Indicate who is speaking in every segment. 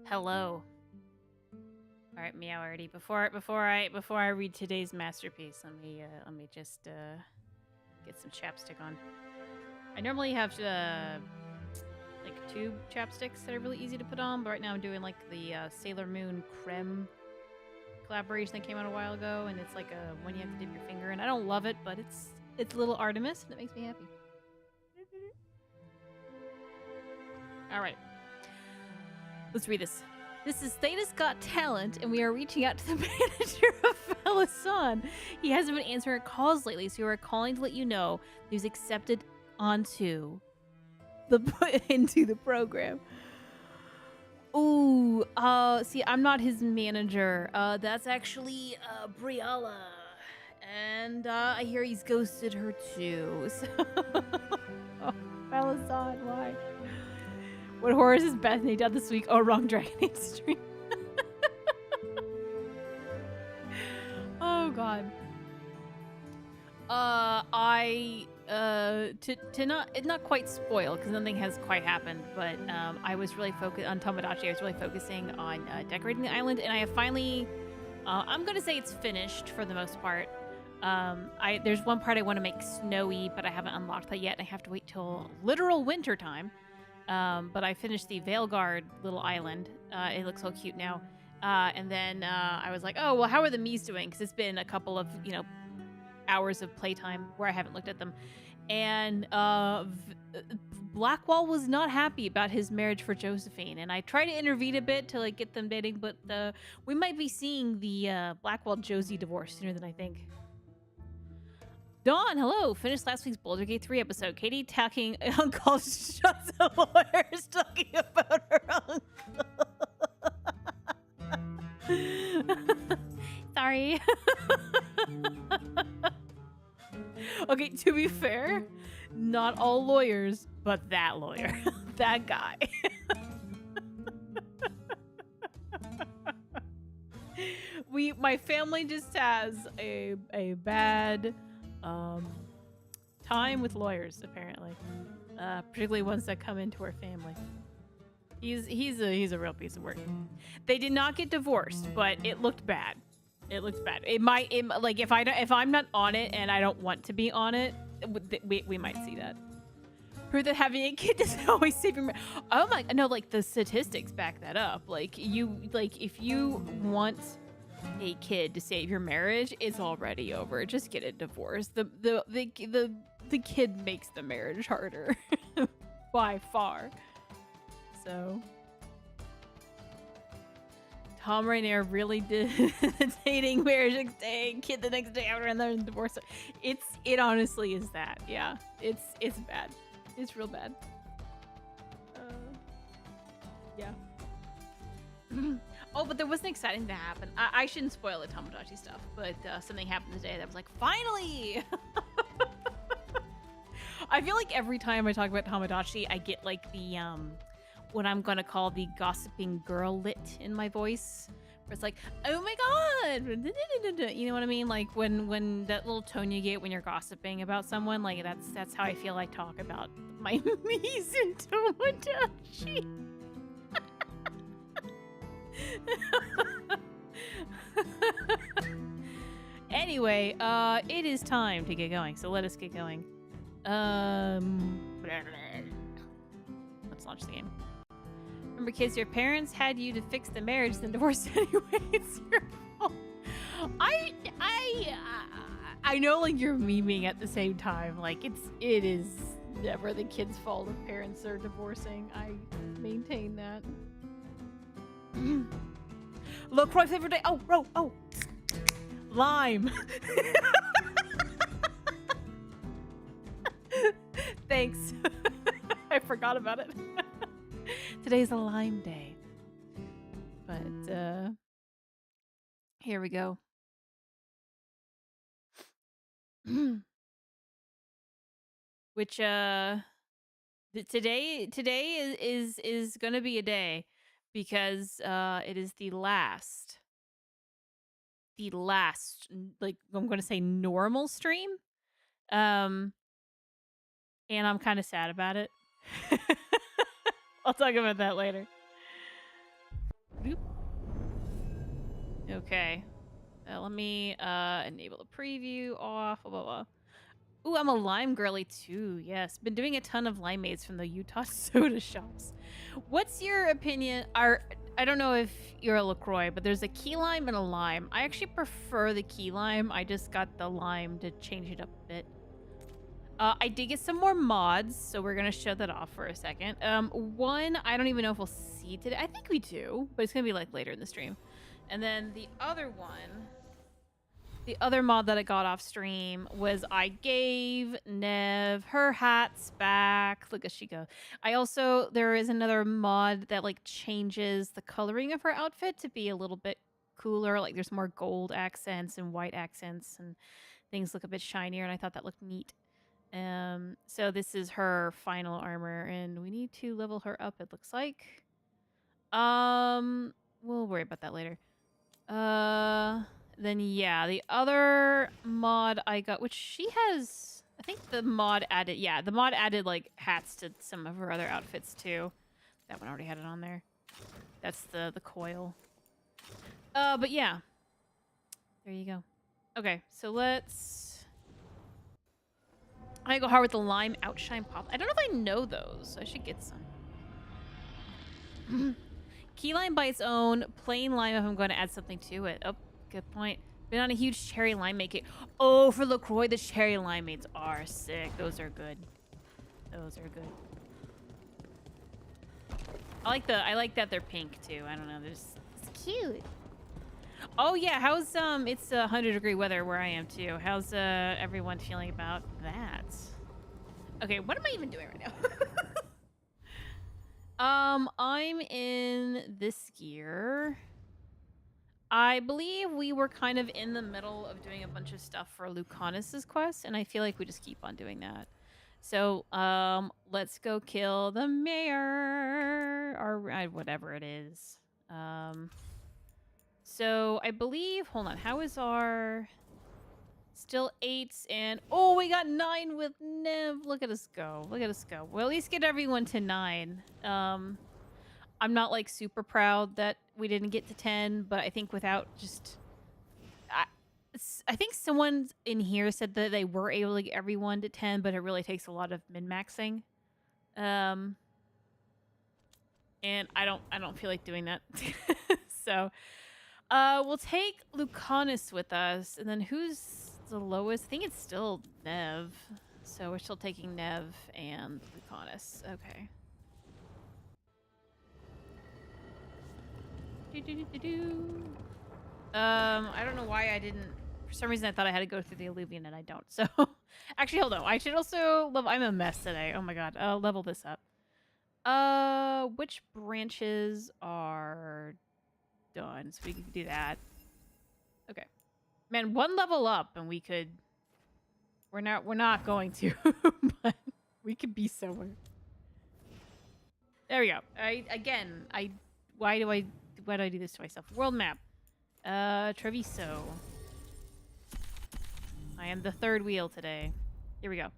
Speaker 1: Hello. All right, meow already. Before I read today's masterpiece, let me just get some chapstick on. I normally have like tube chapsticks that are really easy to put on, but right now I'm doing like the Sailor Moon Creme collaboration that came out a while ago, and it's like a one you have to dip your finger in. I don't love it, but it's a little Artemis, and it makes me happy. All right, let's read this. This is Theta's Got Talent, and we are reaching out to the manager of Felisan. He hasn't been answering our calls lately, so we are calling to let you know that he's accepted onto into the program. Ooh, see, I'm not his manager. That's actually Briala, and I hear he's ghosted her too. So, oh, Felisan, why? What horrors has Bethany done this week? Oh, wrong Dragon Age stream. Oh god. To not quite spoil because nothing has quite happened, but I was really focused on Tomodachi. I was really focusing on decorating the island, and I have finally. I'm gonna say it's finished for the most part. There's one part I want to make snowy, but I haven't unlocked that yet. I have to wait till literal winter time. But I finished the Veilguard little island. It looks so cute now. And then I was like, oh, well, how are the Miis doing? Because it's been a couple of, hours of playtime where I haven't looked at them. And Blackwall was not happy about his marriage for Josephine. And I tried to intervene a bit to get them dating, but we might be seeing the Blackwall-Josie divorce sooner than I think. Dawn, hello. Finished last week's Baldur's Gate 3 episode. Caitie talking uncle shots of lawyers talking about her uncle. Sorry. Okay, to be fair, not all lawyers, but that lawyer. That guy. My family just has a bad time with lawyers, apparently, particularly ones that come into our family. He's a real piece of work. They did not get divorced, but it looked bad. It looked bad. It might like if I'm not on it and I don't want to be on it, we might see that. Prove that having a kid doesn't always save your. Oh my no! Like the statistics back that up. Like if you want a kid to save your marriage, it's already over. Just get a divorce. The kid makes the marriage harder by far. So Tom Rainier really did dating, marriage next day, kid the next day after, and then divorce. It honestly is that. Yeah, it's bad. It's real bad. Yeah. Oh, but there was an exciting thing that happened. I shouldn't spoil the Tomodachi stuff, but something happened today that was like, finally! I feel like every time I talk about Tomodachi, I get like the, what I'm gonna call the gossiping girl lit in my voice. Where it's like, oh my god! You know what I mean? Like when that little tone you get when you're gossiping about someone, like that's how I feel I talk about my Miis and Tomodachi. Anyway, it is time to get going, so let us get going. Let's launch the game. Remember, kids, your parents had you to fix the marriage, then divorced anyway. It's your fault. I know, like, you're memeing at the same time. Like, it is never the kid's fault if parents are divorcing. I maintain that. LaCroix favorite day. Oh, lime. Thanks. I forgot about it. Today's a lime day. But here we go. Which today is gonna be a day because it is the last like I'm gonna say normal stream. And I'm kind of sad about it. I'll talk about that later. Bloop. Okay. Let me enable the preview off. Blah, blah, blah. Ooh, I'm a lime girly too. Yes, been doing a ton of limeades from the Utah soda shops. What's your opinion? I don't know if you're a LaCroix, but there's a key lime and a lime. I actually prefer the key lime. I just got the lime to change it up a bit. I did get some more mods, so we're gonna show that off for a second. One, I don't even know if we'll see today. I think we do, but it's gonna be like later in the stream. And then the other one, the other mod that I got off stream was I gave Nev her hats back. Look at she go. There is another mod that like changes the coloring of her outfit to be a little bit cooler. Like there's more gold accents and white accents and things look a bit shinier, and I thought that looked neat. So this is her final armor, and we need to level her up, it looks like. We'll worry about that later. Then yeah, the other mod I got, which she has, I think the mod added, yeah, the mod added like hats to some of her other outfits too. That one already had it on there. That's the coil. But yeah. There you go. Okay, so I go hard with the lime outshine pop. I don't know if I know those. I should get some. Key lime by its own, plain lime if I'm going to add something to it. Oh, good point. Been on a huge cherry limeade. Oh, for LaCroix, the cherry limeades are sick. Those are good. Those are good. I like that they're pink too. I don't know. It's cute. Oh yeah, how's it's 100-degree weather where I am too. How's everyone feeling about that? Okay, what am I even doing right now? I'm in this gear. I believe we were kind of in the middle of doing a bunch of stuff for Lucanus's quest, and I feel like we just keep on doing that. So, let's go kill the mayor, or whatever it is. So I believe, hold on, how is our, still 8s, and, oh, we got 9 with Nev. Look at us go. Look at us go. We'll at least get everyone to 9. I'm not like super proud that we didn't get to 10, but I think without just, I think someone in here said that they were able to get everyone to 10, but it really takes a lot of min-maxing. And I don't feel like doing that. So, we'll take Lucanus with us, and then who's the lowest? I think it's still Nev. So we're still taking Nev and Lucanus. Okay. I don't know why I didn't. For some reason, I thought I had to go through the Alluvian, and I don't. So, actually, hold on. I should also level. I'm a mess today. Oh my god. Level this up. Which branches are done? So we can do that. Okay. Man, one level up, and we could. We're not going to, but we could be somewhere. There we go. Why do I do this to myself? World map. Treviso. I am the third wheel today. Here we go.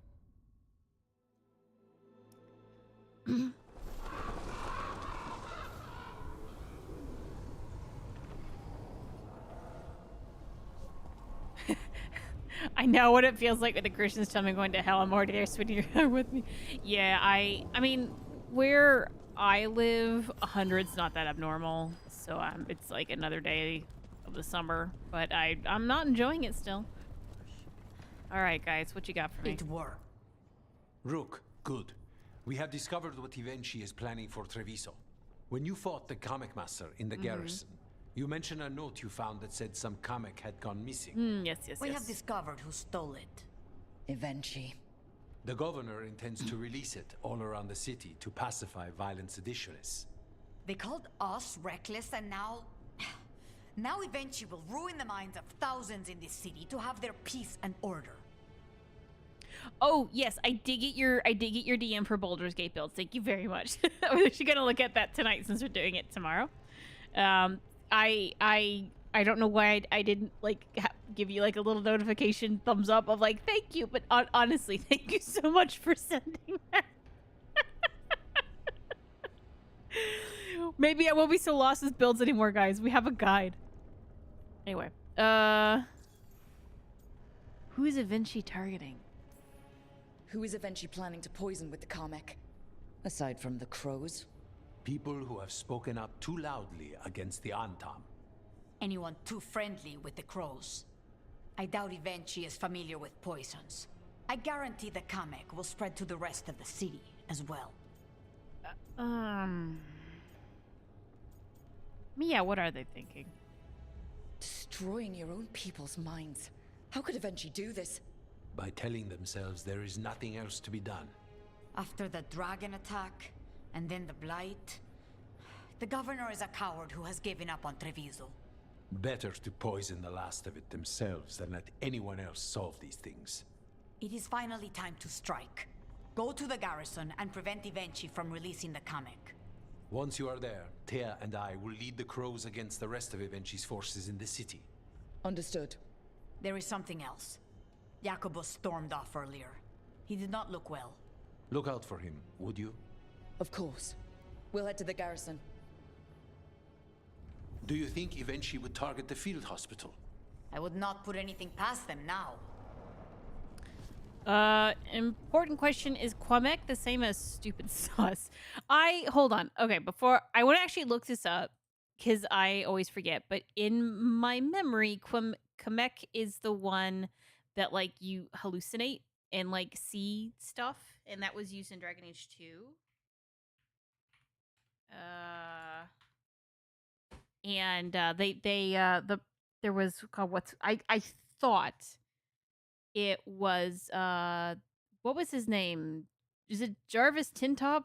Speaker 1: I know what it feels like when the Christians tell me I'm going to hell. I'm already there, sweetie. You're with me. Yeah, I mean, where I live, 100's not that abnormal. So it's like another day of the summer, but I'm not enjoying it still. All right, guys, what you got for me?
Speaker 2: It worked.
Speaker 3: Rook, good. We have discovered what Evenchi is planning for Treviso. When you fought the comic master in the garrison, you mentioned a note you found that said some comic had gone missing.
Speaker 1: Yes.
Speaker 2: We have discovered who stole it. Evenchi.
Speaker 3: The governor intends to release it all around the city to pacify violent seditionists.
Speaker 2: They called us reckless, and now Evenchi will ruin the minds of thousands in this city to have their peace and order.
Speaker 1: Oh yes, I did get your DM for Baldur's Gate builds. Thank you very much. I'm actually gonna look at that tonight since we're doing it tomorrow. I don't know why I didn't like give you like a little notification thumbs up of like thank you, but honestly, thank you so much for sending that. Maybe I won't be so lost as builds anymore, guys. We have a guide. Anyway, who is Eventually targeting?
Speaker 4: Who is eventually planning to poison with the comic? Aside from the crows?
Speaker 3: People who have spoken up too loudly against the Antam.
Speaker 2: Anyone too friendly with the crows. I doubt Evenchi is familiar with poisons. I guarantee the comic will spread to the rest of the city as well.
Speaker 1: Yeah, what are they thinking?
Speaker 4: Destroying your own people's minds. How could Evenchi do this?
Speaker 3: By telling themselves there is nothing else to be done.
Speaker 2: After the dragon attack, and then the blight, the governor is a coward who has given up on Treviso.
Speaker 3: Better to poison the last of it themselves than let anyone else solve these things.
Speaker 2: It is finally time to strike. Go to the garrison and prevent Evenchi from releasing the comic.
Speaker 3: Once you are there, Thea and I will lead the crows against the rest of Evenchi's forces in the city.
Speaker 4: Understood.
Speaker 2: There is something else. Jacobus stormed off earlier. He did not look well.
Speaker 3: Look out for him, would you?
Speaker 4: Of course. We'll head to the garrison.
Speaker 3: Do you think Evenchi would target the field hospital?
Speaker 2: I would not put anything past them now.
Speaker 1: Important question, is Quamek the same as stupid sauce? Hold on. Okay, before, I want to actually look this up, because I always forget, but in my memory, Quamek is the one that, like, you hallucinate and, like, see stuff, and that was used in Dragon Age 2. There was called I thought it was what was his name? Is it Jarvis Tintop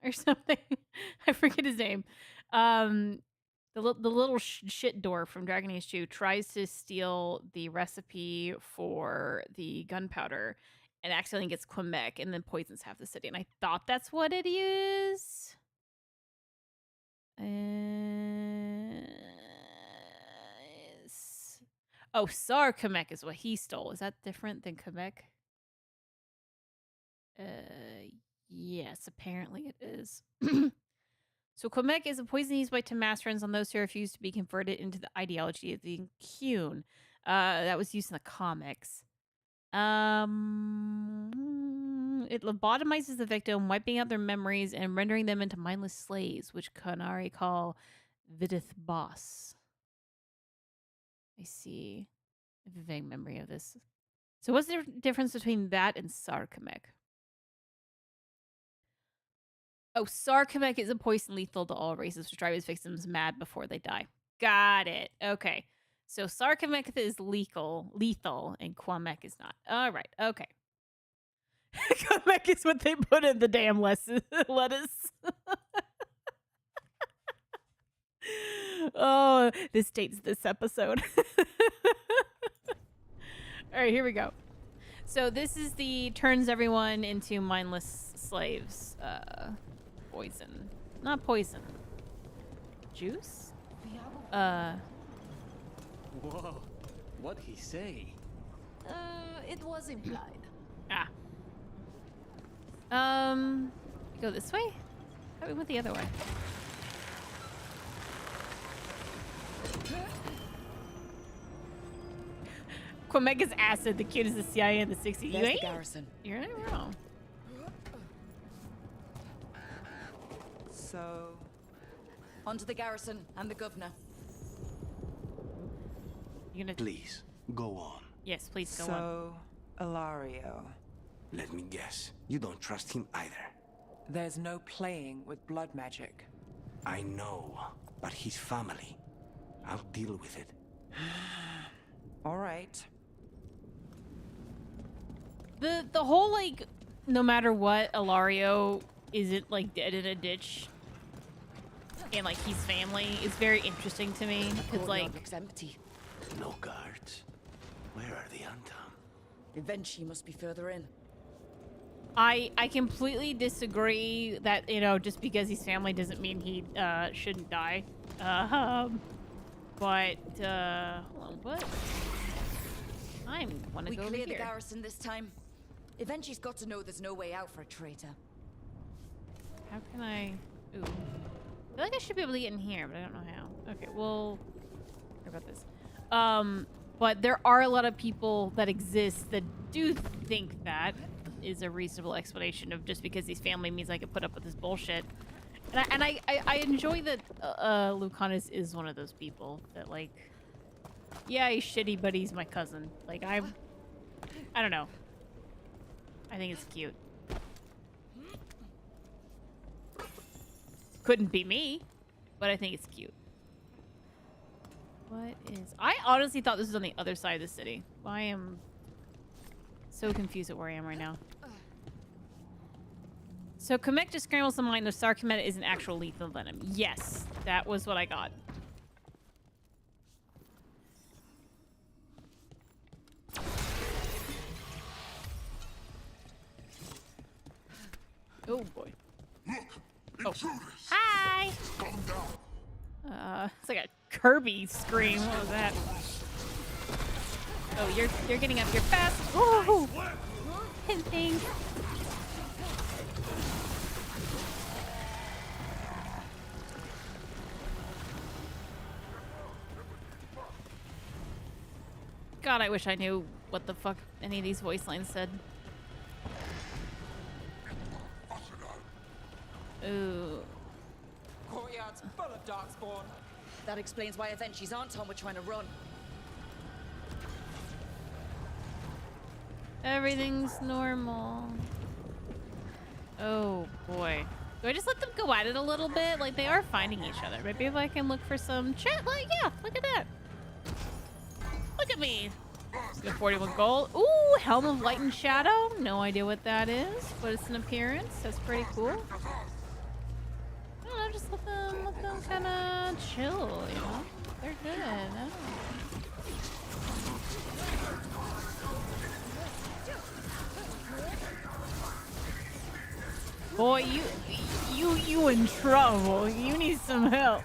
Speaker 1: or something? I forget his name. The little shit door from Dragon Age 2 tries to steal the recipe for the gunpowder and accidentally gets Quebec and then poisons half the city. And I thought that's what it is. Oh, Sar Kamek is what he stole. Is that different than Kamek? Yes, apparently it is. So Kamek is a poison used by Tamastrans on those who refuse to be converted into the ideology of the Kyun. That was used in the comics. It lobotomizes the victim, wiping out their memories and rendering them into mindless slaves, which Kanari call Vidith Boss. I see. I have a vague memory of this. So what's the difference between that and Sarkamek? Oh, Sarkamek is a poison lethal to all races, which drives victims mad before they die. Got it. Okay. So Sarkamek is lethal, and Quamek is not. All right. Okay. Quamek is what they put in the damn lettuce. Oh, this dates this episode. All right, here we go. So this is the turns everyone into mindless slaves. Poison. Not poison. Juice?
Speaker 5: Whoa, what'd he say?
Speaker 6: It was implied.
Speaker 1: Go this way? How we went the other way? Quebec is acid, the cute as the CIA in the 60s. You ain't?
Speaker 4: Garrison.
Speaker 1: You're not wrong.
Speaker 4: So, on to the garrison and the governor.
Speaker 1: You gonna?
Speaker 5: Please, go on.
Speaker 1: Yes, please go on.
Speaker 7: So, Ilario,
Speaker 5: Let me guess, you don't trust him either.
Speaker 7: there's no playing with blood magic.
Speaker 5: I know, but his family. I'll deal with it.
Speaker 7: All right.
Speaker 1: The whole, like, no matter what, Ilario isn't, like, dead in a ditch and, like, he's family is very interesting to me. Because, like,
Speaker 4: looks empty.
Speaker 5: No guards. Where are the Antam?
Speaker 4: Eventually must be further in.
Speaker 1: I completely disagree that, you know, just because he's family doesn't mean he shouldn't die. But hold on, what? I want to
Speaker 4: We
Speaker 1: go over
Speaker 4: clear the
Speaker 1: here.
Speaker 4: garrison this time. Eventually's got to know there's no way out for a traitor.
Speaker 1: How can I? Ooh, feel like I should be able to get in here, but I don't know how. Okay, well, sorry about this. But there are a lot of people that exist that do think that is a reasonable explanation of just because he's family means I can put up with this bullshit. And I enjoy that Lucanus is one of those people that, like, yeah, he's shitty, but he's my cousin. Like, I don't know. I think it's cute. Couldn't be me, but I think it's cute. What is... I honestly thought this was on the other side of the city. I am so confused at where I am right now. So Kamek just scrambles the mind of Sarcometa is an actual lethal venom. Yes, that was what I got. Oh boy. Oh. Hi! It's like a Kirby scream. What was that? Oh, you're getting up here fast. Whoa! Hinting. God, I wish I knew what the fuck any of these voice lines said. Ooh.
Speaker 7: Courtyard's full of darkspawn.
Speaker 4: That explains why Avenci's aren't home. We're trying to run.
Speaker 1: Everything's normal. Oh boy. Do I just let them go at it a little bit? Like, they are finding each other. Maybe if I can look for some chat. Like, yeah, look at that. Look at me. Got 41 gold. Ooh, Helm of Light and Shadow. No idea what that is, but it's an appearance. That's pretty cool. I don't know, just let them kind of chill, you know? They're good. I don't know. Boy, you in trouble. You need some help.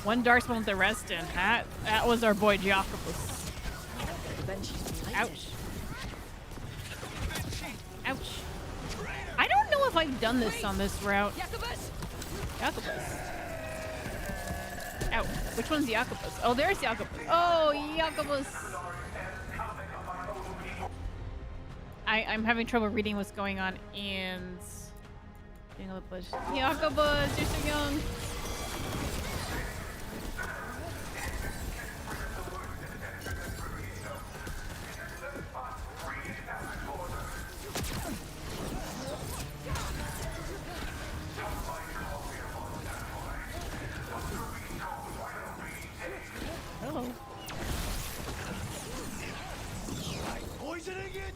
Speaker 1: One darkspawn with the rest in. That was our boy Jacobus. Ouch. Ouch. I don't know if I've done this on this route. Jacobus. Ouch. Which one's Jacobus? Oh, there's Jacobus. Oh, Jacobus. I'm having trouble reading what's going on and getting on the bush. Jacobus, you're so young. Hello.
Speaker 5: Poisoning it?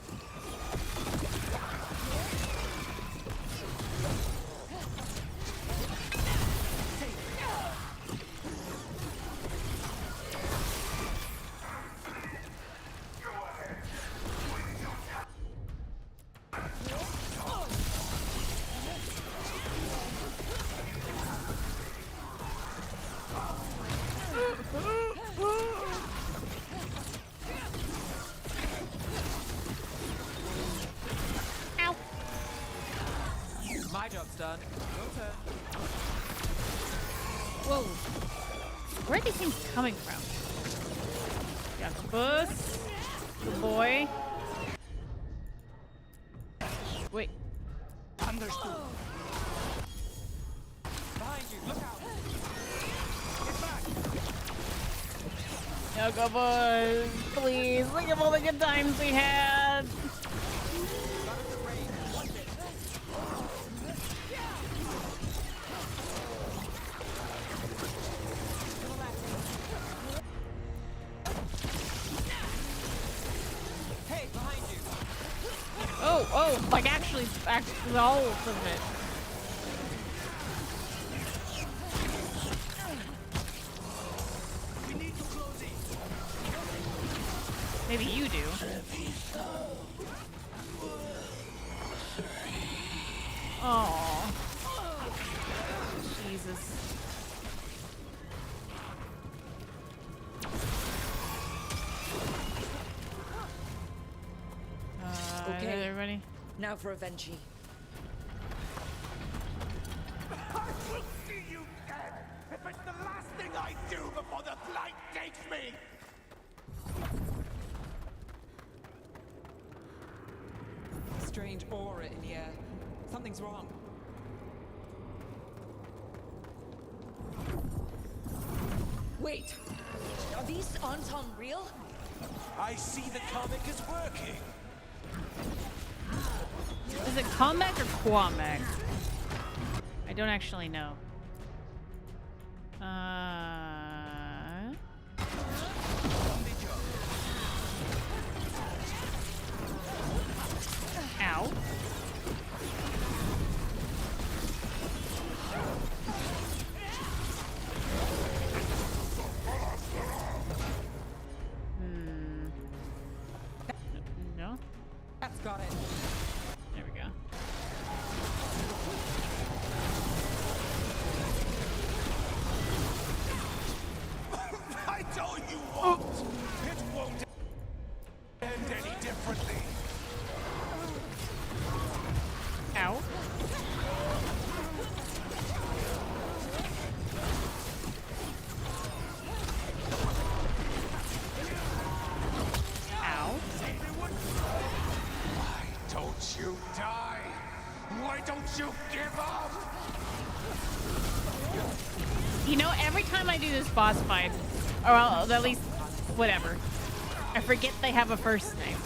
Speaker 7: My job's done. Your turn.
Speaker 1: Whoa. Where are these things coming from? Jacobus. Good boy. Wait.
Speaker 5: Understood.
Speaker 7: Behind you, look out. Get back.
Speaker 1: Jacobus, please. Think of all the good times we had. Oh, like actually all of it. Maybe you do. Oh, Jesus.
Speaker 4: Okay.
Speaker 1: Everybody.
Speaker 4: Now for Avenchi.
Speaker 5: I will see you dead if it's the last thing I do before the blight takes me!
Speaker 7: Strange aura in the air. Something's wrong.
Speaker 4: Wait! Are these Anton real?
Speaker 5: I see the comic is working.
Speaker 1: Is it Comac or Quamac? I don't actually know. Ow. No?
Speaker 7: That's got it.
Speaker 1: There we go.
Speaker 5: I told you won't! It won't end any differently.
Speaker 1: Ow. Ow.
Speaker 5: Why don't you die? Why don't you give up?
Speaker 1: You know, every time I do this boss fight, or at least, whatever, I forget they have a first name.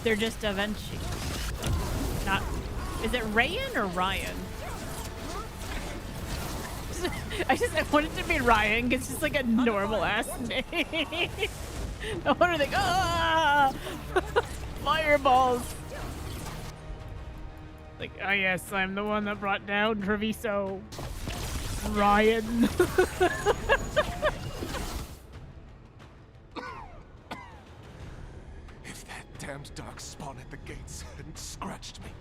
Speaker 1: They're just Avenchi. Not, is it Rayan or Ryan? I want it to be Ryan, because it's just like a normal ass name. No wonder they go, ah! Fireballs. Like, oh yes, I'm the one that brought down Treviso. Ryan.
Speaker 5: If that damned dark spawn at the gates hadn't scratched me,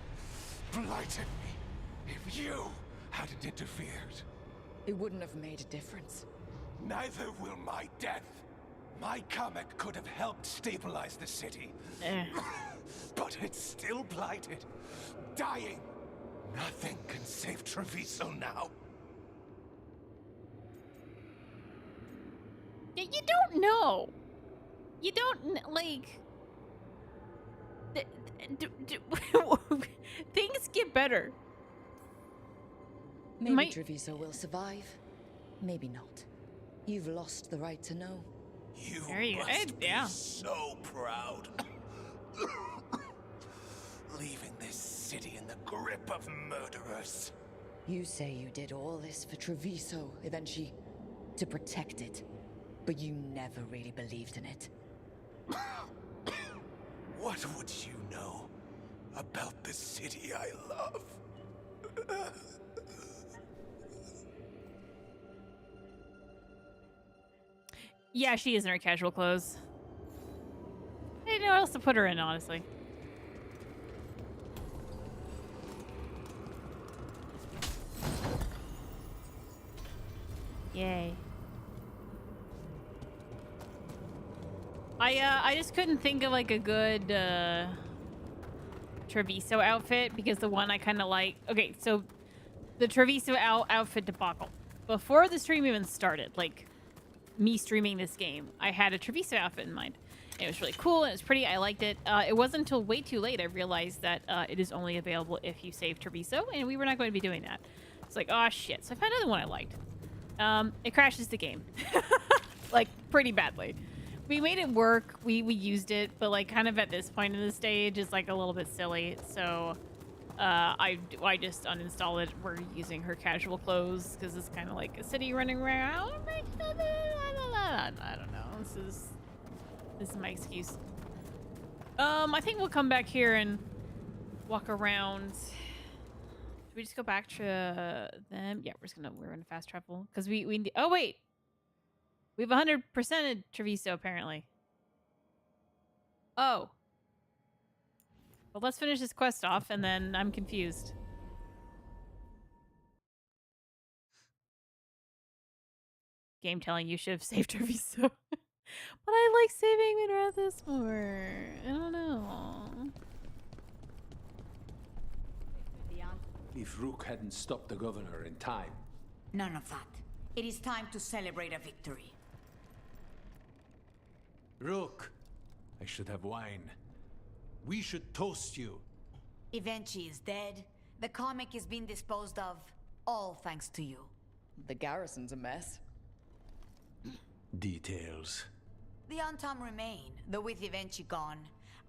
Speaker 5: blighted me, if you hadn't interfered,
Speaker 4: It wouldn't have made a difference.
Speaker 5: neither will my death. My comic could have helped stabilize the city. But it's still blighted, dying. Nothing can save Treviso now.
Speaker 1: You don't know. You don't, like... Things get better.
Speaker 4: Maybe Treviso will survive. Maybe not. You've lost the right to know.
Speaker 5: You
Speaker 1: There you go.
Speaker 5: must be
Speaker 1: Yeah.
Speaker 5: so proud. Leaving this city in the grip of murderers.
Speaker 4: You say you did all this for Treviso, Avenchi, to protect it. But you never really believed in it.
Speaker 5: What would you know about the city I love?
Speaker 1: Yeah, she is in her casual clothes. I didn't know what else to put her in, honestly. Yay. I just couldn't think of like a good Treviso outfit because the one I kind of like. Okay, so the Treviso outfit debacle. Before the stream even started, like me streaming this game, I had a Treviso outfit in mind. It was really cool and it was pretty. I liked it. It wasn't until way too late I realized that it is only available if you save Treviso, and we were not going to be doing that. It's like, oh shit. So I found another one I liked. It crashes the game, like pretty badly. We made it work. We used it, but like kind of at this point in the stage, it's like a little bit silly. So I just uninstalled it. We're using her casual clothes because it's kind of like a city running around. I don't know. This is my excuse. I think we'll come back here and walk around. Should we just go back to them? Yeah, we're gonna fast travel because we oh wait. We've 100%ed Treviso, apparently. Oh. Well, let's finish this quest off, and then I'm confused. Game telling you should have saved Treviso. But I like saving Minrathis more. I don't know.
Speaker 3: if Rook hadn't stopped the governor in time.
Speaker 2: None of that. It is time to celebrate a victory.
Speaker 3: Rook, I should have wine. We should toast you.
Speaker 2: Evenchi is dead. The comic is being disposed of. All thanks to you.
Speaker 4: The garrison's a mess.
Speaker 3: Details.
Speaker 2: The Untom remain, though with Evenchi gone,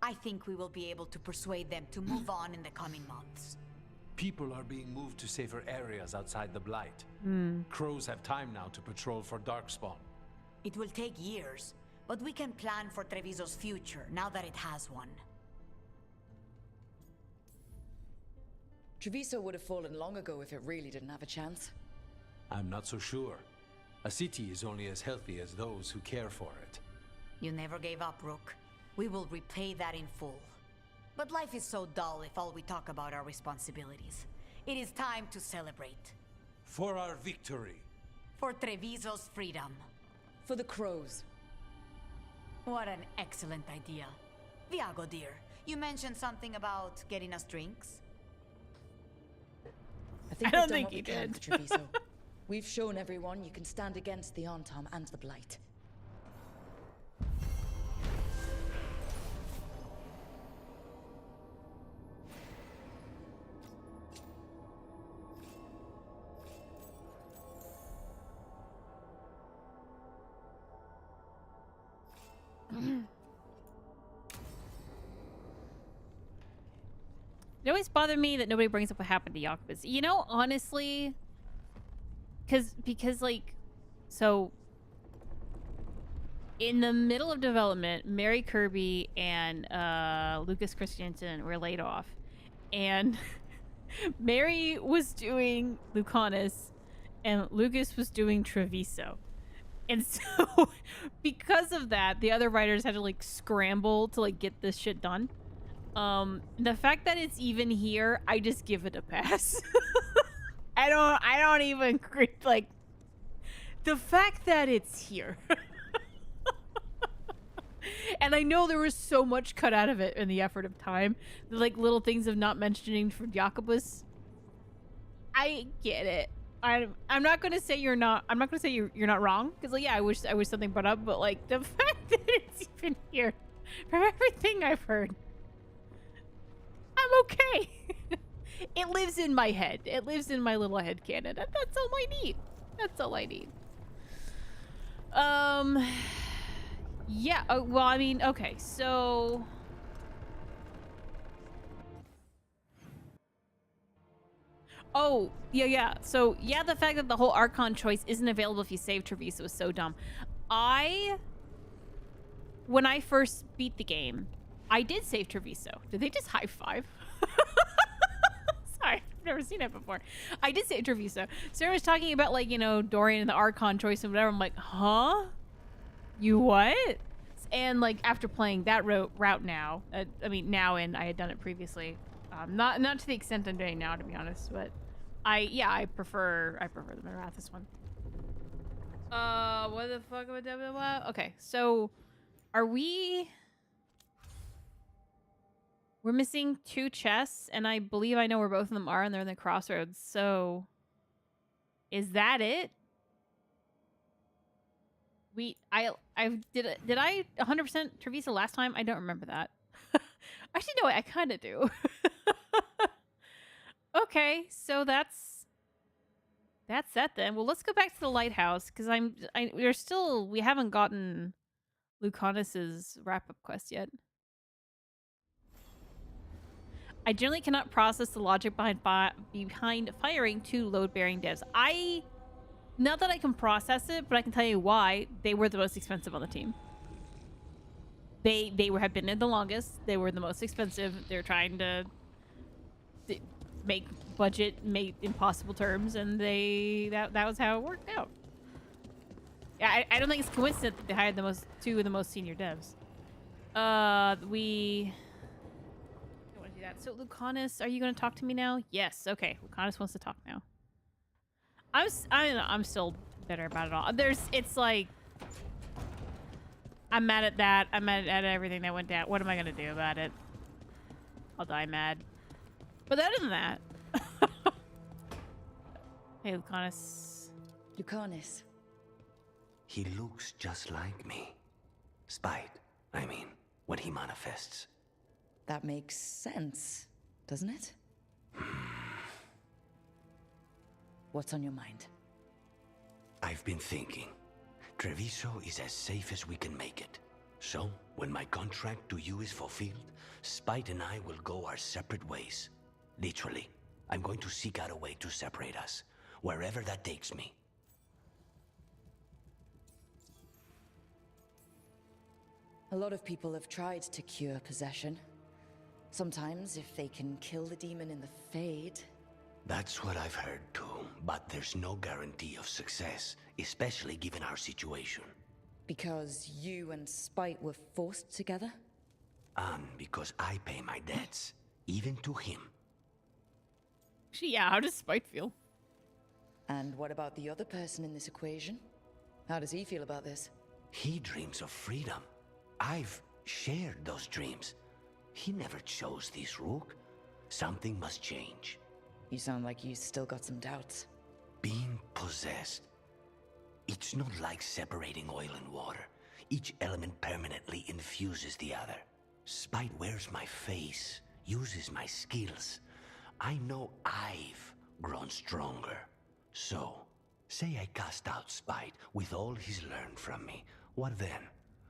Speaker 2: I think we will be able to persuade them to move on in the coming months.
Speaker 3: People are being moved to safer areas outside the Blight. Crows have time now to patrol for Darkspawn.
Speaker 2: It will take years, but we can plan for Treviso's future now that it has one.
Speaker 4: Treviso would have fallen long ago if it really didn't have a chance.
Speaker 3: I'm not so sure. A city is only as healthy as those who care for it.
Speaker 2: You never gave up, Rook. We will repay that in full. But life is so dull if all we talk about are responsibilities. It is time to celebrate.
Speaker 3: For our victory.
Speaker 2: For Treviso's freedom.
Speaker 4: For the crows.
Speaker 2: What an excellent idea. Viago, dear, you mentioned something about getting us drinks?
Speaker 4: I think
Speaker 1: I don't
Speaker 4: we've done
Speaker 1: think
Speaker 4: what
Speaker 1: you
Speaker 4: we can
Speaker 1: did.
Speaker 4: for Treviso. We've shown everyone you can stand against the Untom and the Blight.
Speaker 1: It always bothered me that nobody brings up what happened to Jacobus. You know, honestly, because like, so in the middle of development, Mary Kirby and Lucas Christensen were laid off, and Mary was doing Lucanus, and Lucas was doing Treviso. And so, because of that, the other writers had to like scramble to like get this shit done. The fact that it's even here, I just give it a pass. I don't even like the fact that it's here. And I know there was so much cut out of it in the effort of time, like little things of not mentioning for Jacobus. I get it. I'm not gonna say you're not. I'm not gonna say you're not wrong, because like, yeah, I wish something brought up, but like the fact that it's even here, from everything I've heard, I'm okay. It lives in my head. It lives in my little head canon. That's all I need. That's all I need. Yeah. Well, I mean, okay. So. Oh, yeah. So, yeah, the fact that the whole Archon choice isn't available if you save Treviso is so dumb. When I first beat the game, I did save Treviso. Did they just high five? Sorry, I've never seen it before. I did save Treviso. Sarah was talking about, like, you know, Dorian and the Archon choice and whatever. I'm like, huh? You what? And, like, after playing that route now, I mean, now, and I had done it previously. Not to the extent I'm doing now, to be honest, but I prefer the Marathis one. What the fuck? Okay, so we're missing 2 chests, and I believe I know where both of them are, and they're in the crossroads. So is that it? Did I 100% Treviso last time? I don't remember that. Actually, no, I kind of do. Okay, so that's that then. Well, let's go back to the lighthouse, because we haven't gotten Lucanus's wrap-up quest yet. I generally cannot process the logic behind firing 2 load-bearing devs. Not that I can process it, but I can tell you why. They were the most expensive on the team. They have been in the longest. They were the most expensive. They're trying to make impossible terms, and that was how it worked out. Yeah, I don't think it's coincident that they hired 2 of the most senior devs. We don't want to do that. So Lucanus, are you going to talk to me now? Yes. Okay. Lucanus wants to talk now. I'm still bitter about it all. It's like, I'm mad at that. I'm mad at everything that went down. What am I gonna do about it? I'll die mad. But other than that, Hey, Lucanus.
Speaker 4: Lucanus.
Speaker 8: He looks just like me. Spite, I mean, when he manifests.
Speaker 4: That makes sense, doesn't it? What's on your mind?
Speaker 8: I've been thinking. Treviso is as safe as we can make it. So, when my contract to you is fulfilled, Spite and I will go our separate ways. Literally. I'm going to seek out a way to separate us, wherever that takes me.
Speaker 4: A lot of people have tried to cure possession. Sometimes, if they can kill the demon in the Fade...
Speaker 8: That's what I've heard too, but there's no guarantee of success, especially given our situation.
Speaker 4: Because you and Spite were forced together?
Speaker 8: And because I pay my debts, even to him.
Speaker 1: Actually, yeah, how does Spite feel?
Speaker 4: And what about the other person in this equation? How does he feel about this?
Speaker 8: He dreams of freedom. I've shared those dreams. He never chose this, Rook. Something must change.
Speaker 4: You sound like you still got some doubts.
Speaker 8: Being possessed. It's not like separating oil and water. Each element permanently infuses the other. Spite wears my face, uses my skills. I know I've grown stronger. So, say I cast out Spite with all he's learned from me. What then?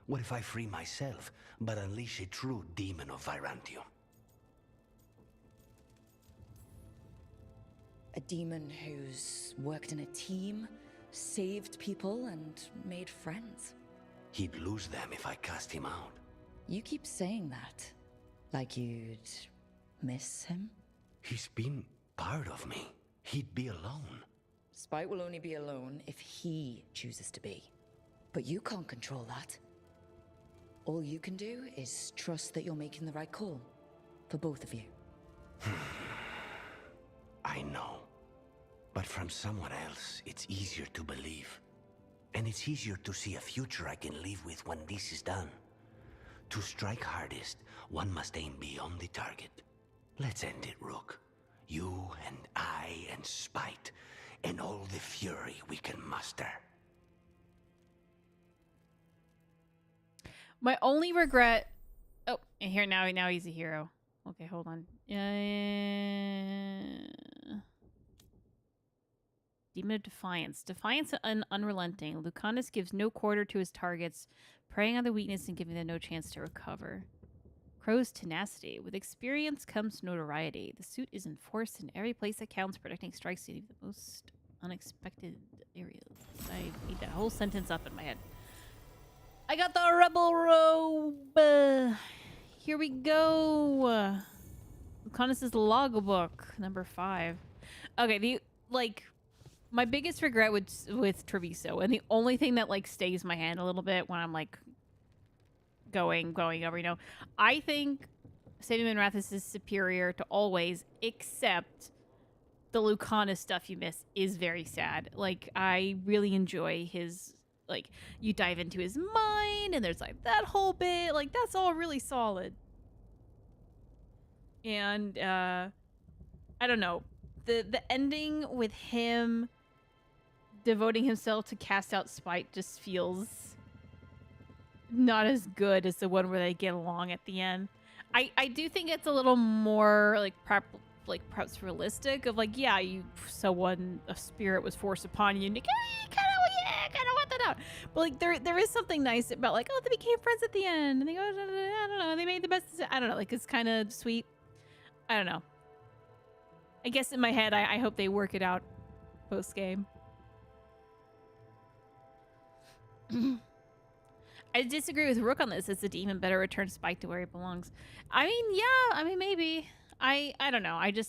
Speaker 8: What if I free myself, but unleash a true demon of Virantium?
Speaker 4: A demon who's worked in a team, saved people, and made friends.
Speaker 8: He'd lose them if I cast him out.
Speaker 4: You keep saying that. Like you'd miss him?
Speaker 8: He's been part of me. He'd be alone.
Speaker 4: Spite will only be alone if he chooses to be. But you can't control that. All you can do is trust that you're making the right call. For both of you.
Speaker 8: I know. But from someone else, it's easier to believe. And it's easier to see a future I can live with when this is done. To strike hardest, one must aim beyond the target. Let's end it, Rook. You and I and Spite, and all the fury we can muster.
Speaker 1: My only regret... Oh, and here now he's a hero. Okay, hold on. Demon of Defiance. Defiance and unrelenting. Lucanus gives no quarter to his targets, preying on the weakness and giving them no chance to recover. Crow's tenacity. With experience comes notoriety. The suit is enforced in every place that counts, protecting strikes to the most unexpected areas. I made that whole sentence up in my head. I got the rebel robe. Here we go. Lucanus's logbook, number 5. Okay, my biggest regret with Treviso, and the only thing that stays my hand a little bit when I'm going over, I think Saving Manrathis is superior to always, except the Lucanus stuff you miss is very sad. I really enjoy his, you dive into his mind, and there's that whole bit, that's all really solid. And I don't know, the ending with him devoting himself to cast out Spite just feels not as good as the one where they get along at the end. I do think it's a little more perhaps realistic of yeah, you someone a spirit was forced upon you and you kind of want that out. But there is something nice about oh, they became friends at the end and they go, I don't know, they made the best decision. I don't know, it's kind of sweet. I don't know. I guess in my head I hope they work it out post game. I disagree with Rook on this. It's the demon better return Spike to where he belongs. I mean, yeah. I mean, maybe. I don't know. I think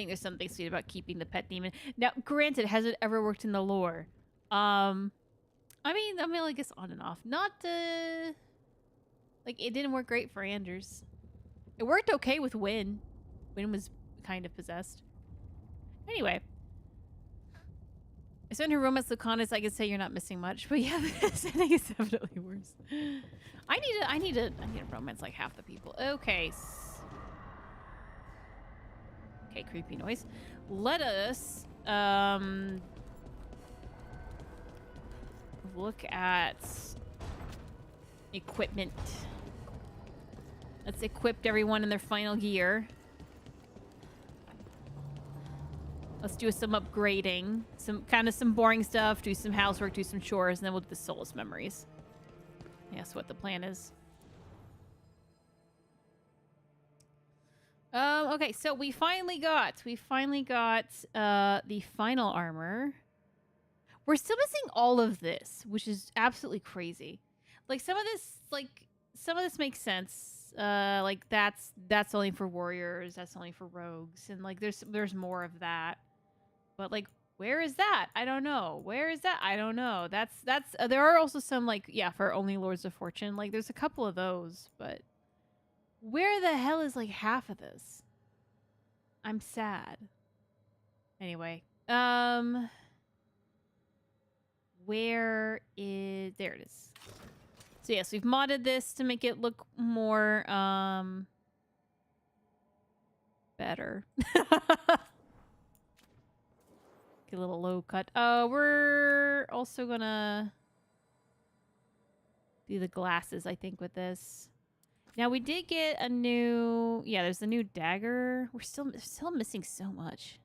Speaker 1: there's something sweet about keeping the pet demon. Now, granted, has it ever worked in the lore? I mean, I guess on and off. Not, it didn't work great for Anders. It worked okay with Wynn. Wynn was kind of possessed. Anyway. I spent her romance Lucanus. I could say you're not missing much, but yeah, this ending is definitely worse. I need a romance half the people. Okay. Okay, creepy noise. let us look at equipment. Let's equip everyone in their final gear. Let's do some upgrading, some boring stuff, do some housework, do some chores, and then we'll do the soulless memories. That's what the plan is. Okay, so we finally got the final armor. We're still missing all of this, which is absolutely crazy. Like some of this makes sense. Like that's only for warriors, that's only for rogues, and like there's more of that. But like, where is that? I don't know. Where is that? I don't know. That's there are also some like, yeah, for only Lords of Fortune. Like there's a couple of those, but where the hell is like half of this? I'm sad. Anyway, where is, there it is. So yes, we've modded this to make it look more better. Get a little low cut. We're also gonna do the glasses, I think, with this. Now we did get a new, yeah, there's the new dagger. We're still missing so much.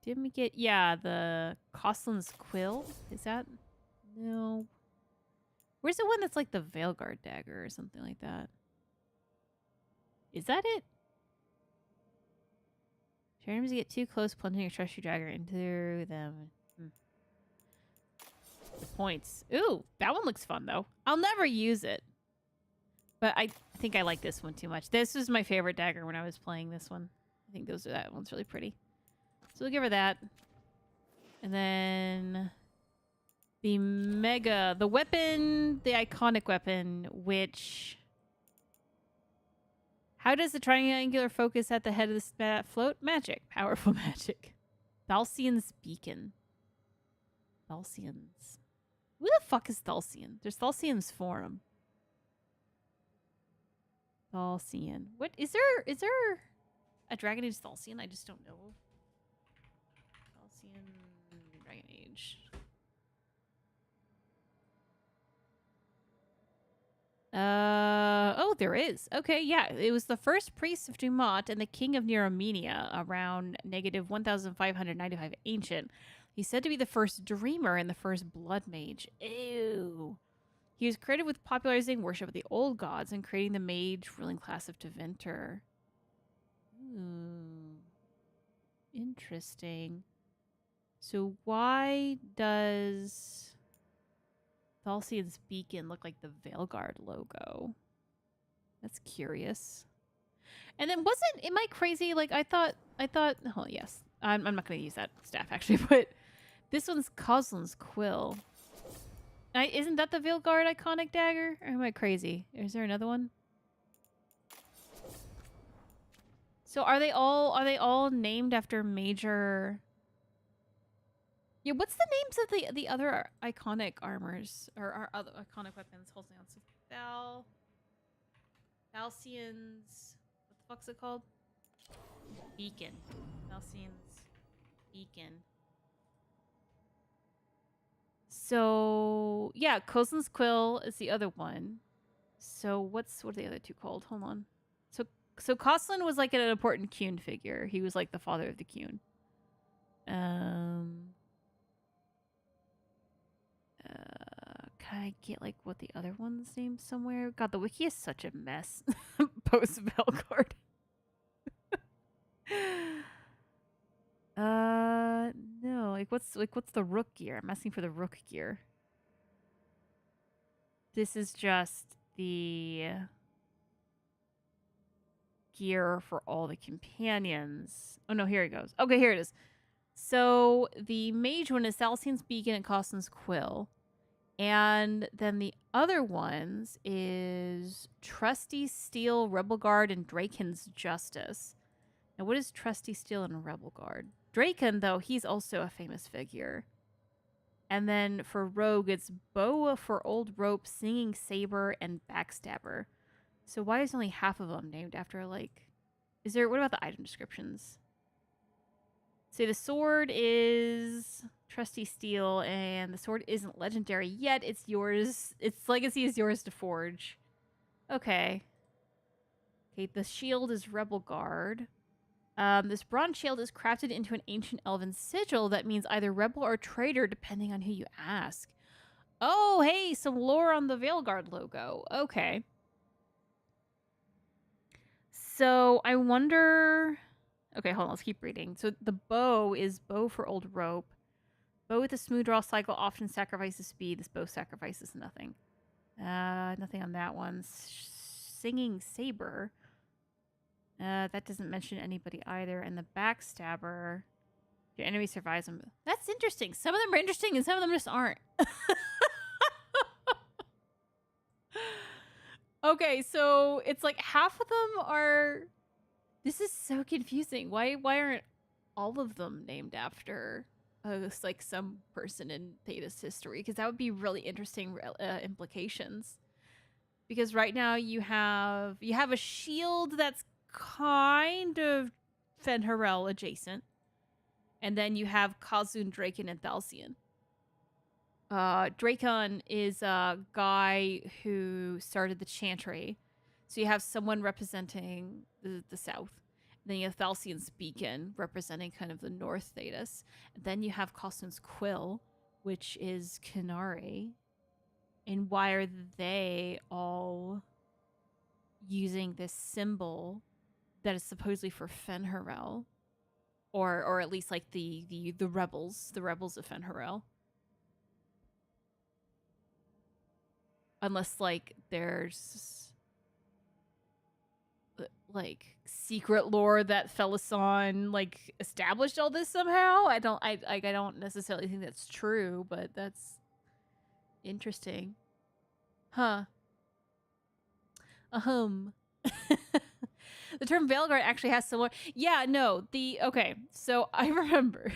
Speaker 1: Didn't we get, yeah, the Costlin's quill? Is that, no. Where's the one that's like the Veilguard dagger or something like that? Is that it? Try enemies to get too close, plunging your trusty dagger into them. Points. Ooh, that one looks fun though. I'll never use it. But I think I like this one too much. This was my favorite dagger when I was playing this one. I think that one's really pretty. So we'll give her that. And then the weapon, the iconic weapon, which... How does the triangular focus at the head of the float? Magic. Powerful magic. Thalcian's beacon. Thalcian's. Who the fuck is Thalcian? There's Thalcian's forum. Thalcian. What is there a Dragon Age Thalcian? I just don't know. Thalcian Dragon Age. Oh, there is. Okay, yeah. It was the first priest of Dumont and the king of Neuromenia around negative 1595 ancient. He's said to be the first dreamer and the first blood mage. Ew. He was credited with popularizing worship of the old gods and creating the mage ruling class of Tevinter. Ooh. Interesting. So why does Thalcian's beacon look like the Veilguard logo? That's curious. And then am I crazy? Like I thought, oh yes. I'm not going to use that staff actually, but this one's Coslin's quill. Isn't that the Veilguard iconic dagger? Or am I crazy? Is there another one? So are they all named after major? Yeah, what's the names of the other iconic armors or other iconic weapons? Hold on. So Thalcian's, what the fuck's it called? Beacon. Thalcian's beacon. So yeah, Coslin's quill is the other one. So what are the other two called? Hold on. So Coslin was like an important Cune figure. He was like the father of the Cune. Can I get like what the other one's name somewhere? God, the wiki is such a mess. Post Veilguard. No, what's the rook gear? I'm asking for the rook gear. This is just the gear for all the companions. Oh no, here it goes. Okay, here it is. So the mage one is Thalcian's beacon and Coslin's quill. And then the other ones is Trusty Steel, Rebel Guard, and Draken's Justice. Now, what is Trusty Steel and Rebel Guard? Draken, though, he's also a famous figure. And then for Rogue, it's Boa for Old Rope, Singing Saber, and Backstabber. So why is only half of them named after, like... what about the item descriptions? See, the sword is trusty steel, and the sword isn't legendary yet. It's yours. Its legacy is yours to forge. Okay. Okay, the shield is Rebel Guard. This bronze shield is crafted into an ancient elven sigil that means either rebel or traitor, depending on who you ask. Oh, hey, some lore on the Veilguard logo. Okay. So I wonder... Okay, hold on, let's keep reading. So the bow is bow for old rope. Bow with a smooth draw cycle often sacrifices speed. This bow sacrifices nothing. Nothing on that one. Singing saber. That doesn't mention anybody either. And the backstabber, your enemy survives them. That's interesting. Some of them are interesting and some of them just aren't. Okay, so it's like half of them are... This is so confusing. Why aren't all of them named after like some person in Theta's history? Because that would be really interesting implications. Because right now you have a shield that's kind of Fen'Harel adjacent, and then you have Khazun, Draken, and Thalcian. Drakon is a guy who started the Chantry. So you have someone representing the south. And then you have Thalcian's Beacon representing kind of the north Thetis. And then you have Khazun's Quill, which is Kenari. And why are they all using this symbol that is supposedly for Fen'Harel? Or at least like the rebels of Fen'Harel. Unless like there's like secret lore that Felisan like established all this somehow. I don't necessarily think that's true, but that's interesting. Huh. The term Veilguard actually has similar... Yeah, no, okay, so I remember.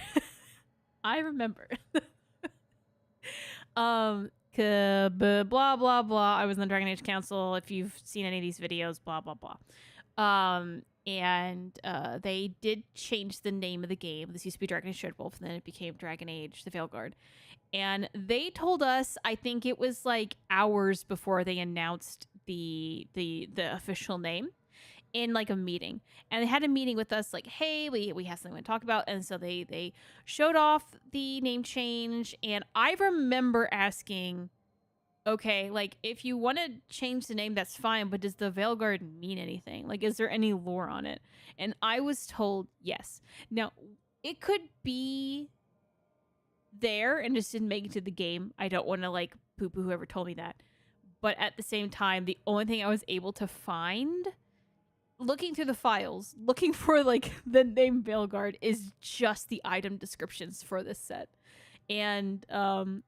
Speaker 1: Blah, blah, blah. I was in the Dragon Age Council. If you've seen any of these videos, blah, blah, blah. They did change the name of the game. This used to be Dragon Age Dreadwolf, and then it became Dragon Age, the Veilguard. And they told us, I think it was like hours before they announced the official name, in like a meeting. And they had a meeting with us like, hey, we have something to talk about. And so they showed off the name change. And I remember asking, okay, like if you want to change the name, that's fine. But does the Veilguard mean anything? Like, is there any lore on it? And I was told yes. Now, it could be there and just didn't make it to the game. I don't want to like poo-poo whoever told me that. But at the same time, the only thing I was able to find... looking through the files, looking for like the name Veilguard is just the item descriptions for this set. And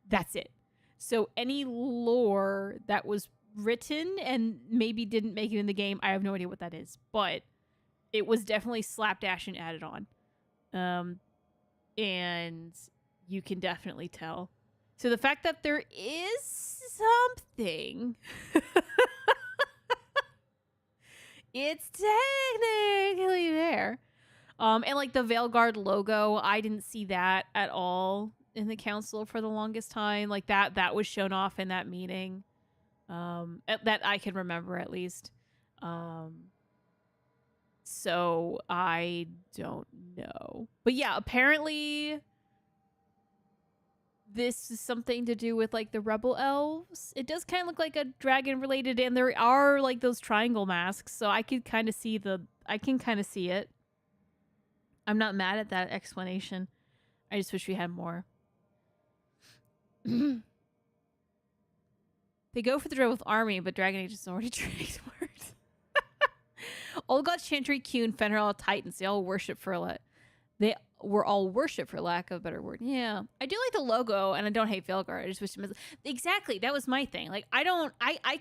Speaker 1: that's it. So any lore that was written and maybe didn't make it in the game, I have no idea what that is. But it was definitely slapdash and added on. And you can definitely tell. So the fact that there is something... It's technically there. And like the Veilguard logo, I didn't see that at all in the council for the longest time. Like that was shown off in that meeting. That I can remember at least. So I don't know. But yeah, apparently this is something to do with like the rebel elves. It does kind of look like a dragon related, and there are like those triangle masks, so I can kind of see it. I'm not mad at that explanation. I just wish we had more. They go for the Dreadwolf army, but Dragon Age is already trademarked. Old gods Chantry, Kuhn, Fen'Harel, Titans, they all worship for lack of a better word. Yeah. I do like the logo, and I don't hate Veilguard. I just wish exactly, that was my thing. Like I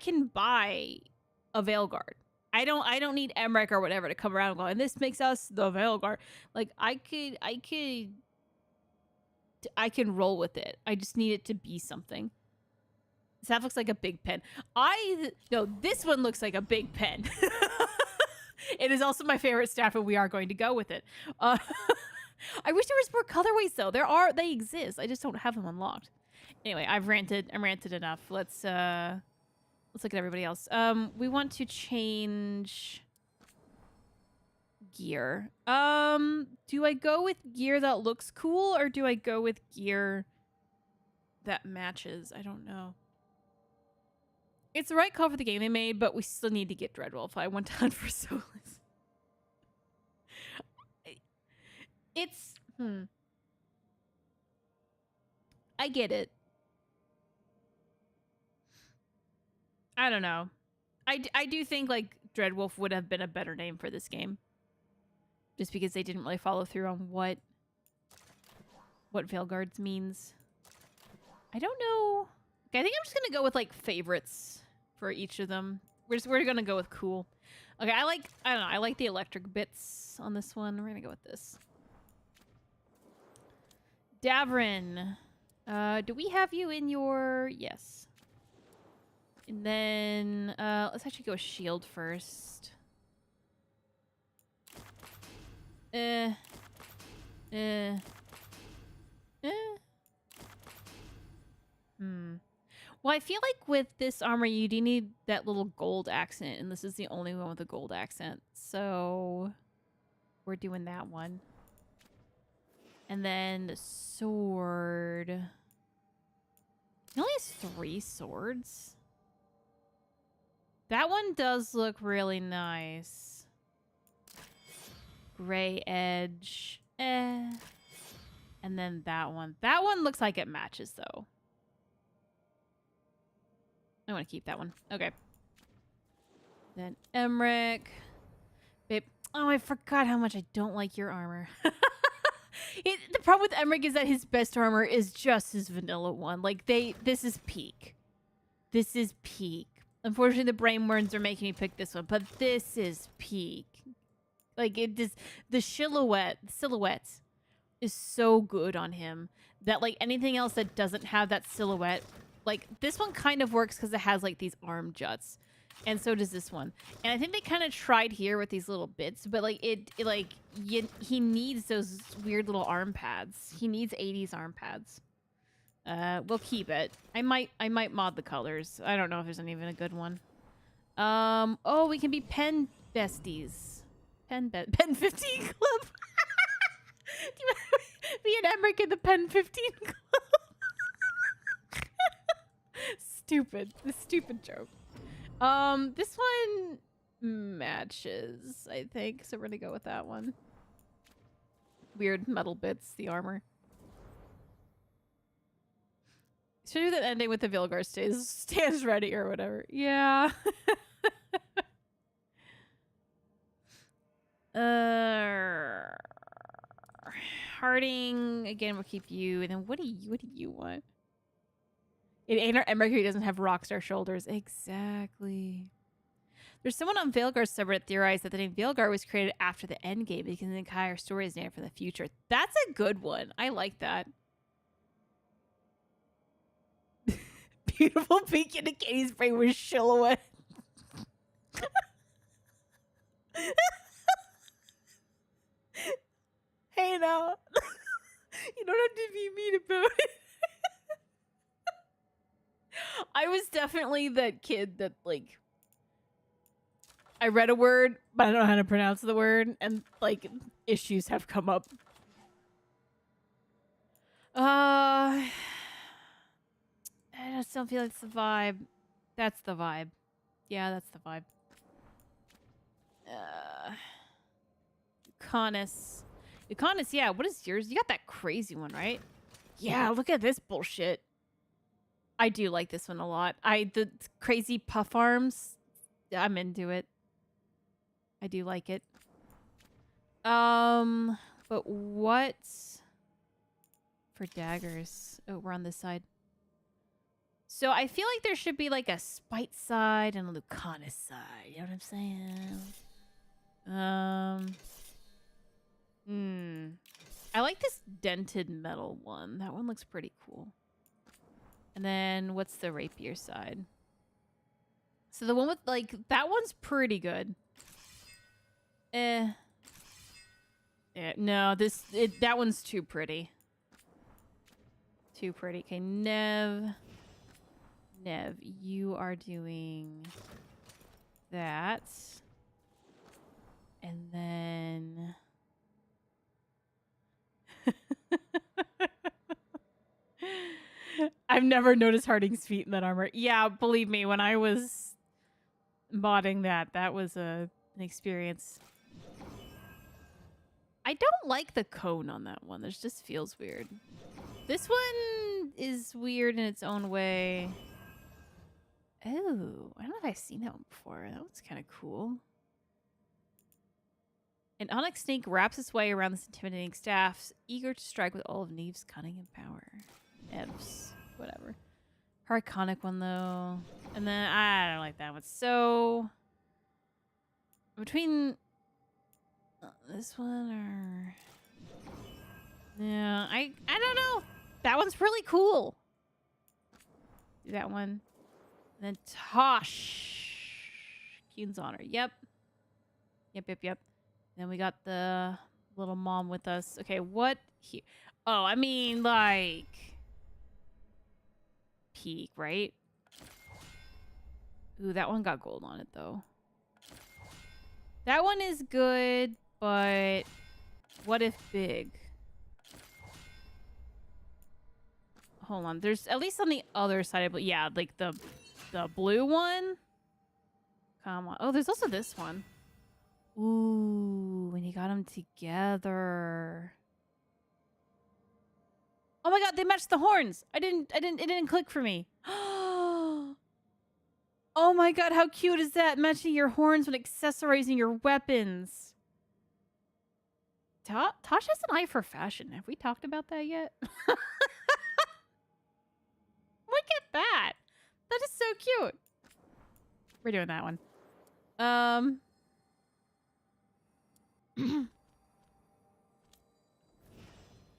Speaker 1: can buy a Veilguard. I don't need Emmerich or whatever to come around and go, and this makes us the Veilguard. Like I can roll with it. I just need it to be something. That looks like a big pen. No, this one looks like a big pen. It is also my favorite staff, and we are going to go with it. I wish there was more colorways though. They exist. I just don't have them unlocked. Anyway, I'm ranted enough. Let's look at everybody else. We want to change gear. Do I go with gear that looks cool or do I go with gear that matches? I don't know. It's the right call for the game they made, but we still need to get Dreadwolf. I want to hunt for Solus. It's I get it. I don't know. I do think like Dreadwolf would have been a better name for this game. Just because they didn't really follow through on what Veilguards means. I don't know. Okay, I think I'm just gonna go with like favorites for each of them. We're gonna go with cool. Okay, I don't know, I like the electric bits on this one. We're gonna go with this. Davrin. Do we have you in your yes. And then let's actually go shield first. Well, I feel like with this armor, you do need that little gold accent, and this is the only one with a gold accent. So we're doing that one. And then the sword. He only has 3 swords. That one does look really nice. Gray edge. And then that one. That one looks like it matches, though. I want to keep that one. Okay. Then Emmerich. Babe. Oh, I forgot how much I don't like your armor. The problem with Emmerich is that his best armor is just his vanilla one. Like, this is peak. This is peak. Unfortunately, the brain worms are making me pick this one, but this is peak. Like, the silhouette is so good on him that, like, anything else that doesn't have that silhouette, like, this one kind of works because it has, like, these arm juts. And so does this one. And I think they kind of tried here with these little bits, but, like, he needs those weird little arm pads. He needs 80s arm pads. We'll keep it. I might mod the colors. I don't know if there's even a good one. Oh, we can be pen besties. Pen 15 club. Do you want to be an Emmerich in the pen 15 club? Stupid. The stupid joke. This one matches, I think. So we're gonna go with that one. Weird metal bits, the armor. Should do that ending with the Veilguard stands ready or whatever. Yeah. Harding again. We'll keep you. And then what do you want? It ain't our Emmerich who doesn't have rockstar shoulders. Exactly. There's someone on Veilguard's subreddit theorized that the name Veilguard was created after the endgame because the entire story is named for the future. That's a good one. I like that. Beautiful peek into Caitie's brain with silhouette. Hey now. You don't have to be mean about it. I was definitely that kid that, like, I read a word, but I don't know how to pronounce the word, and, like, issues have come up. I just don't feel it's the vibe. That's the vibe. Yeah, that's the vibe. Euconis, yeah, what is yours? You got that crazy one, right? Yeah, look at this bullshit. I do like this one a lot. The crazy puff arms, I'm into it. I do like it. But what for daggers? Oh, we're on this side. So I feel like there should be like a spite side and a Lucanus side. You know what I'm saying? I like this dented metal one. That one looks pretty cool. And then what's the rapier side? So the one with, like, that one's pretty good. No, that one's too pretty. Too pretty. Okay, Nev, you are doing that. And then... I've never noticed Harding's feet in that armor. Yeah, believe me, when I was modding that was an experience. I don't like the cone on that one. This just feels weird. This one is weird in its own way. Oh, I don't know if I've seen that one before. That one's kind of cool. An onyx snake wraps its way around this intimidating staff, eager to strike with all of Neve's cunning and power. Evs, whatever. Her iconic one, though. And then, I don't like that one. So, between this one or... Yeah, I don't know. That one's really cool. Do that one. And then Tosh. Kuhn's Honor. Yep. Yep. Then we got the little mom with us. Okay, what here? Oh, I mean, like... Peak, right? Ooh, that one got gold on it, though. That one is good, but... What if big? Hold on. There's at least on the other side of... Yeah, like the blue one. Come on. Oh, there's also this one. Ooh, and you got them together. Oh my god, they matched the horns. It didn't click for me. Oh my god, how cute is that? Matching your horns when accessorizing your weapons. Tosh has an eye for fashion. Have we talked about that yet? Look at that. That is so cute. We're doing that one.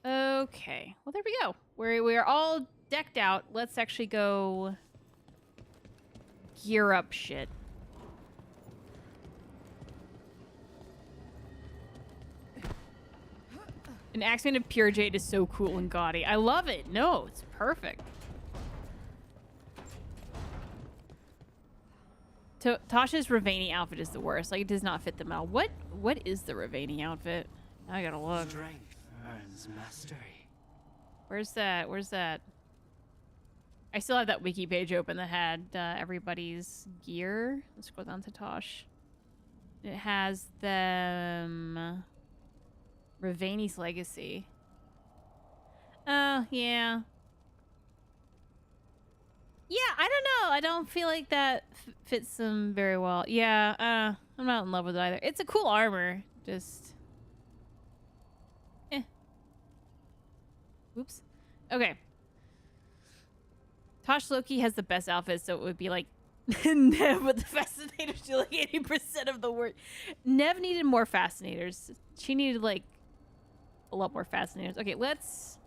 Speaker 1: Okay. Well, there we go. We're all decked out. Let's actually go gear up shit. An Axeman of Pure Jade is so cool and gaudy. I love it. No, it's perfect. Tasha's Ravani outfit is the worst. Like, it does not fit them out. What is the Ravani outfit? Now I gotta look.
Speaker 8: Strength earns mastery.
Speaker 1: Where's that? I still have that wiki page open that had everybody's gear. Let's go down to Tosh. It has them... Ravani's Legacy. Oh, yeah. Yeah, I don't know. I don't feel like that fits them very well. Yeah, I'm not in love with it either. It's a cool armor. Just... Oops. Okay. Tosh Loki has the best outfit, so it would be like Nev with the fascinators do like 80% of the work. Nev needed more fascinators. She needed like a lot more fascinators. Okay, let's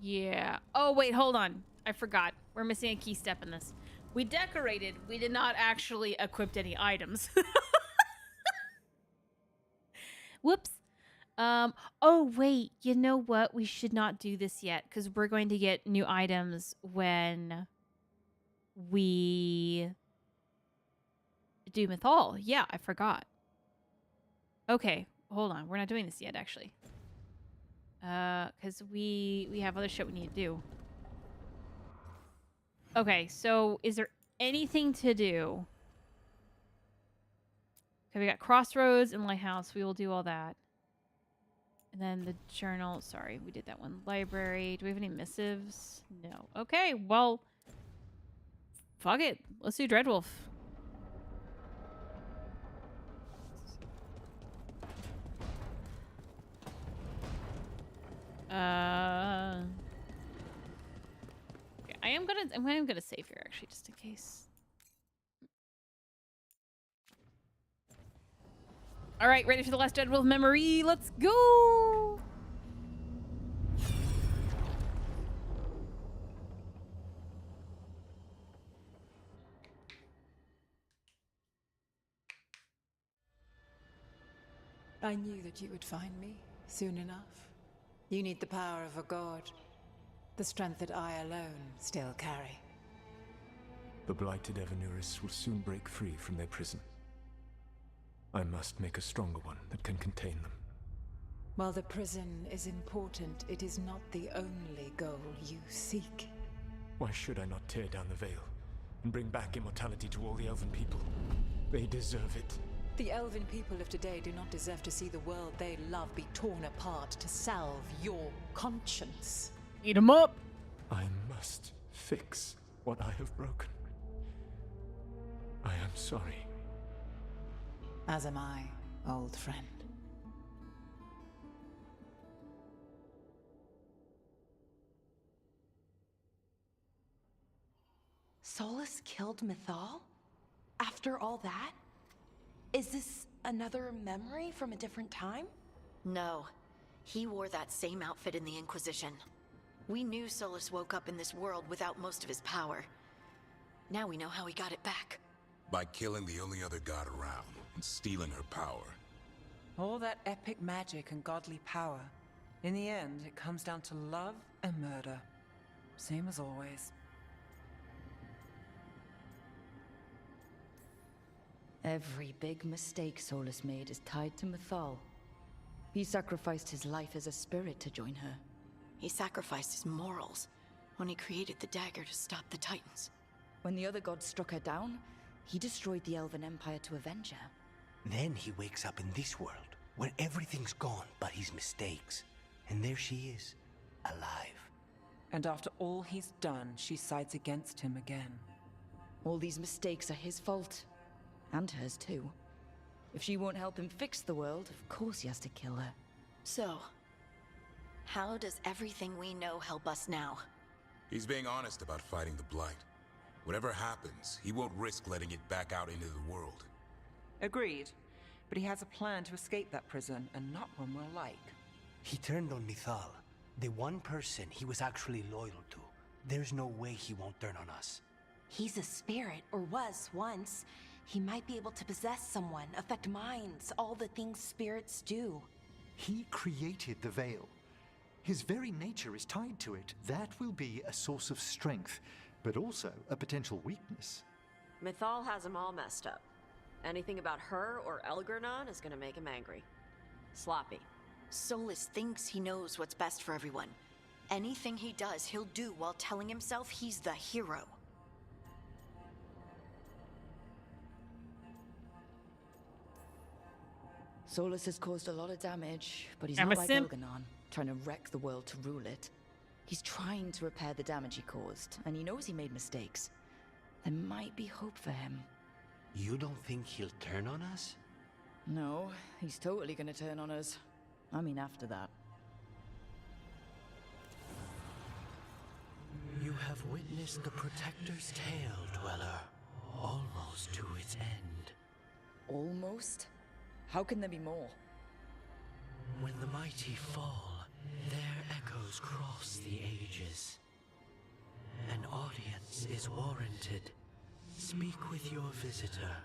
Speaker 1: yeah. Oh wait, hold on. I forgot. We're missing a key step in this. We decorated. We did not actually equip any items. Whoops. Oh wait, you know what? We should not do this yet because we're going to get new items when we do Mythal. Yeah, I forgot. Okay, hold on. We're not doing this yet, actually. Because we have other shit we need to do. Okay, so is there anything to do? Okay, we got Crossroads and Lighthouse. We will do all that. And then the journal. Sorry, we did that one. Library. Do we have any missives? No. Okay, well, fuck it. Let's do Dreadwolf. Okay, I'm gonna save here actually, just in case. All right, ready for the last Dreadwolf memory? Let's go.
Speaker 7: I knew that you would find me soon enough. You need the power of a god. The strength that I alone still carry.
Speaker 5: The blighted Evanuris will soon break free from their prison. I must make a stronger one that can contain them.
Speaker 7: While the prison is important, it is not the only goal you seek.
Speaker 5: Why should I not tear down the veil and bring back immortality to all the Elven people? They deserve it.
Speaker 7: The Elven people of today do not deserve to see the world they love be torn apart to salve your conscience.
Speaker 1: Eat 'em up.
Speaker 5: I must fix what I have broken. I am sorry.
Speaker 7: As am I, old friend.
Speaker 9: Solus killed Mythal? After all that? Is this another memory from a different time?
Speaker 10: No. He wore that same outfit in the Inquisition. We knew Solus woke up in this world without most of his power. Now we know how he got it back.
Speaker 11: By killing the only other god around and stealing her power.
Speaker 7: All that epic magic and godly power. In the end, it comes down to love and murder. Same as always.
Speaker 4: Every big mistake Solus made is tied to Mythal. He sacrificed his life as a spirit to join her.
Speaker 10: He sacrificed his morals when he created the dagger to stop the Titans.
Speaker 4: When the other gods struck her down, he destroyed the Elven Empire to avenge her.
Speaker 8: Then he wakes up in this world, where everything's gone but his mistakes. And there she is, alive.
Speaker 7: And after all he's done, she sides against him again.
Speaker 4: All these mistakes are his fault. And hers too. If she won't help him fix the world, of course he has to kill her.
Speaker 10: So, how does everything we know help us now?
Speaker 11: He's being honest about fighting the Blight. Whatever happens, he won't risk letting it back out into the world.
Speaker 7: Agreed. But he has a plan to escape that prison, and not one we'll like.
Speaker 8: He turned on Mythal, the one person he was actually loyal to. There's no way he won't turn on us.
Speaker 9: He's a spirit, or was once. He might be able to possess someone, affect minds, all the things spirits do.
Speaker 12: He created the veil. His very nature is tied to it. That will be a source of strength, but also a potential weakness.
Speaker 13: Mythal has him all messed up. Anything about her or Elgernon is gonna make him angry. Sloppy.
Speaker 10: Solus thinks he knows what's best for everyone. Anything he does, he'll do while telling himself he's the hero.
Speaker 4: Solus has caused a lot of damage, but he's
Speaker 1: I'm
Speaker 4: not
Speaker 1: a
Speaker 4: like
Speaker 1: simp.
Speaker 4: Elganon, trying to wreck the world to rule it. He's trying to repair the damage he caused, and he knows he made mistakes. There might be hope for him.
Speaker 8: You don't think he'll turn on us?
Speaker 4: No, he's totally gonna turn on us. I mean, after that.
Speaker 8: You have witnessed the Protector's tale, Dweller. Almost to its end.
Speaker 4: Almost? How can there be more?
Speaker 8: When the mighty fall, their echoes cross the ages. An audience is warranted. Speak with your visitor.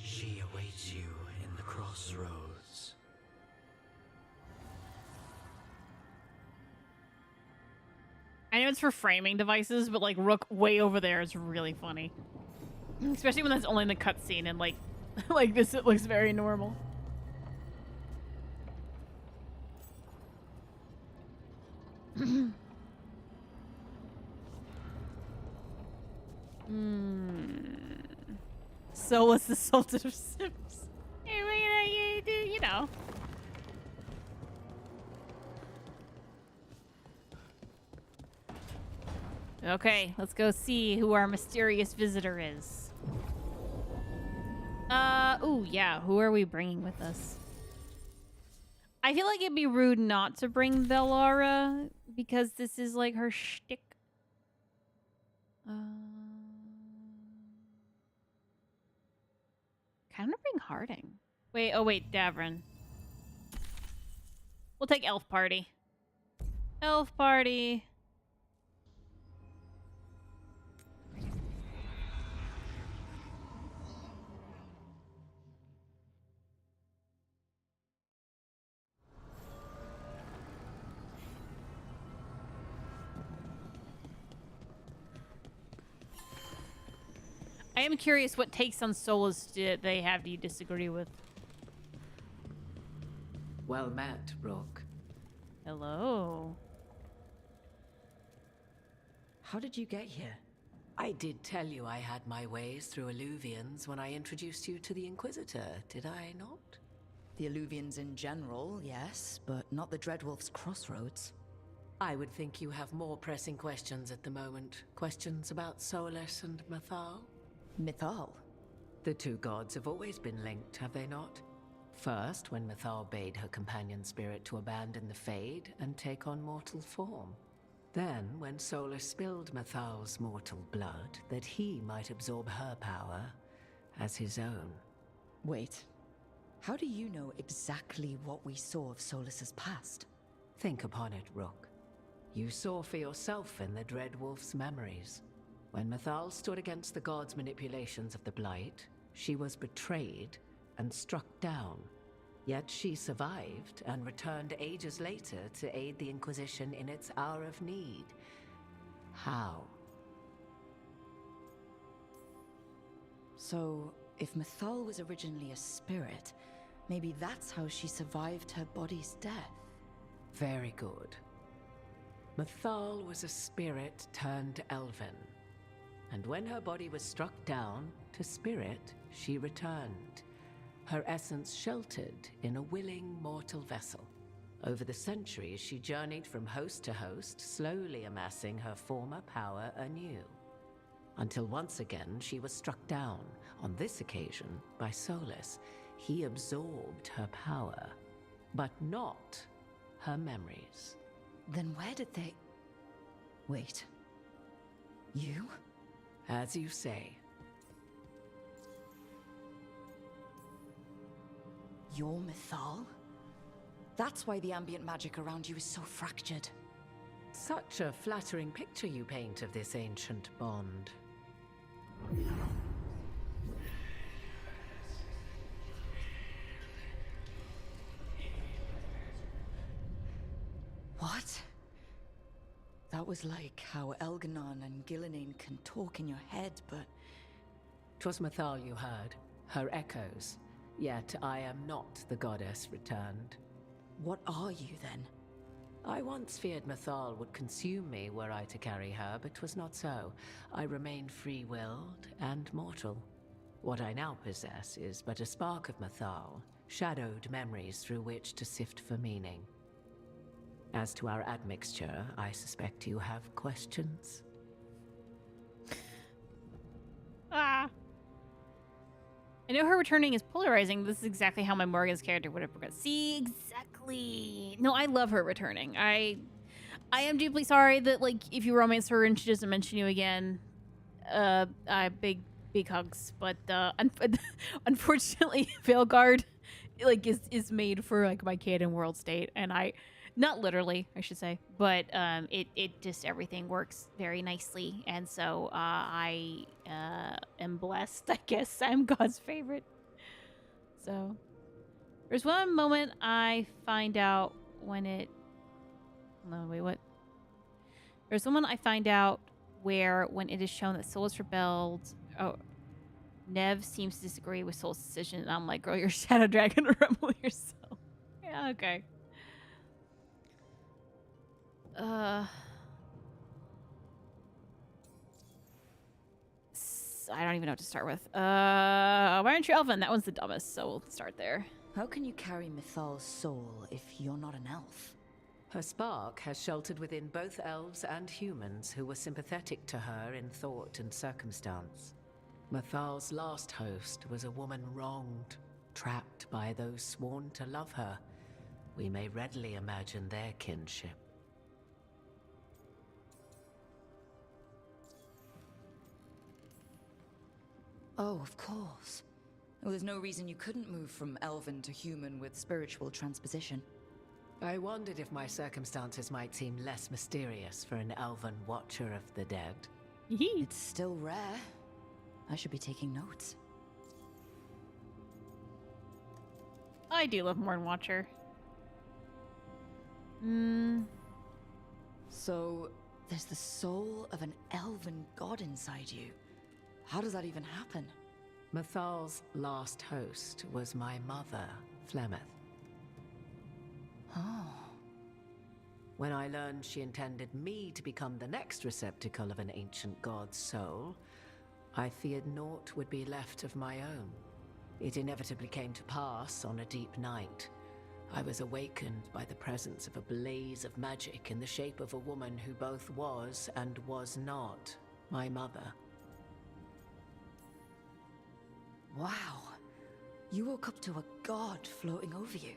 Speaker 8: She awaits you in the crossroads.
Speaker 1: I know it's for framing devices, but like Rook way over there is really funny. Especially when that's only in the cutscene and like like this it looks very normal. Solus the Sultan of Sims. You know. Okay, let's go see who our mysterious visitor is. Ooh, yeah, who are we bringing with us? I feel like it'd be rude not to bring Bellara because this is like her shtick. Kind of bring Harding. Wait, oh wait, Davrin. We'll take Elf Party. Elf Party. I am curious what takes on Solus did they have you disagree with.
Speaker 14: Well met, Rook.
Speaker 1: Hello.
Speaker 4: How did you get here?
Speaker 14: I did tell you I had my ways through Illuvians when I introduced you to the Inquisitor, did I not?
Speaker 4: The Illuvians in general, yes, but not the Dreadwolf's crossroads.
Speaker 14: I would think you have more pressing questions at the moment. Questions about Solus and Mythal?
Speaker 4: Mythal?
Speaker 14: The two gods have always been linked, have they not? First, when Mythal bade her companion spirit to abandon the Fade and take on mortal form. Then, when Solus spilled Mythal's mortal blood, that he might absorb her power as his own.
Speaker 4: Wait. How do you know exactly what we saw of Solus's past?
Speaker 14: Think upon it, Rook. You saw for yourself in the Dreadwolf's memories. When Mythal stood against the gods' manipulations of the Blight, she was betrayed and struck down. Yet she survived and returned ages later to aid the Inquisition in its hour of need. How?
Speaker 4: So, if Mythal was originally a spirit, maybe that's how she survived her body's death.
Speaker 14: Very good. Mythal was a spirit turned elven. And when her body was struck down, to spirit she returned. Her essence sheltered in a willing mortal vessel. Over the centuries, she journeyed from host to host, slowly amassing her former power anew. Until once again, she was struck down, on this occasion, by Solus. He absorbed her power, but not her memories.
Speaker 4: Then where did they... Wait. You?
Speaker 14: As you say.
Speaker 4: You're Mythal? That's why the ambient magic around you is so fractured.
Speaker 14: Such a flattering picture you paint of this ancient bond.
Speaker 4: What? That was like how Elganon and Gillinane can talk in your head, but...
Speaker 14: 'Twas Mythal you heard, her echoes. Yet I am not the goddess returned.
Speaker 4: What are you, then?
Speaker 14: I once feared Mythal would consume me were I to carry her, but 'twas not so. I remain free-willed and mortal. What I now possess is but a spark of Mythal, shadowed memories through which to sift for meaning. As to our admixture, I suspect you have questions.
Speaker 1: Ah. I know her returning is polarizing. This is exactly how my Morgan's character would have progressed. See, exactly. No, I love her returning. I am deeply sorry that, like, if you romance her and she doesn't mention you again, big hugs. But unfortunately, Veilguard, like, is made for, like, my canon world state, and not literally, I should say, but it just, everything works very nicely, and so I am blessed. I guess I'm God's favorite. So there's one moment I find out when it. No, wait, what? There's one I find out where when it is shown that Solus rebelled. Oh, Nev seems to disagree with Solus' decision, and I'm like, girl, you're a shadow dragon, rebel yourself. Yeah, okay. I don't even know what to start with. Why aren't you elven? That one's the dumbest, so we'll start there.
Speaker 4: How can you carry Mythal's soul if you're not an elf?
Speaker 14: Her spark has sheltered within both elves and humans who were sympathetic to her in thought and circumstance. Mythal's last host was a woman wronged, trapped by those sworn to love her. We may readily imagine their kinship.
Speaker 4: Oh, of course. Well, there's no reason you couldn't move from elven to human with spiritual transposition.
Speaker 14: I wondered if my circumstances might seem less mysterious for an elven watcher of the dead.
Speaker 4: It's still rare. I should be taking notes.
Speaker 1: I do love Morn Watcher.
Speaker 4: So, there's the soul of an elven god inside you. How does that even happen?
Speaker 14: Methal's last host was my mother, Flemeth.
Speaker 4: Oh.
Speaker 14: When I learned she intended me to become the next receptacle of an ancient god's soul, I feared naught would be left of my own. It inevitably came to pass on a deep night. I was awakened by the presence of a blaze of magic in the shape of a woman who both was and was not my mother.
Speaker 4: Wow. You woke up to a god floating over you.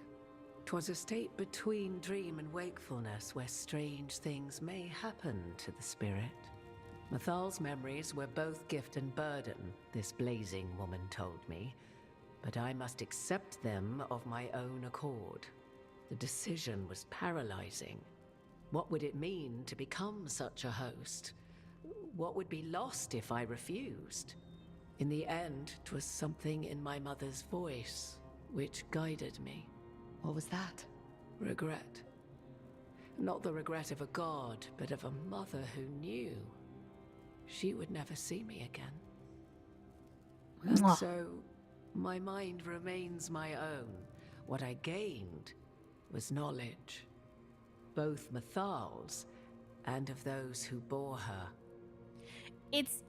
Speaker 14: 'Twas a state between dream and wakefulness where strange things may happen to the spirit. Methal's memories were both gift and burden, this blazing woman told me, but I must accept them of my own accord. The decision was paralyzing. What would it mean to become such a host? What would be lost if I refused? In the end, 'twas something in my mother's voice which guided me.
Speaker 4: What was that?
Speaker 14: Regret. Not the regret of a god, but of a mother who knew she would never see me again. And so, my mind remains my own. What I gained was knowledge, both Methal's and of those who bore her.
Speaker 1: It's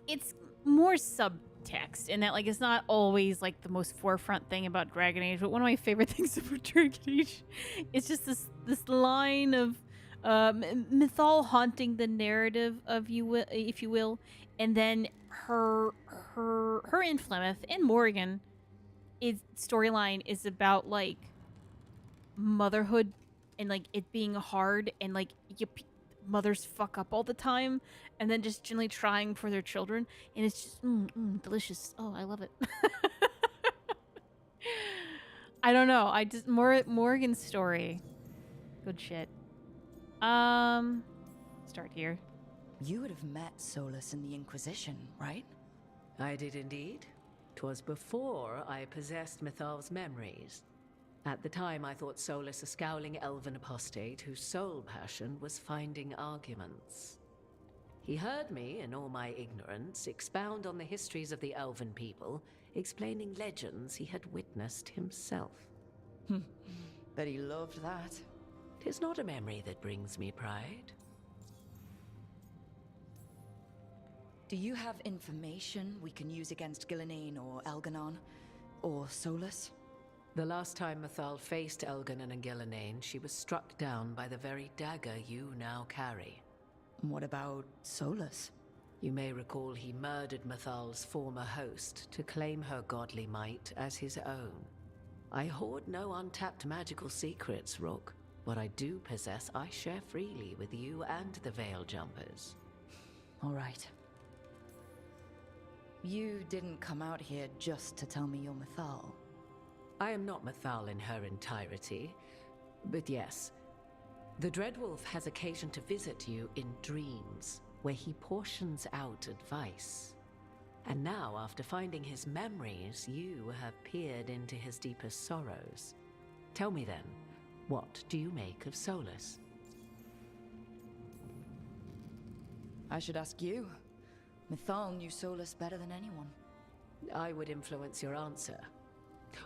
Speaker 1: more subtext in that, like, it's not always like the most forefront thing about Dragon Age, but one of my favorite things about Dragon Age is just this line of Mythal haunting the narrative of if you will, and then her and Flemeth and Morgan storyline is about like motherhood and like it being hard and like mothers fuck up all the time and then just generally trying for their children, and it's just delicious. Oh, I love it. I don't know. I just Morgan's story. Good shit. Start here.
Speaker 4: You would have met Solus in the Inquisition, right?
Speaker 14: I did indeed. 'Twas before I possessed Methal's memories. At the time, I thought Solus a scowling elven apostate whose sole passion was finding arguments. He heard me, in all my ignorance, expound on the histories of the elven people, explaining legends he had witnessed himself.
Speaker 4: Bet he loved that.
Speaker 14: 'Tis not a memory that brings me pride.
Speaker 4: Do you have information we can use against Ghilanine or Elganon? Or Solus?
Speaker 14: The last time Methal faced Elganon and Ghilanine, she was struck down by the very dagger you now carry.
Speaker 4: What about Solus?
Speaker 14: You may recall he murdered Methal's former host to claim her godly might as his own. I hoard no untapped magical secrets, Rook. What I do possess, I share freely with you and the Veil Jumpers.
Speaker 4: All right. You didn't come out here just to tell me you're Methal.
Speaker 14: I am not Methal in her entirety, but yes. The Dreadwolf has occasion to visit you in dreams, where he portions out advice. And now, after finding his memories, you have peered into his deepest sorrows. Tell me then, what do you make of Solus?
Speaker 4: I should ask you. Methal knew Solus better than anyone.
Speaker 14: I would influence your answer.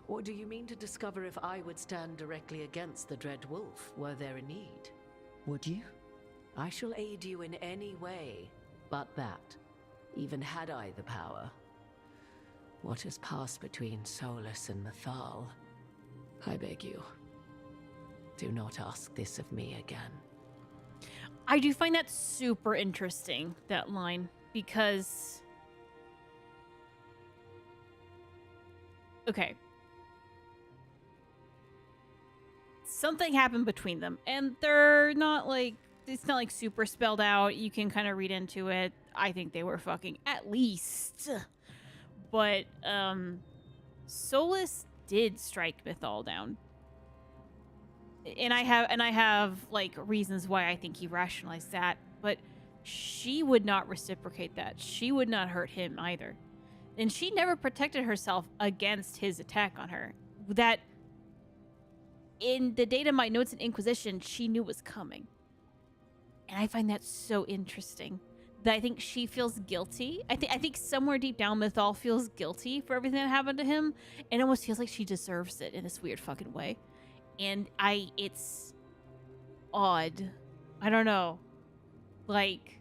Speaker 14: Or do you mean to discover if I would stand directly against the Dread Wolf were there a need?
Speaker 4: Would you?
Speaker 14: I shall aid you in any way but that, even had I the power. What has passed between Solus and Methal? I beg you, do not ask this of me again.
Speaker 1: I do find that super interesting, that line, because... Okay. Something happened between them, and they're not like, it's not like super spelled out. You can kind of read into it. I think they were fucking at least. But, Solus did strike Methal down. And I have like reasons why I think he rationalized that, but she would not reciprocate that. She would not hurt him either. And she never protected herself against his attack on her. That in the data my notes in Inquisition, she knew was coming. And I find that so interesting. that I think she feels guilty. I think somewhere deep down, Mythal feels guilty for everything that happened to him, and almost feels like she deserves it in this weird fucking way. And it's odd. I don't know. Like,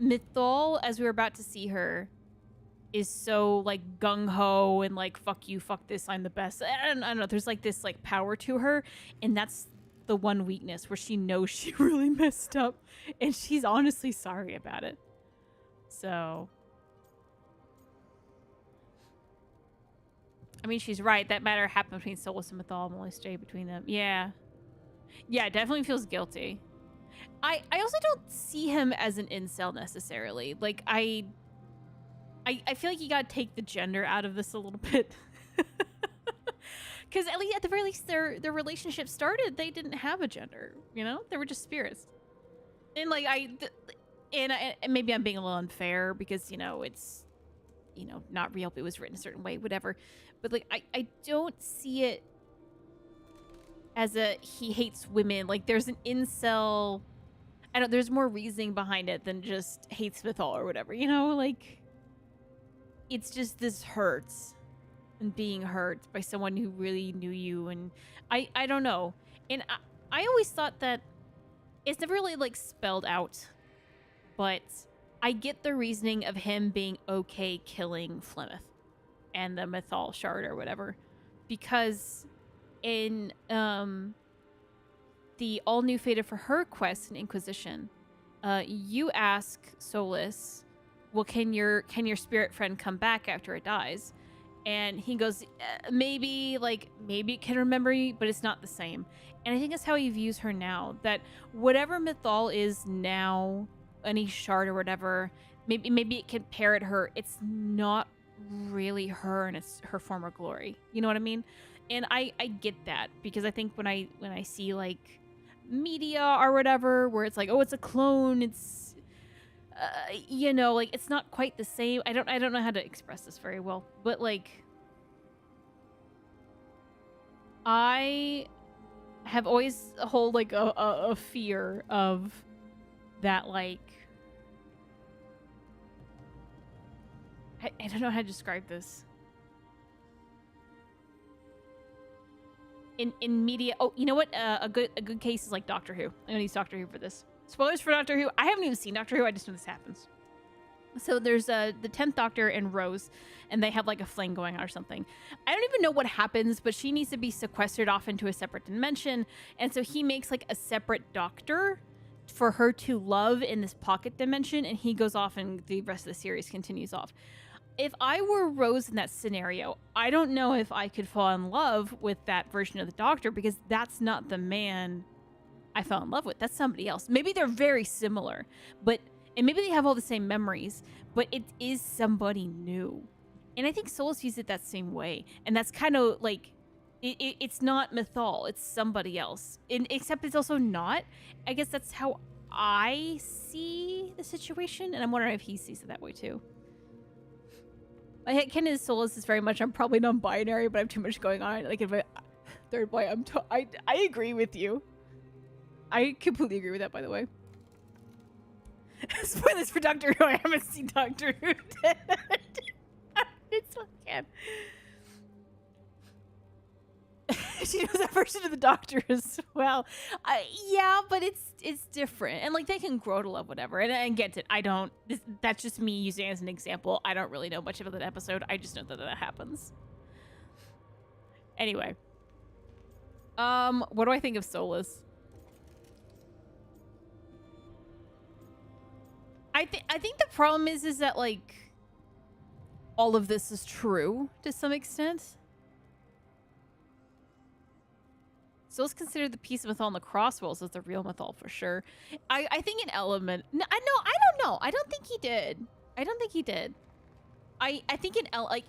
Speaker 1: Mythal, as we were about to see her, is so like gung-ho and like, fuck you, fuck this, I'm the best. I don't know. There's like this like power to her, and that's the one weakness where she knows she really messed up, and she's honestly sorry about it. So, I mean, she's right. That matter happened between Solus and Mythal. Only stay between them. Yeah, definitely feels guilty. I also don't see him as an incel necessarily. Like, I feel like you gotta take the gender out of this a little bit. Because at the very least, their relationship started, they didn't have a gender, you know? They were just spirits. And like, and maybe I'm being a little unfair because, you know, it's, you know, not real, but it was written a certain way, whatever. But like, I don't see it as he hates women. Like, there's an incel, there's more reasoning behind it than just hates Mythal or whatever, you know? Like, it's just this hurts. And being hurt by someone who really knew you, and I don't know. And I always thought that it's never really like spelled out, but I get the reasoning of him being okay killing Flemeth and the Mythal shard or whatever, because in the all new Fated for Her quest in Inquisition, you ask Solus, well, can your spirit friend come back after it dies? And he goes, maybe it can remember you, but it's not the same. And I think that's how he views her now. That whatever Mythal is now, any shard or whatever, maybe it can parrot her. It's not really her, and it's her former glory. You know what I mean? And I get that, because I think when I see like media or whatever, where it's like, oh, it's a clone, it's you know, like, it's not quite the same. I don't know how to express this very well, but like, I have always hold like a fear of that. Like, I don't know how to describe this. In media, oh, you know what? A good case is like Doctor Who. I'm gonna use Doctor Who for this. Spoilers for Doctor Who. I haven't even seen Doctor Who. I just know this happens. So there's the 10th Doctor and Rose, and they have like a fling going on or something. I don't even know what happens, but she needs to be sequestered off into a separate dimension. And so he makes like a separate doctor for her to love in this pocket dimension, and he goes off, and the rest of the series continues off. If I were Rose in that scenario, I don't know if I could fall in love with that version of the Doctor, because that's not the man I fell in love with. That's somebody else. Maybe they're very similar, and maybe they have all the same memories, but it is somebody new. And I think Solus views it that same way. And that's kind of like, it's not Mythal, it's somebody else. Except it's also not. I guess that's how I see the situation, and I'm wondering if he sees it that way too. My headcanon is Solus is very much, I'm probably non-binary, but I have too much going on. Like, if third boy, I agree with you. I completely agree with that, by the way. Spoilers for Doctor Who. I haven't seen Doctor Who. It's okay. She knows that version of the Doctor as well. Yeah, but it's different, and like, they can grow to love whatever. And get it. That's just me using it as an example. I don't really know much about that episode. I just know that happens. Anyway, what do I think of Solus? I think the problem is that like, all of this is true to some extent. Solus considered the piece of Mythal in the Crosswells as the real Mythal for sure. I think an element. No, I don't know. I don't think he did. I think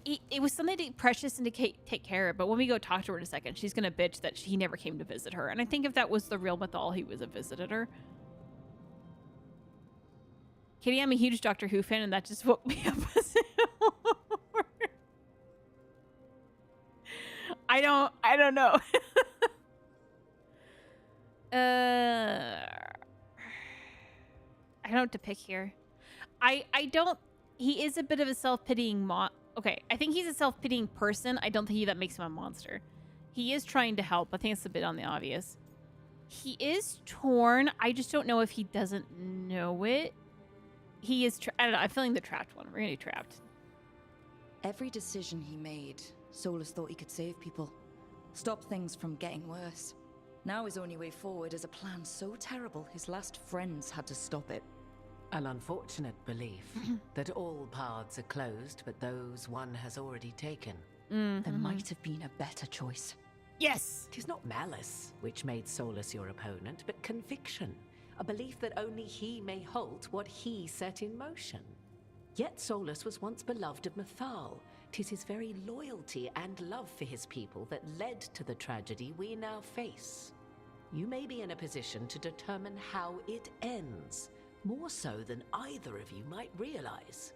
Speaker 1: it was something to Precious and to take care of. But when we go talk to her in a second, she's gonna bitch that he never came to visit her. And I think if that was the real Mythal, he was a visited her. Caitie, I'm a huge Doctor Who fan, and that just woke me up. I don't know. don't know what to pick here. I don't. He is a bit of a self-pitying okay, I think he's a self-pitying person. I don't think that makes him a monster. He is trying to help. I think it's a bit on the obvious. He is torn. I just don't know if he doesn't know it. He is. I don't know. I'm feeling the trapped one. We're gonna be trapped.
Speaker 4: Every decision he made, Solus thought he could save people, stop things from getting worse. Now his only way forward is a plan so terrible his last friends had to stop it.
Speaker 14: An unfortunate belief that all paths are closed, but those one has already taken.
Speaker 4: There might have been a better choice.
Speaker 1: Yes!
Speaker 14: 'Tis not malice which made Solus your opponent, but conviction. A belief that only he may halt what he set in motion. Yet Solus was once beloved of Mythal. 'Tis his very loyalty and love for his people that led to the tragedy we now face. You may be in a position to determine how it ends, more so than either of you might realize.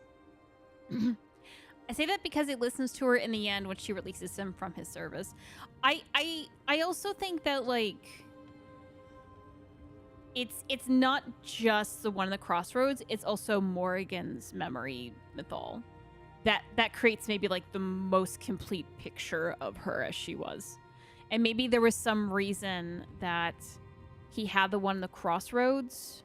Speaker 1: I say that because he listens to her in the end when she releases him from his service. I also think that, like, it's not just the one in the crossroads, it's also Morrigan's memory Mythal. That creates maybe like the most complete picture of her as she was. And maybe there was some reason that he had the one in the crossroads.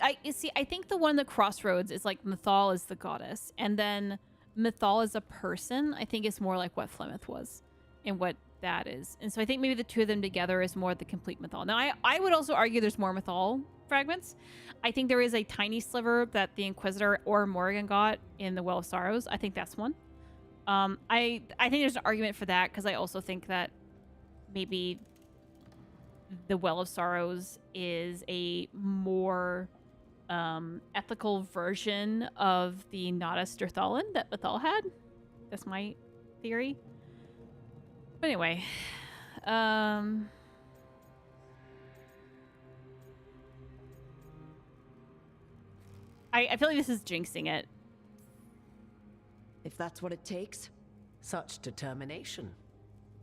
Speaker 1: I think the one in the crossroads is like Mythal is the goddess, and then Mythal as a person, I think, is more like what Flemeth was and what that is. And so I think maybe the two of them together is more the complete Mythal. Now, I would also argue there's more Mythal fragments. I think there is a tiny sliver that the Inquisitor or Morrigan got in the Well of Sorrows. I think that's one. I think there's an argument for that, because I also think that maybe the Well of Sorrows is a more ethical version of the Natus Dirthalin that Mythal had. That's my theory. But anyway, I feel like this is jinxing it.
Speaker 4: If that's what it takes.
Speaker 14: Such determination.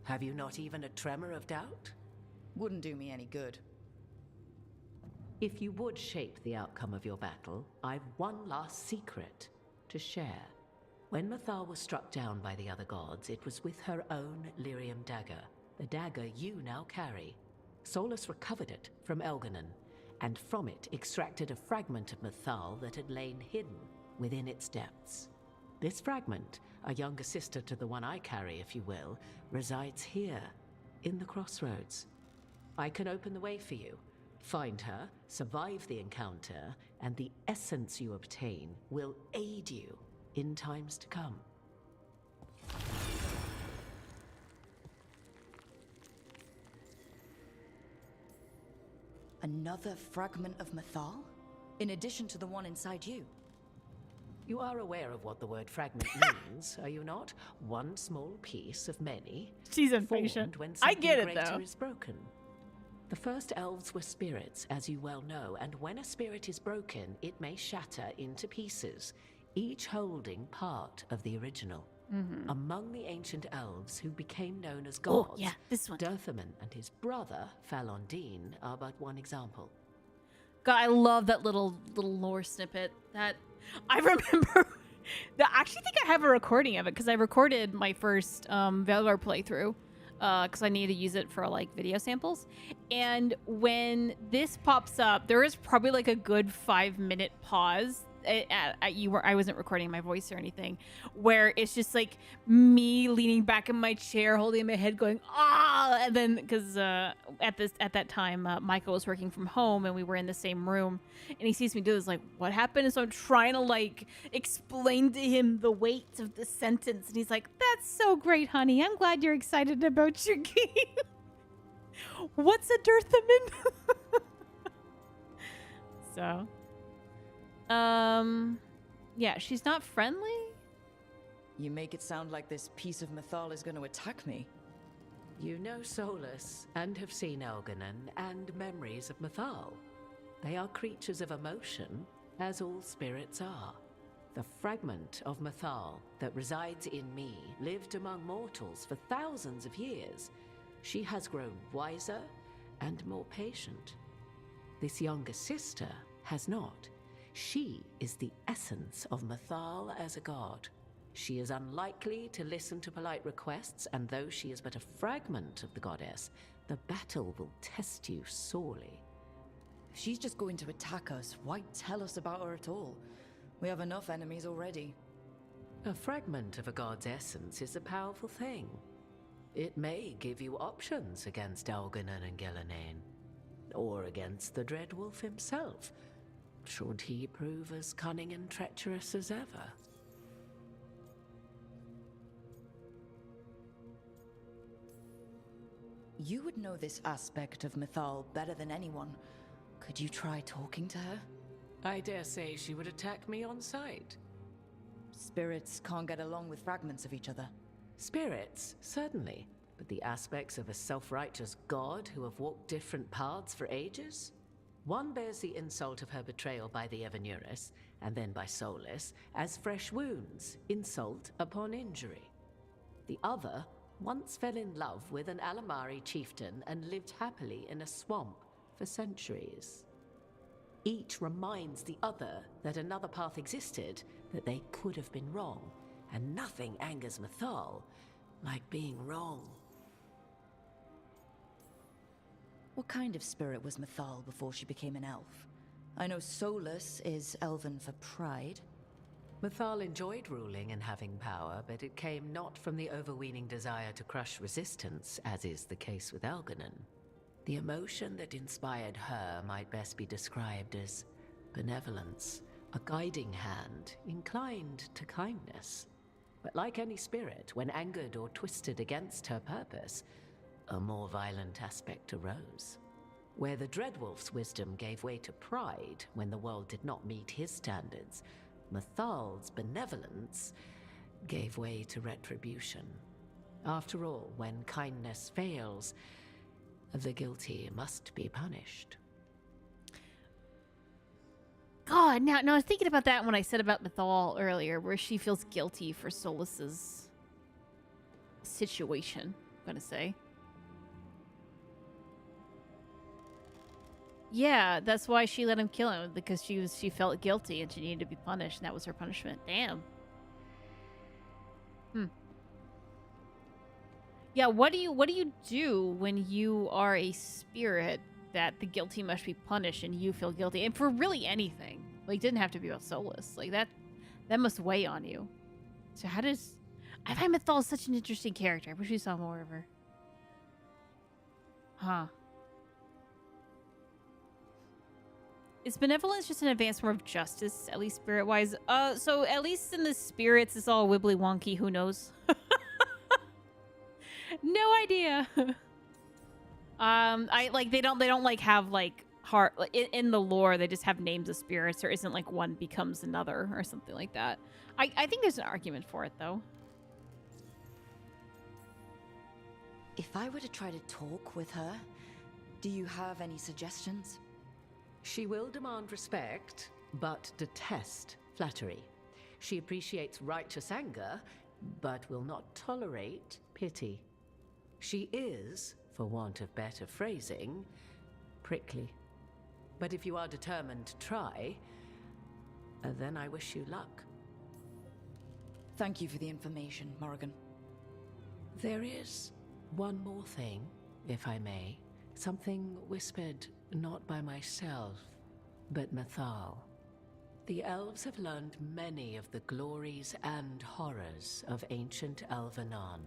Speaker 14: Have you not even a tremor of doubt?
Speaker 4: Wouldn't do me any good.
Speaker 14: If you would shape the outcome of your battle, I've one last secret to share. When Mythal was struck down by the other gods, it was with her own lyrium dagger, the dagger you now carry. Solus recovered it from Elganon, and from it extracted a fragment of Mythal that had lain hidden within its depths. This fragment, a younger sister to the one I carry, if you will, resides here, in the crossroads. I can open the way for you. Find her, survive the encounter, and the essence you obtain will aid you in times to come.
Speaker 4: Another fragment of Mythal? In addition to the one inside you?
Speaker 14: You are aware of what the word fragment means, are you not? One small piece of many.
Speaker 1: She's impatient.
Speaker 14: When
Speaker 1: I get it,
Speaker 14: greater
Speaker 1: though.
Speaker 14: is broken. The first elves were spirits, as you well know, and when a spirit is broken, it may shatter into pieces, each holding part of the original. Among the ancient elves who became known as gods,
Speaker 1: this one.
Speaker 14: Dirthaman and his brother, Falondine, are but one example.
Speaker 1: God, I love that little lore snippet. That I remember. I actually think I have a recording of it, because I recorded my first Veilguard playthrough, because I needed to use it for like video samples. And when this pops up, there is probably like a good 5-minute pause. I wasn't recording my voice or anything, where it's just like me leaning back in my chair, holding my head, going ah, and then because at that time Michael was working from home and we were in the same room, and he sees me do this, like, what happened? And so I'm trying to like explain to him the weight of the sentence, and he's like, "That's so great, honey. I'm glad you're excited about your game." What's a Dirthaman? So. Yeah, she's not friendly?
Speaker 4: You make it sound like this piece of Mythal is going to attack me.
Speaker 14: You know Solus, and have seen Elganon, and memories of Mythal. They are creatures of emotion, as all spirits are. The fragment of Mythal that resides in me lived among mortals for thousands of years. She has grown wiser and more patient. This younger sister has not. She is the essence of Mythal as a god. She is unlikely to listen to polite requests, and though she is but a fragment of the goddess, the battle will test you sorely.
Speaker 4: If she's just going to attack us, why tell us about her at all? We have enough enemies already.
Speaker 14: A fragment of a god's essence is a powerful thing. It may give you options against Elganon and Gillinane, or against the Dreadwolf himself, should he prove as cunning and treacherous as ever.
Speaker 4: You would know this aspect of Mythal better than anyone. Could you try talking to her?
Speaker 14: I dare say she would attack me on sight.
Speaker 4: Spirits can't get along with fragments of each other.
Speaker 14: Spirits, certainly. But the aspects of a self-righteous god who have walked different paths for ages? One bears the insult of her betrayal by the Evanurus, and then by Solus, as fresh wounds, insult upon injury. The other once fell in love with an Alamari chieftain and lived happily in a swamp for centuries. Each reminds the other that another path existed, that they could have been wrong, and nothing angers Mythal like being wrong.
Speaker 4: What kind of spirit was Mythal before she became an elf? I know Solus is elven for pride.
Speaker 14: Mythal enjoyed ruling and having power, but it came not from the overweening desire to crush resistance, as is the case with Elganon. The emotion that inspired her might best be described as benevolence, a guiding hand inclined to kindness. But like any spirit, when angered or twisted against her purpose, a more violent aspect arose. Where the Dreadwolf's wisdom gave way to pride when the world did not meet his standards, Mythal's benevolence gave way to retribution. After all, when kindness fails, the guilty must be punished.
Speaker 1: God, now I was thinking about that when I said about Mythal earlier, where she feels guilty for Solus's situation, I'm gonna say. Yeah, that's why she let him kill him, because she felt guilty and she needed to be punished, and that was her punishment. Damn. Yeah, what do you do when you are a spirit that the guilty must be punished and you feel guilty? And for really anything. Like, it didn't have to be about Solus. Like, that must weigh on you. So how does... I find Mythal such an interesting character. I wish we saw more of her. Huh. Is benevolence just an advanced form of justice, at least spirit-wise? So at least in the spirits, it's all wibbly wonky. Who knows? No idea. They don't like have like heart in the lore. They just have names of spirits. There isn't like one becomes another or something like that. I think there's an argument for it though.
Speaker 4: If I were to try to talk with her, do you have any suggestions?
Speaker 14: She will demand respect, but detest flattery. She appreciates righteous anger, but will not tolerate pity. She is, for want of better phrasing, prickly. But if you are determined to try, then I wish you luck.
Speaker 4: Thank you for the information, Morrigan.
Speaker 14: There is one more thing, if I may. Something whispered not by myself, but Mythal. The elves have learned many of the glories and horrors of ancient Elvenon.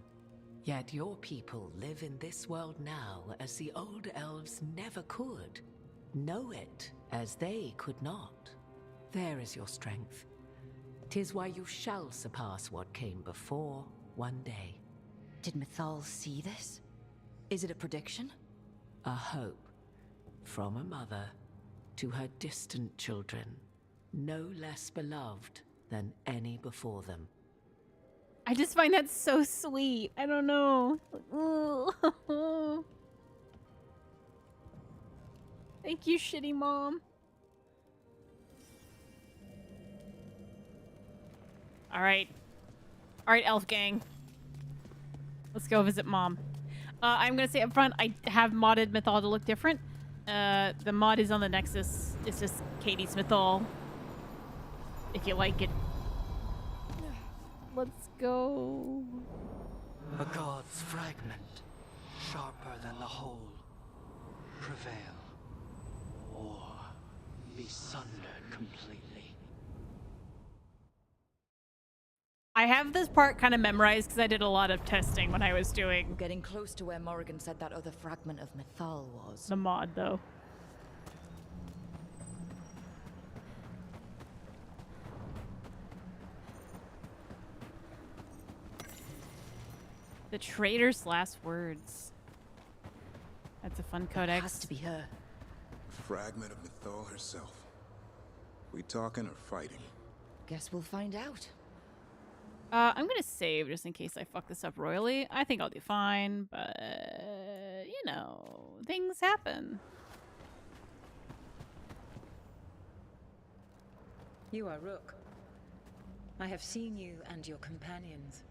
Speaker 14: Yet your people live in this world now as the old elves never could. Know it as they could not. There is your strength. 'Tis why you shall surpass what came before one day.
Speaker 4: Did Mythal see this? Is it a prediction?
Speaker 14: A hope from a mother to her distant children, no less beloved than any before them.
Speaker 1: I just find that so sweet. I don't know. Thank you, shitty mom. All right, elf gang. Let's go visit mom. I'm gonna say up front, I have modded Mythal to look different. The mod is on the Nexus. It's just Caitie's Mythal. If you like it. Let's go.
Speaker 15: A god's fragment, sharper than the whole. Prevail, or be sundered completely.
Speaker 1: I have this part kind of memorized because I did a lot of testing when I was doing.
Speaker 4: We're getting close to where Morrigan said that other fragment of Mythal was.
Speaker 1: The mod, though. The traitor's last words. That's a fun codex.
Speaker 4: It has to be her.
Speaker 11: Fragment of Mythal herself. We talking or fighting?
Speaker 4: Guess we'll find out.
Speaker 1: I'm gonna save just in case I fuck this up royally. I think I'll do fine, but you know, things happen.
Speaker 16: You are Rook. I have seen you and your companions.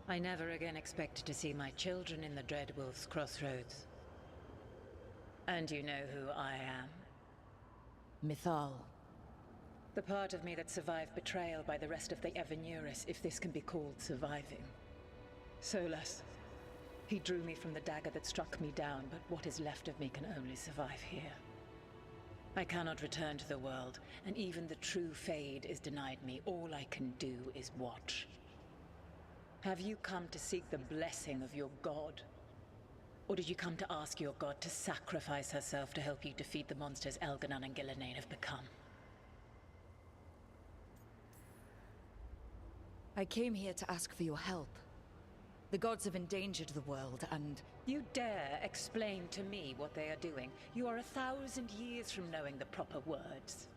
Speaker 16: I never again expected to see my children in the Dreadwolf's crossroads. And you know who I am.
Speaker 4: Mythal.
Speaker 16: The part of me that survived betrayal by the rest of the Evanuris, if this can be called surviving. Solus. He drew me from the dagger that struck me down, but what is left of me can only survive here. I cannot return to the world, and even the true Fade is denied me. All I can do is watch. Have you come to seek the blessing of your god? Or did you come to ask your god to sacrifice herself to help you defeat the monsters Elganon and Gillinane have become?
Speaker 4: I came here to ask for your help. The gods have endangered the world, and...
Speaker 16: You dare explain to me what they are doing? You are 1,000 years from knowing the proper words.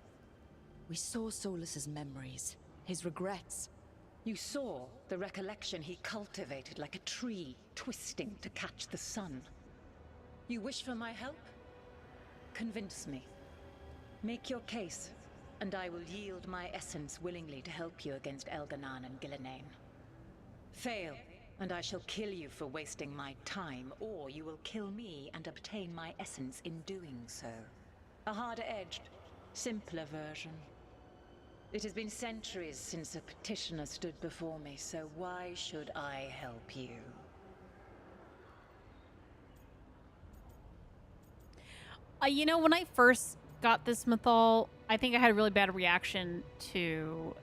Speaker 4: We saw Solus's memories, his regrets.
Speaker 16: You saw the recollection he cultivated like a tree, twisting to catch the sun. You wish for my help? Convince me. Make your case, and I will yield my essence willingly to help you against Elganon and Gillinane. Fail, and I shall kill you for wasting my time, or you will kill me and obtain my essence in doing so. A harder-edged, simpler version. It has been centuries since a petitioner stood before me, so why should I help you?
Speaker 1: You know, when I first got this Mythal, I think I had a really bad reaction to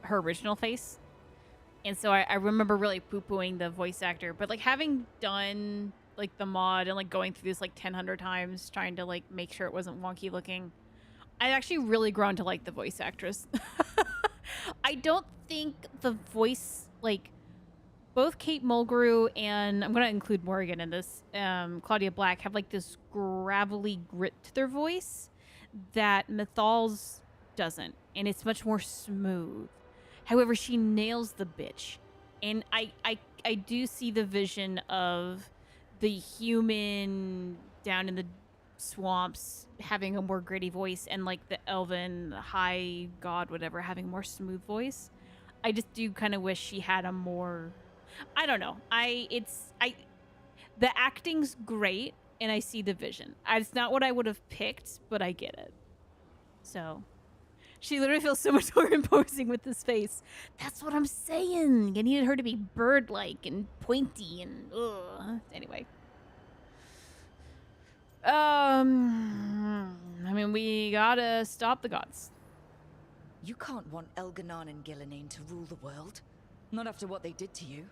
Speaker 1: her original face. And so I remember really poo-pooing the voice actor. But, like, having done, like, the mod and, like, going through this, like, 1,000 times trying to, like, make sure it wasn't wonky looking, I've actually really grown to like the voice actress. I don't think the voice, like, both Kate Mulgrew and, I'm going to include Morrigan in this, Claudia Black, have, like, this gravelly grit to their voice that Mythal's doesn't. And it's much more smooth. However, she nails the bitch. And I do see the vision of the human down in the swamps having a more gritty voice, and like the elven high god whatever having a more smooth voice. I just do kind of wish she had a more, I don't know, the acting's great and I see the vision. It's not what I would have picked, but I get it. So she literally feels so much more imposing with this face. That's what I'm saying. I needed her to be bird-like and pointy and anyway. I mean, we gotta stop the gods.
Speaker 4: You can't want Elganon and Gillinane to rule the world. Not after what they did to you.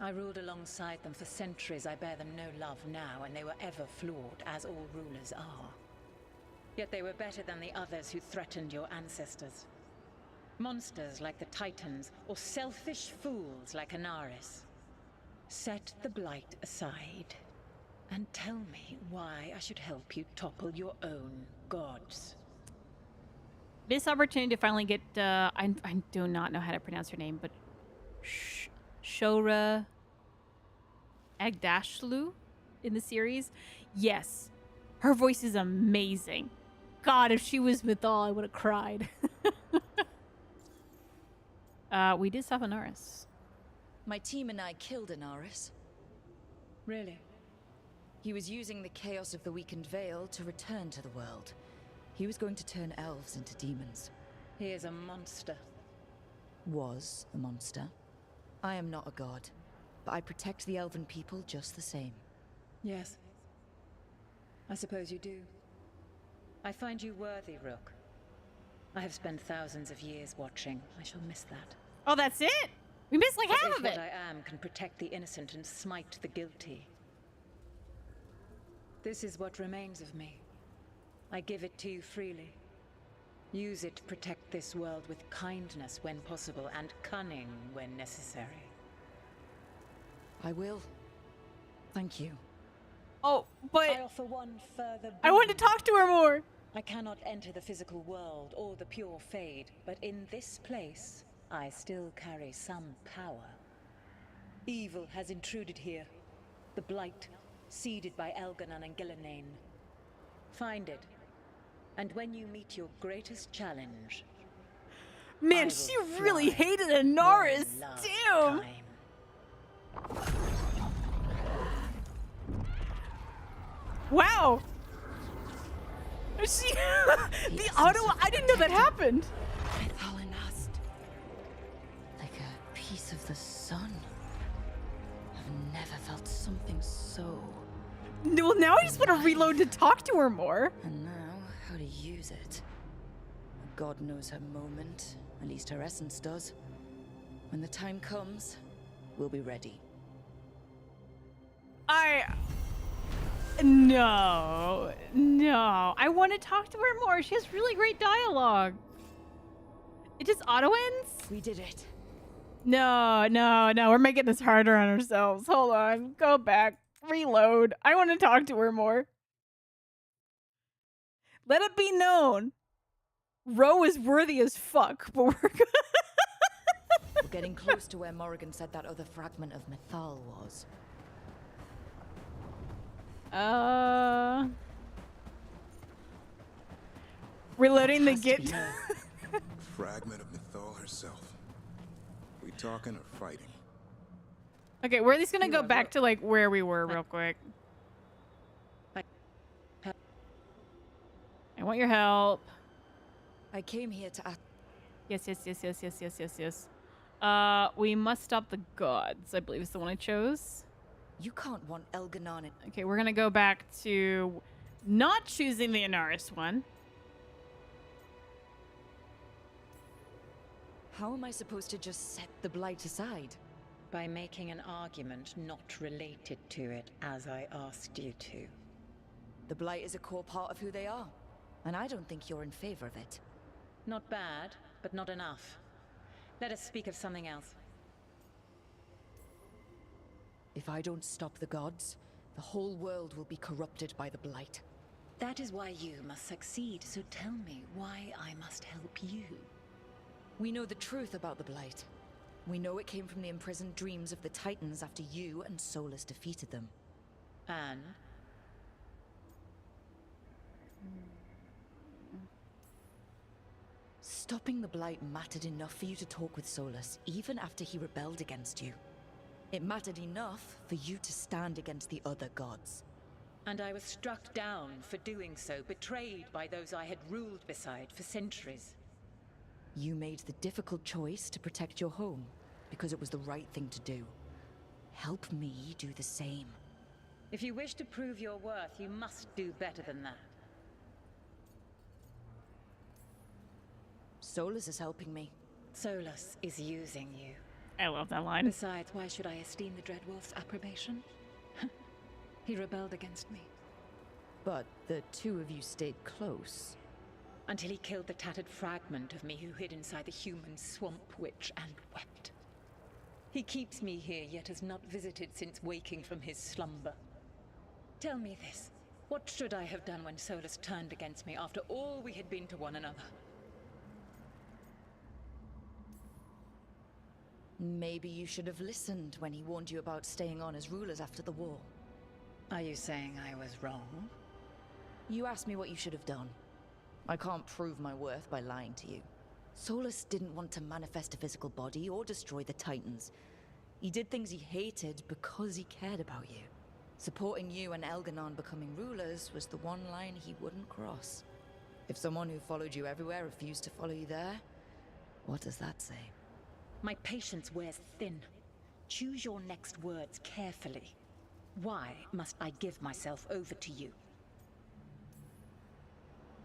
Speaker 16: I ruled alongside them for centuries. I bear them no love now, and they were ever flawed, as all rulers are. Yet they were better than the others who threatened your ancestors. Monsters like the Titans, or selfish fools like Anaris. Set the blight aside. And tell me why I should help you topple your own gods.
Speaker 1: This opportunity to finally get, I do not know how to pronounce her name, but Shora Agdashlu in the series. Yes, her voice is amazing. God, if she was Mythal, I would have cried. We did stop Anaris.
Speaker 4: My team and I killed Anaris.
Speaker 16: Really?
Speaker 4: He was using the chaos of the weakened Veil to return to the world. He was going to turn elves into demons.
Speaker 16: He is a monster.
Speaker 4: Was a monster. I am not a god, but I protect the elven people just the same.
Speaker 16: Yes. I suppose you do. I find you worthy, Rook. I have spent thousands of years watching. I shall miss that.
Speaker 1: Oh, that's it? We missed like half of it.
Speaker 16: What I am can protect the innocent and smite the guilty. This is what remains of me. I give it to you freely. Use it to protect this world with kindness when possible and cunning when necessary.
Speaker 4: I will. Thank you.
Speaker 1: Oh, but
Speaker 16: I offer one further
Speaker 1: I want to talk to her more.
Speaker 16: I cannot enter the physical world or the pure Fade, but in this place, I still carry some power. Evil has intruded here. The Blight, seeded by Elganon and Gildirthalen. Find it, and when you meet your greatest challenge...
Speaker 1: Man, she really hated Anaris. Damn. Wow. She the auto. I didn't know that happened.
Speaker 4: Like a piece of the sun. I've never felt something so.
Speaker 1: Well, now I just want to reload to talk to her more.
Speaker 4: And now, how to use it. God knows her moment. At least her essence does. When the time comes, we'll be ready.
Speaker 1: No. I want to talk to her more. She has really great dialogue. It just auto ends?
Speaker 4: We did it.
Speaker 1: No. We're making this harder on ourselves. Hold on. Go back. Reload. I want to talk to her more. Let it be known. Ro is worthy as fuck, but we're
Speaker 4: getting close to where Morrigan said that other fragment of Mythal was.
Speaker 1: Reloading the git.
Speaker 11: Fragment of Mythal herself. We talking or fighting?
Speaker 1: Okay, we're at least gonna go back to like where we were real quick. I want your help.
Speaker 4: I came here to ask.
Speaker 1: Yes. We must stop the gods, I believe is the one I chose.
Speaker 4: You can't want Elganon.
Speaker 1: Okay, we're gonna go back to not choosing the Anaris one.
Speaker 4: How am I supposed to just set the Blight aside?
Speaker 16: By making an argument not related to it, as I asked you to.
Speaker 4: The Blight is a core part of who they are, and I don't think you're in favor of it.
Speaker 16: Not bad, but not enough. Let us speak of something else.
Speaker 4: If I don't stop the gods, the whole world will be corrupted by the Blight.
Speaker 16: That is why you must succeed, so tell me why I must help you.
Speaker 4: We know the truth about the Blight. We know it came from the imprisoned dreams of the Titans after you and Solus defeated them.
Speaker 16: And?
Speaker 4: Stopping the Blight mattered enough for you to talk with Solus, even after he rebelled against you. It mattered enough for you to stand against the other gods.
Speaker 16: And I was struck down for doing so, betrayed by those I had ruled beside for centuries.
Speaker 4: You made the difficult choice to protect your home, because it was the right thing to do. Help me do the same.
Speaker 16: If you wish to prove your worth, you must do better than that.
Speaker 4: Solus is helping me.
Speaker 16: Solus is using you.
Speaker 1: I love that line.
Speaker 16: Besides, why should I esteem the Dreadwolf's approbation? He rebelled against me.
Speaker 4: But the two of you stayed close.
Speaker 16: Until he killed the tattered fragment of me who hid inside the human swamp witch and wept. He keeps me here, yet has not visited since waking from his slumber. Tell me this. What should I have done when Solus turned against me after all we had been to one another?
Speaker 4: Maybe you should have listened when he warned you about staying on as rulers after the war.
Speaker 16: Are you saying I was wrong?
Speaker 4: You asked me what you should have done. I can't prove my worth by lying to you. Solus didn't want to manifest a physical body or destroy the Titans. He did things he hated because he cared about you. Supporting you and Elganon becoming rulers was the one line he wouldn't cross. If someone who followed you everywhere refused to follow you there, What does that say?
Speaker 16: My patience wears thin. Choose your next words carefully. Why must I give myself over to you?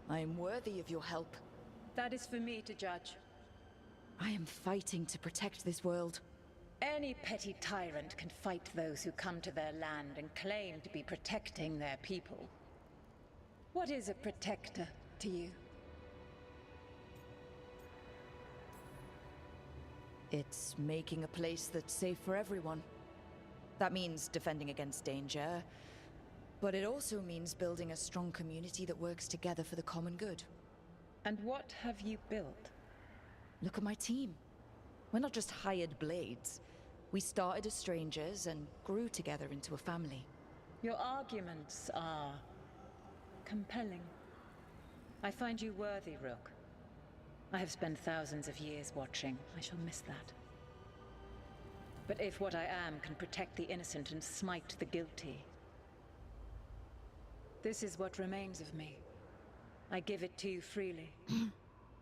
Speaker 4: I am worthy of your help.
Speaker 16: That is for me to judge.
Speaker 4: I am fighting to protect this world.
Speaker 16: Any petty tyrant can fight those who come to their land and claim to be protecting their people. What is a protector to you?
Speaker 4: It's making a place that's safe for everyone. That means defending against danger, but it also means building a strong community that works together for the common good.
Speaker 16: And what have you built?
Speaker 4: Look at my team. We're not just hired blades. We started as strangers and grew together into a family.
Speaker 16: Your arguments are compelling. I find you worthy, Rook. I have spent thousands of years watching. I shall miss that. But if what I am can protect the innocent and smite the guilty, this is what remains of me. I give it to you freely.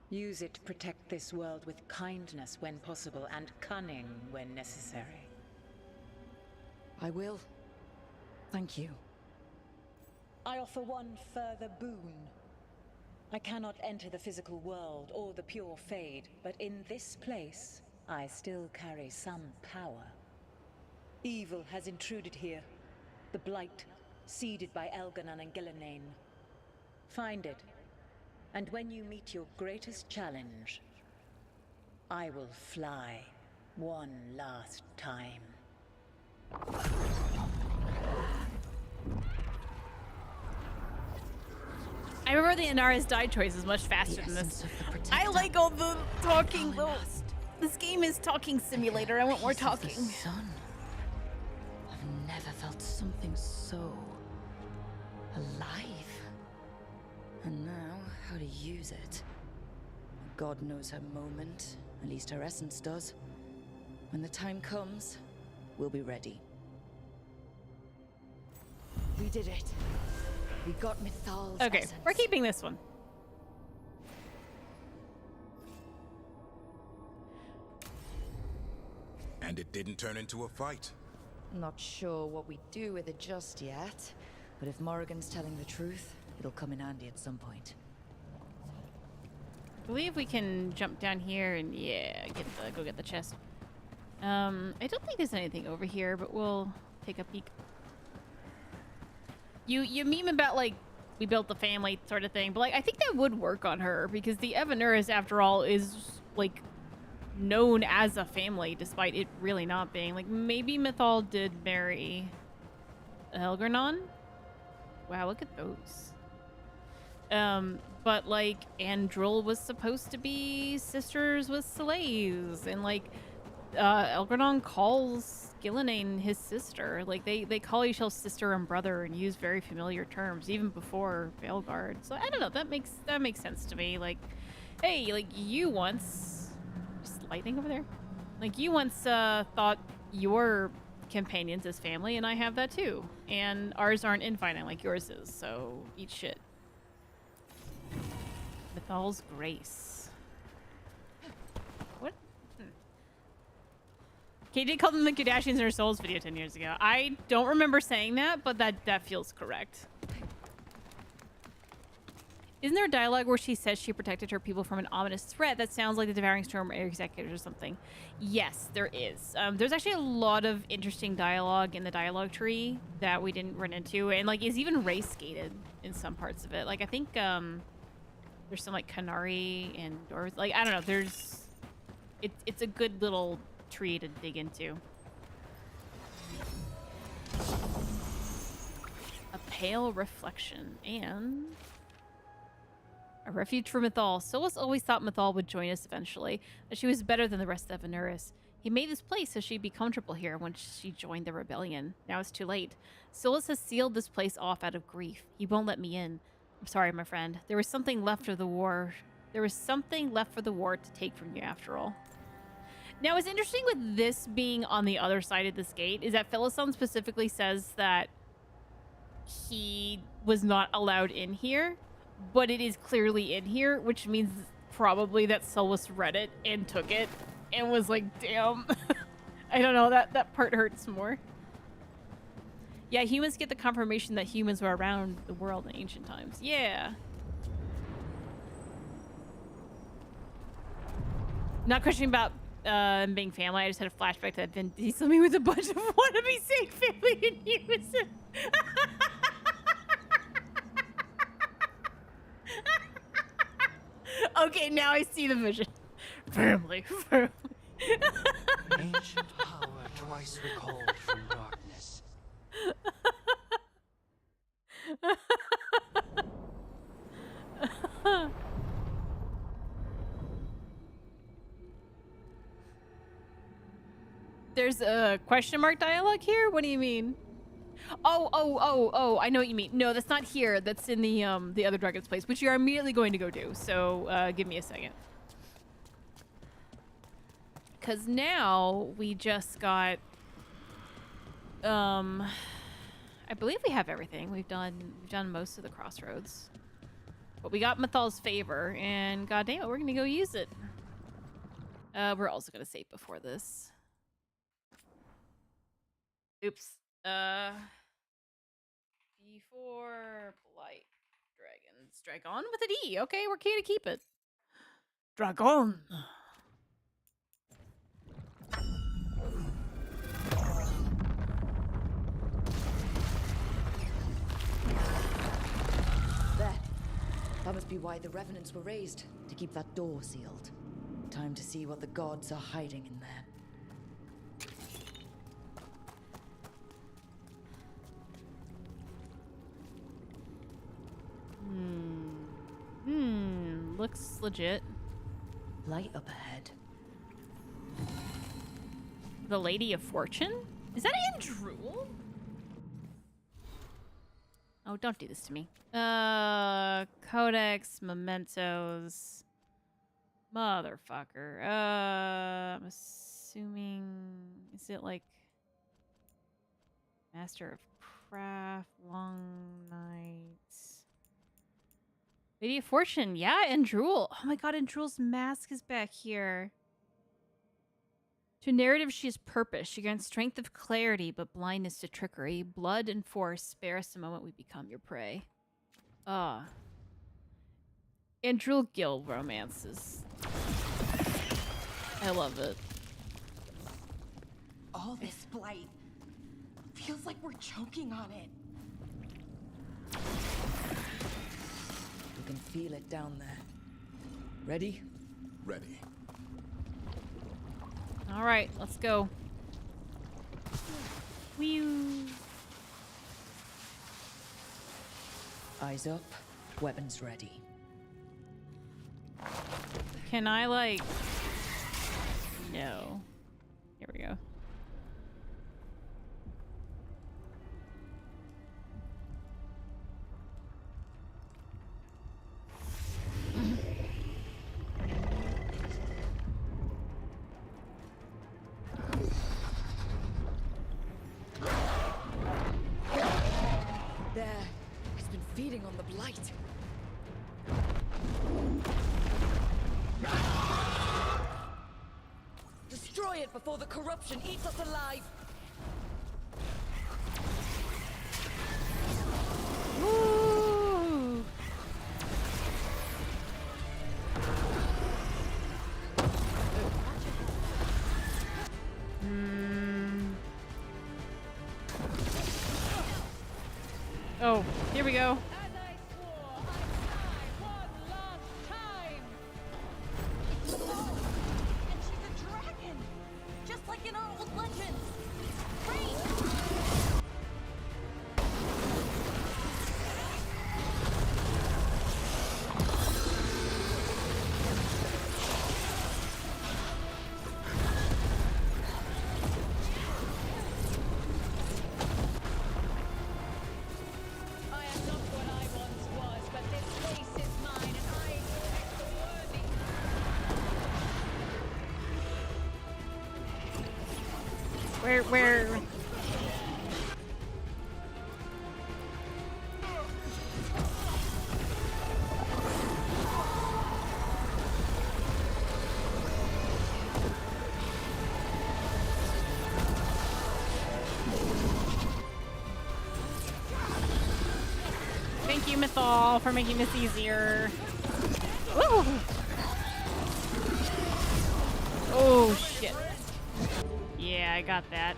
Speaker 16: Use it to protect this world with kindness when possible and cunning when necessary.
Speaker 4: I will. Thank you.
Speaker 16: I offer one further boon. I cannot enter the physical world or the pure Fade, but in this place, I still carry some power. Evil has intruded here. The Blight, seeded by Elgarnon and Gillenane. Find it, and when you meet your greatest challenge, I will fly one last time.
Speaker 1: I remember the Inara's die choices much faster than this. I like all the talking. This game is talking simulator. I want more talking.
Speaker 4: Son. I've never felt something so alive. And now, how to use it. God knows her moment. At least her essence does. When the time comes, we'll be ready. We did it. We got Mythal's
Speaker 1: Okay,
Speaker 4: essence.
Speaker 1: we're keeping this one.
Speaker 11: And it didn't turn into a fight.
Speaker 4: Not sure what we do with it just yet, but if Morrigan's telling the truth, it'll come in handy at some point.
Speaker 1: I believe we can jump down here and go get the chest. I don't think there's anything over here, but we'll take a peek. You meme about like we built the family sort of thing, but like I think that would work on her because the Evanuris, after all, is like known as a family, despite it really not being. Like maybe Mythal did marry Elgarnon. Wow, look at those. But like Andril was supposed to be sisters with Solaise, and like Elgarnon calls Gillenane his sister. Like they call each other sister and brother and use very familiar terms even before Veilguard. So I don't know, that makes sense to me. Like, hey, like you once just lightning over there. Like you once thought your companions as family, and I have that too. And ours aren't infinite like yours is, so eat shit. Mythal's grace. What? Caitie called them the Kardashians in her Souls video 10 years ago. I don't remember saying that, but that feels correct. Isn't there a dialogue where she says she protected her people from an ominous threat? That sounds like the Devouring Storm or Executors or something. Yes, there is. There's actually a lot of interesting dialogue in the dialogue tree that we didn't run into, and like is even race-gated in some parts of it. Like I think there's some like Canary and Doors. Like I don't know. It's a good little tree to dig into. A pale reflection and a refuge for Mythal. Solus always thought Mythal would join us eventually, that she was better than the rest of Evanuris. He made this place so she'd be comfortable here when she joined the rebellion. Now it's too late. Solus has sealed this place off out of grief. He won't let me in. I'm sorry, my friend. There was something left of the war. There was something left for the war to take from you after all. Now, what's interesting with this being on the other side of this gate is that Philoson specifically says that he was not allowed in here, but it is clearly in here, which means probably that Solus read it and took it and was like, damn. I don't know, that part hurts more. Yeah, humans get the confirmation that humans were around the world in ancient times. Yeah. Not questioning about being family. I just had a flashback that Vin Diesel me with a bunch of wannabe Saint family in unison. Okay, now I see the vision. Family.
Speaker 15: Ancient power twice recalled from darkness.
Speaker 1: There's a question mark dialogue here? What do you mean? Oh, I know what you mean. No, that's not here. That's in the other dragon's place, which you're immediately going to go do. So, give me a second. Cause now we just got I believe we have everything. We've done most of the crossroads. But we got Mythal's favor, and goddamn it, we're gonna go use it. We're also gonna save before this. Oops. Before Blight Dragons. Dragon with an E. Okay, we're key to keep it. Dragon.
Speaker 4: There. That must be why the revenants were raised, to keep that door sealed. Time to see what the gods are hiding in there.
Speaker 1: Looks legit.
Speaker 4: Light up ahead.
Speaker 1: The Lady of Fortune? Is that in Drool? Oh, don't do this to me. Codex, mementos. Motherfucker. I'm assuming... Is it like... Master of Craft, Long Nights... Lady of Fortune, yeah, and Drool. Oh my god, and Drool's mask is back here. To narrative, she has purpose. She grants strength of clarity, but blindness to trickery. Blood and force, spare us the moment we become your prey. Ah. And Drool Guild romances. I love it.
Speaker 9: All this blight feels like we're choking on it.
Speaker 4: You can feel it down there. Ready?
Speaker 11: Ready.
Speaker 1: All right, let's go. Whew.
Speaker 4: Eyes up, weapons ready.
Speaker 1: Can I, like... No. Here we go.
Speaker 4: There. It's been feeding on the blight. Destroy it before the corruption eats us alive.
Speaker 1: Woo! Oh, here we go.
Speaker 9: And she's a dragon, just like in our old legends. Great!
Speaker 16: I am not what I once was, but this place is mine, and I expect the worthy.
Speaker 1: Where? Methal, for making this easier. Woo! Oh, shit. Yeah, I got that.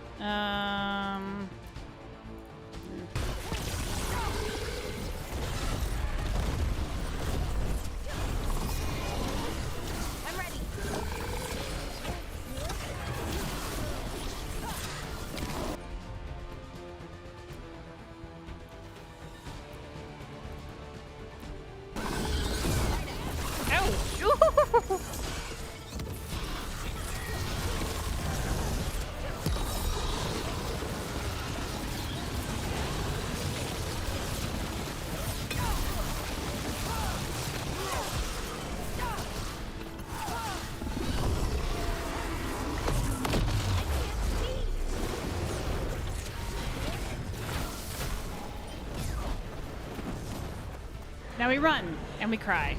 Speaker 1: Now we run and we cry.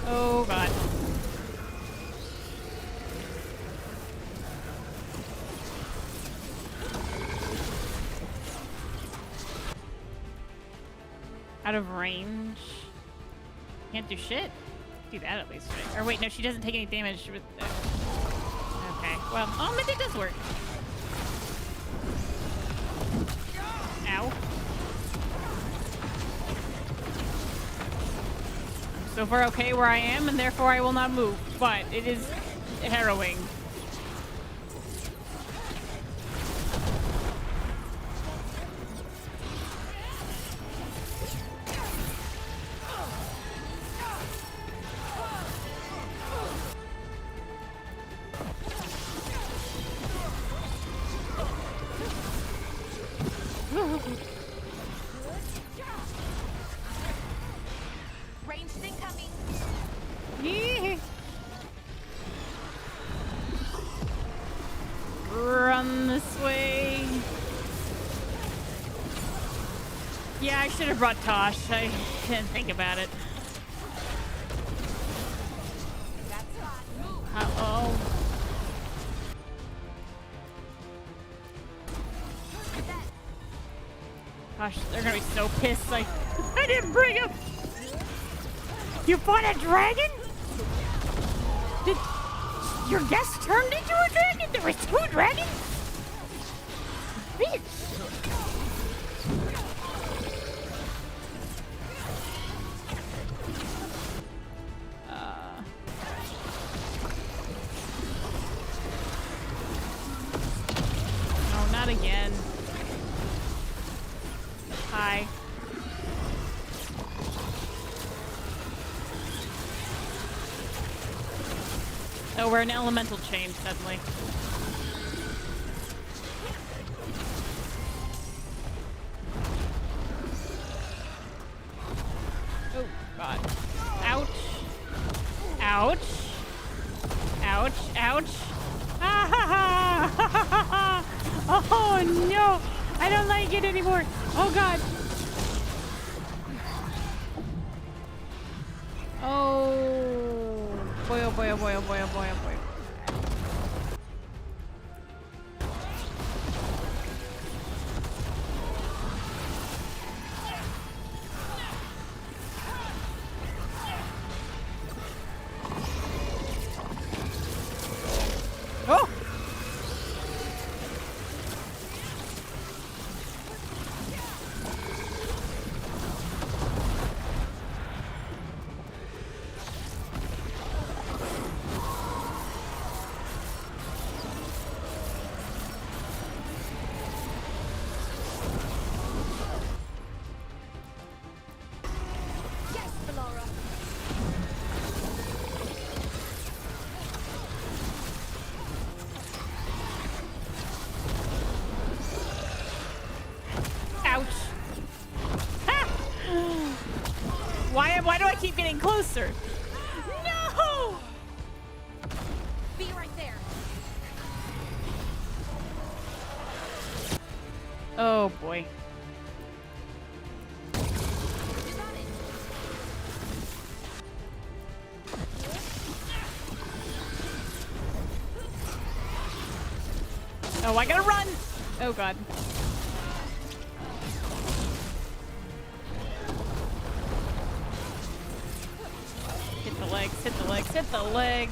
Speaker 1: Oh god. Out of range. Can't do shit. Do that at least, right? Or wait, no, she doesn't take any damage with. Okay, well, oh, maybe it does work. Ow. So far okay where I am, and therefore I will not move, but it is harrowing. Run this way. Yeah, I should have brought Tosh. I didn't think about it. Uh-oh. Gosh, they're gonna be so pissed. Like, I didn't bring him. You fought a dragon? Did your guest turned into a dragon? There was 2 dragons? Bitch. No, not again. Hi. Oh, we're an elemental chain suddenly. Oh, God. Ouch. Ouch. Ouch. Ouch. Ah, ha, ha. Ha, ha, ha. Oh, no. I don't like it anymore. Oh, God. Oh. Boy, oh, boy, oh, boy, oh, boy, oh, boy, oh, boy. Oh! Why do I keep getting closer? No!
Speaker 6: Be right there.
Speaker 1: Oh boy. Oh, I gotta run! Oh god. legs, hit the legs, hit the legs.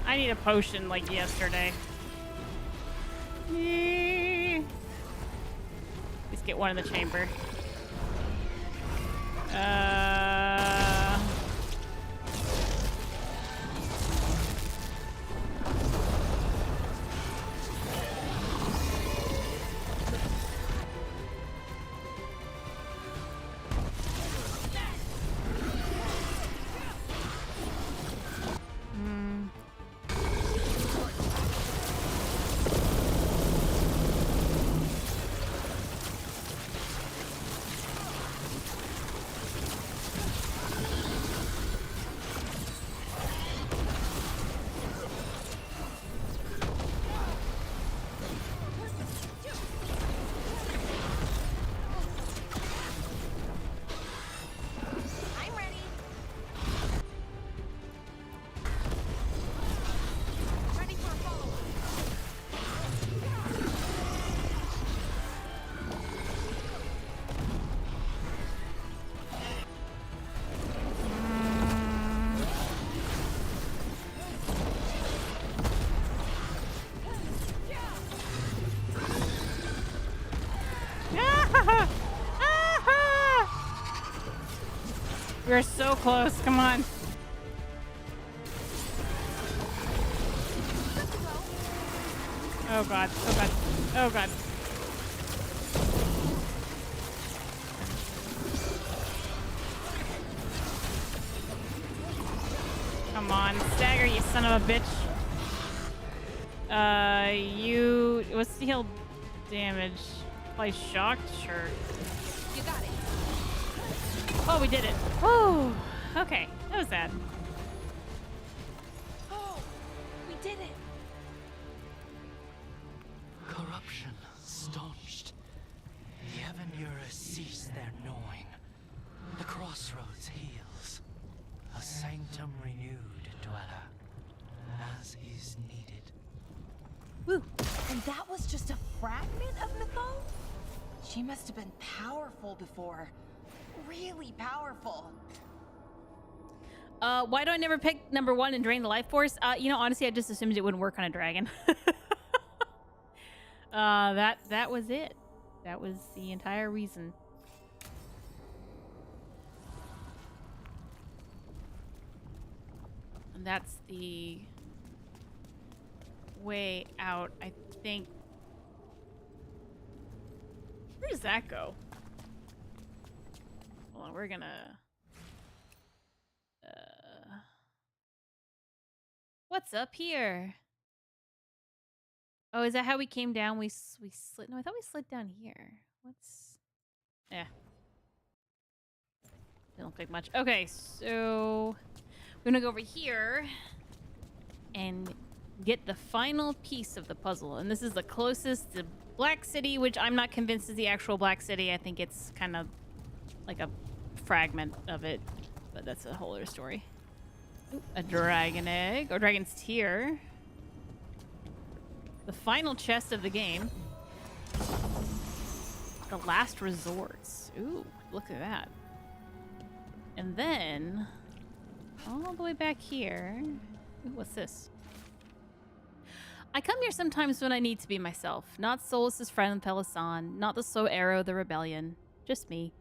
Speaker 1: I need a potion like yesterday. Let's get one in the chamber. We're so close. Come on. Oh god. Oh god. Oh god. Come on, stagger, you son of a bitch. What's the heal damage? Play shocked? Sure.
Speaker 6: You got it.
Speaker 1: Oh, we did it. Oh, okay. That was sad.
Speaker 6: Oh, we did it.
Speaker 15: Corruption staunched. The Avenura cease their gnawing. The crossroads heals. A sanctum renewed, dweller, as is needed.
Speaker 9: Woo! And that was just a fragment of Mythal? She must have been powerful before. Really powerful.
Speaker 1: Why do I never pick number 1 and drain the life force? You know, honestly, I just assumed it wouldn't work on a dragon. That was it. That was the entire reason. And that's the way out, I think. Where does that go? Hold on, we're gonna... What's up here? Oh, is that how we came down? We slid... No, I thought we slid down here. What's... Yeah. Didn't look like much. Okay, so... We're gonna go over here and get the final piece of the puzzle. And this is the closest to Black City, which I'm not convinced is the actual Black City. I think it's kind of like a fragment of it, but that's a whole other story. Ooh, a dragon egg, or dragon's tear. The final chest of the game. The last resorts. Ooh, look at that. And then, all the way back here. Ooh, what's this? I come here sometimes when I need to be myself. Not Solus's friend Pelisan, not the slow arrow, the rebellion. Just me.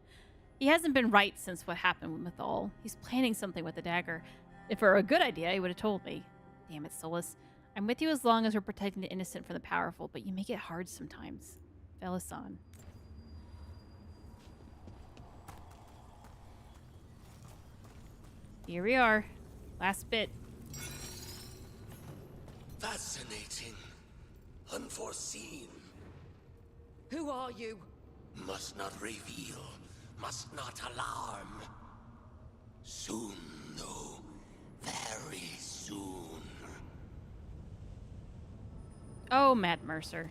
Speaker 1: He hasn't been right since what happened with Mythal. He's planning something with the dagger. If it were a good idea, he would have told me. Damn it, Solus. I'm with you as long as we're protecting the innocent from the powerful, but you make it hard sometimes. Pelisan. Here we are. Last bit.
Speaker 8: Fascinating. Unforeseen.
Speaker 13: Who are you?
Speaker 8: Must not reveal. Must not alarm. Soon, though. Very soon.
Speaker 1: Oh, Matt Mercer.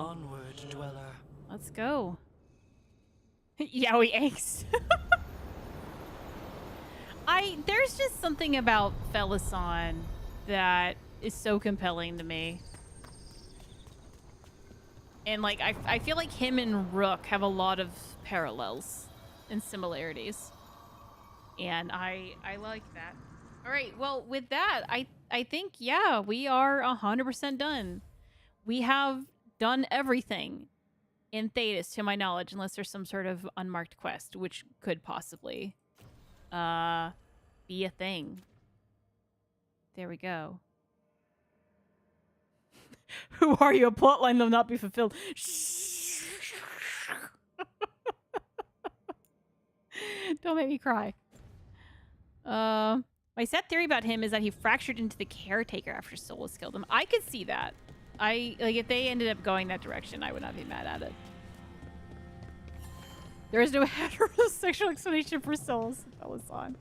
Speaker 15: Onward, dweller.
Speaker 1: Let's go. Yowie eggs. There's just something about Felisan that is so compelling to me. And like I feel like him and Rook have a lot of parallels and similarities. And I like that. All right, well, with that, I think, yeah, we are 100% done. We have done everything in Thetis, to my knowledge, unless there's some sort of unmarked quest, which could possibly be a thing. There we go. Who are you? A plotline that will not be fulfilled. Don't make me cry. My set theory about him is that he fractured into the caretaker after Solus killed him. I could see that. If they ended up going that direction, I would not be mad at it. There is no heterosexual explanation for Solus and Felisan.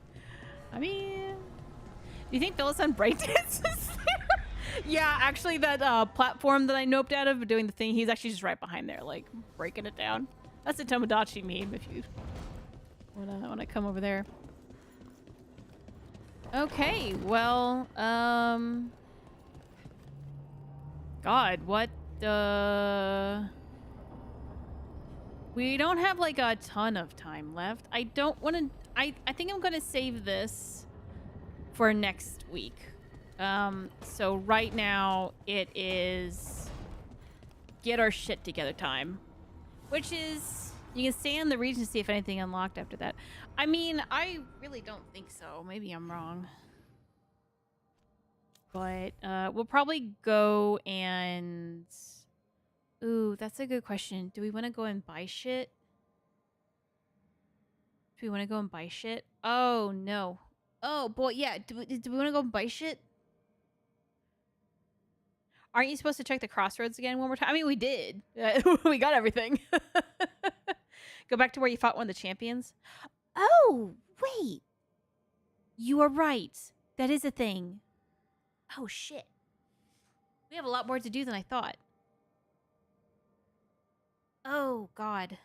Speaker 1: I mean, do you think Felisan breakdances there? Yeah, actually, that platform that I noped out of doing the thing, he's actually just right behind there, like breaking it down. That's a Tomodachi meme if you wanna come over there. Okay, well, God, what, we don't have, like, a ton of time left. I don't want to, I think I'm gonna save this for next week. So right now, it is get our shit together time, which is, you can stay in the region to see if anything unlocked after that. I mean, I really don't think so. Maybe I'm wrong. But we'll probably go and... Ooh, that's a good question. Do we want to go and buy shit? Do we want to go and buy shit? Oh, no. Oh, boy, yeah. Do we want to go and buy shit? Aren't you supposed to check the crossroads again one more time? I mean, we did. We got everything. Go back to where you fought one of the champions. Oh, wait. You are right. That is a thing. Oh, shit. We have a lot more to do than I thought. Oh, God.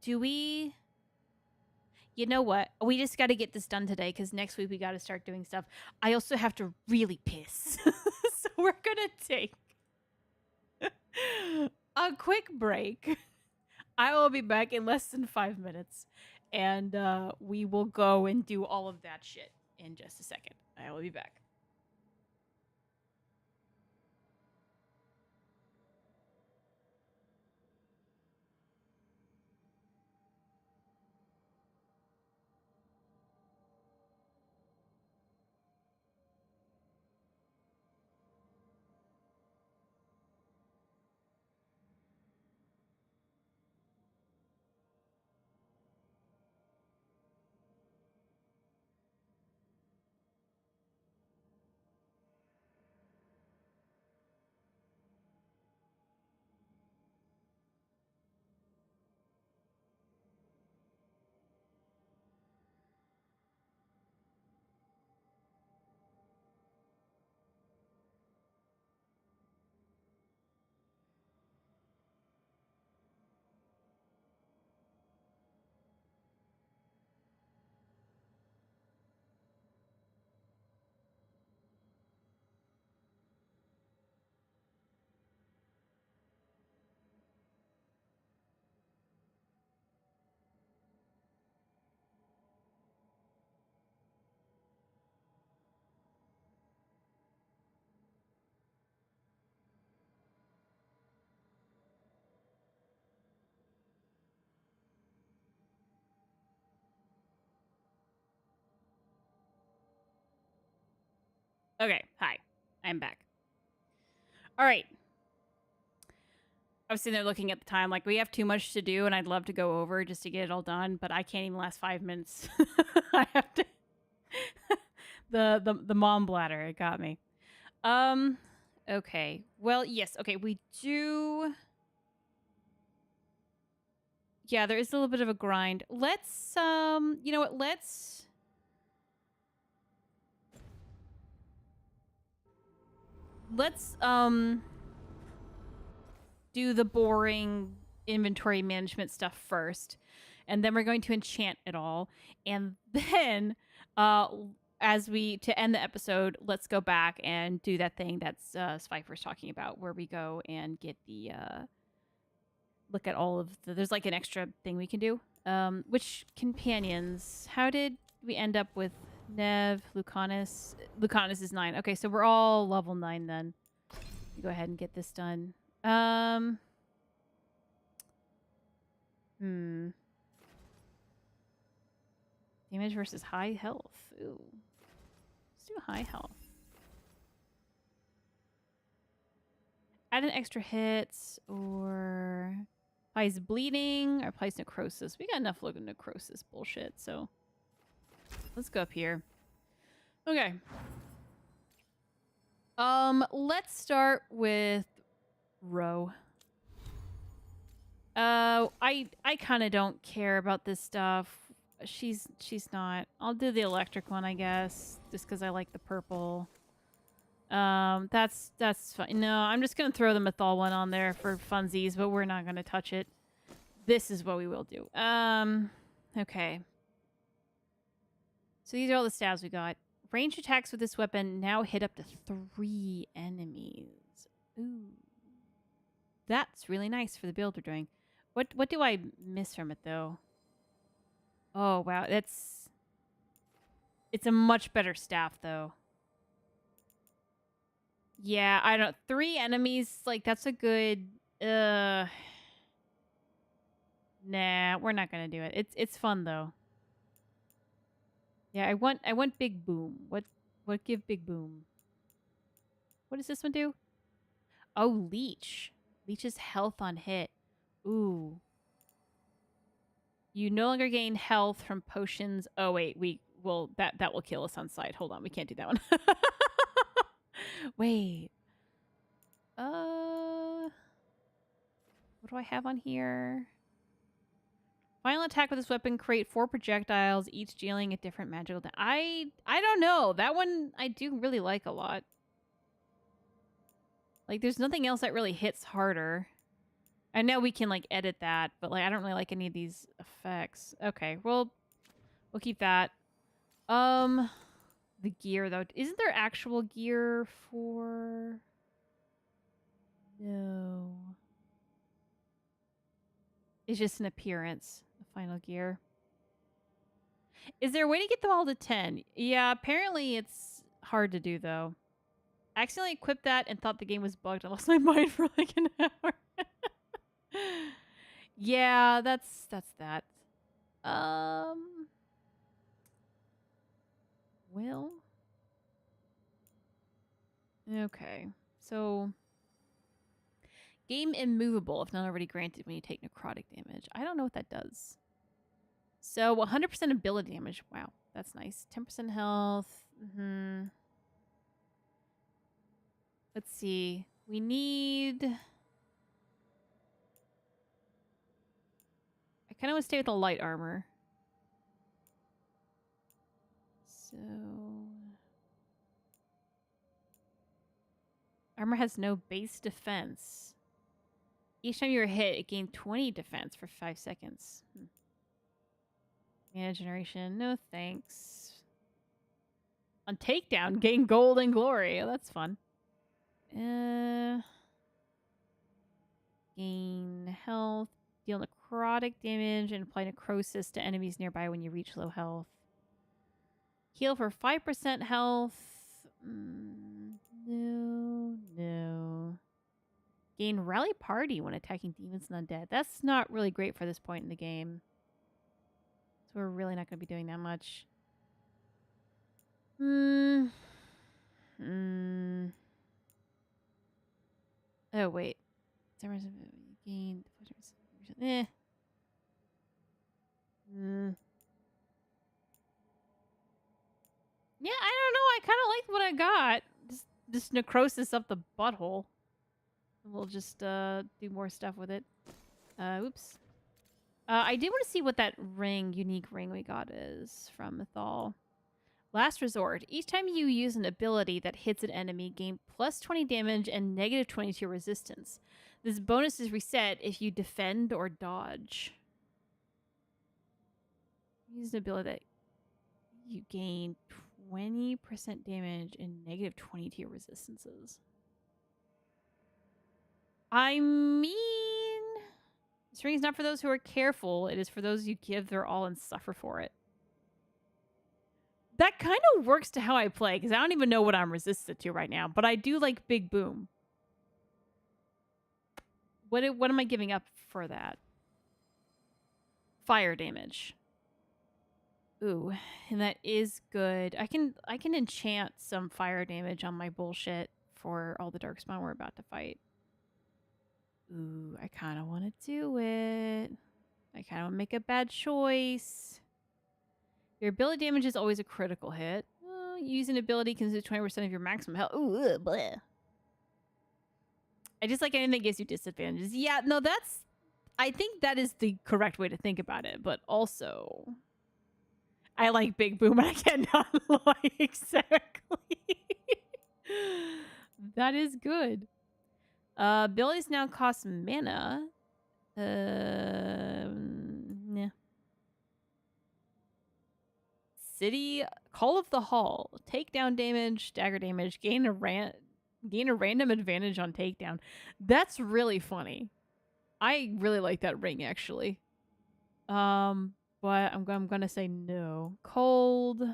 Speaker 1: Do we... You know what? We just got to get this done today because next week we got to start doing stuff. I also have to really piss. So we're going to take a quick break. I will be back in less than 5 minutes. And we will go and do all of that shit in just a second. I will be back. Okay, hi. I'm back. All right. I was sitting there looking at the time, like, we have too much to do, and I'd love to go over just to get it all done, but I can't even last 5 minutes. I have to... the mom bladder, it got me. Okay. Well, yes. Okay, we do... Yeah, there is a little bit of a grind. Let's, you know what, let's... let's do the boring inventory management stuff first, and then we're going to enchant it all, and then as we to end the episode, let's go back and do that thing that's Spike talking about, where we go and get the look at all of the, there's like an extra thing we can do. Which companions? How did we end up with Nev, Lucanus? Lucanus is 9. Okay, so we're all level 9 then. Go ahead and get this done. Damage versus high health. Ooh. Let's do high health. Add an extra hits, or applies bleeding, or applies necrosis. We got enough looking necrosis bullshit, so let's go up here. Okay. Let's start with Ro. I kind of don't care about this stuff. She's not. I'll do the electric one, I guess, just because I like the purple. That's fine. No, I'm just gonna throw the Mythal one on there for funsies, but we're not gonna touch it. This is what we will do. Okay. So these are all the stabs we got. Ranged attacks with this weapon now hit up to 3 enemies. Ooh. That's really nice for the build we're doing. What do I miss from it though? Oh wow, it's a much better staff though. Yeah, I don't. 3 enemies, like that's a good. Nah, we're not gonna do it. It's fun though. Yeah, I want Big Boom. What give Big Boom? What does this one do? Oh, Leech. Leech's health on hit. Ooh. You no longer gain health from potions. Oh wait, that will kill us on sight. Hold on, we can't do that one. Wait. What do I have on here? Final attack with this weapon, create 4 projectiles, each dealing a different magical I don't know. That one I do really like a lot. Like, there's nothing else that really hits harder. I know we can, like, edit that, but, like, I don't really like any of these effects. Okay, well, we'll keep that. The gear, though. Isn't there actual gear for... No. It's just an appearance. The final gear. Is there a way to get them all to 10? Yeah, apparently it's hard to do, though. I accidentally equipped that and thought the game was bugged. I lost my mind for like an hour. Yeah, that's that. Well. Okay. So game immovable if not already granted when you take necrotic damage. I don't know what that does. So 100% ability damage. Wow, that's nice. 10% health. Let's see. We need... I kind of want to stay with the light armor. So... Armor has no base defense. Each time you're hit, it gains 20 defense for 5 seconds. Mana generation. No thanks. On takedown, gain gold and glory. Oh, that's fun. Gain health. Deal necrotic damage and apply necrosis to enemies nearby when you reach low health. Heal for 5% health. No. Gain rally party when attacking demons and undead. That's not really great for this point in the game. So we're really not going to be doing that much. Oh, wait. Gain. Yeah, I don't know. I kind of like what I got. Just necrosis up the butthole. We'll just do more stuff with it. Oops. I did want to see what that unique ring we got is from Mythal. Last resort. Each time you use an ability that hits an enemy, gain plus 20 damage and negative 20 to your resistance. This bonus is reset if you defend or dodge. Use an ability that you gain 20% damage and negative 20 to your resistances. I mean, this ring is not for those who are careful. It is for those who give their all and suffer for it. That kind of works to how I play, because I don't even know what I'm resistant to right now. But I do like Big Boom. What am I giving up for that? Fire damage. Ooh, and that is good. I can enchant some fire damage on my bullshit for all the darkspawn we're about to fight. Ooh, I kind of want to do it. I kind of want to make a bad choice. Your ability damage is always a critical hit. Use an ability consumes 20% of your maximum health. Ooh, bleh. I just like anything that gives you disadvantages. Yeah, no, I think that is the correct way to think about it. But also, I like Big Boom and I cannot lie exactly. That is good. Abilities now cost mana. Nah. City Call of the Hall. Takedown damage, dagger damage, gain a random advantage on takedown. That's really funny. I really like that ring actually. But I'm gonna say no. Cold.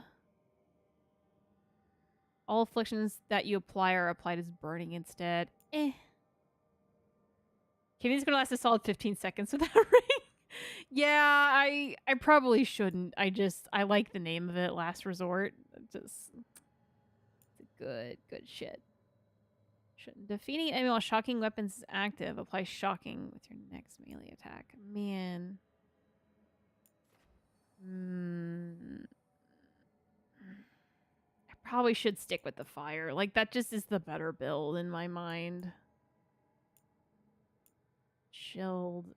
Speaker 1: All afflictions that you apply are applied as burning instead. Caitie's gonna last a solid 15 seconds with that ring. Yeah, I probably shouldn't. I like the name of it, Last Resort. It's good shit. Shouldn't. Defeating an enemy while shocking weapons is active. Apply shocking with your next melee attack. Man. I probably should stick with the fire. Like, that just is the better build in my mind. Chilled.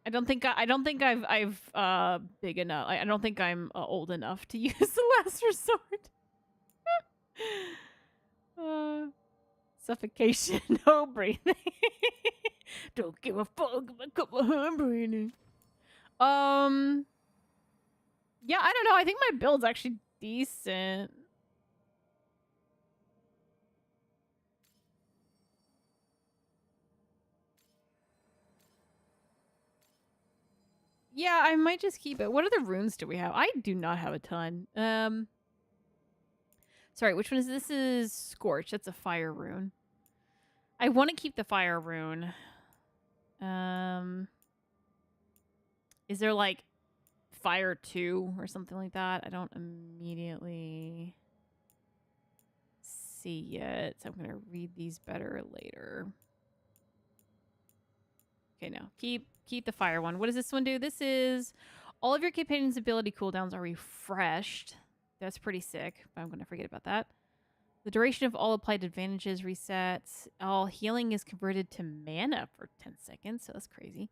Speaker 1: I don't think I've big enough. I don't think I'm old enough to use the Last Resort. Suffocation, no breathing. Don't give a fuck about my breathing. Yeah, I don't know. I think my build's actually decent. Yeah, I might just keep it. What other runes do we have? I do not have a ton. Sorry, which one is this? This is Scorch. That's a fire rune. I want to keep the fire rune. Is there like Fire 2 or something like that? I don't immediately see yet, so I'm going to read these better later. Okay, no. Keep the fire one. What does this one do? This is all of your companion's ability cooldowns are refreshed. That's pretty sick, but I'm going to forget about that. The duration of all applied advantages resets. All healing is converted to mana for 10 seconds, so that's crazy.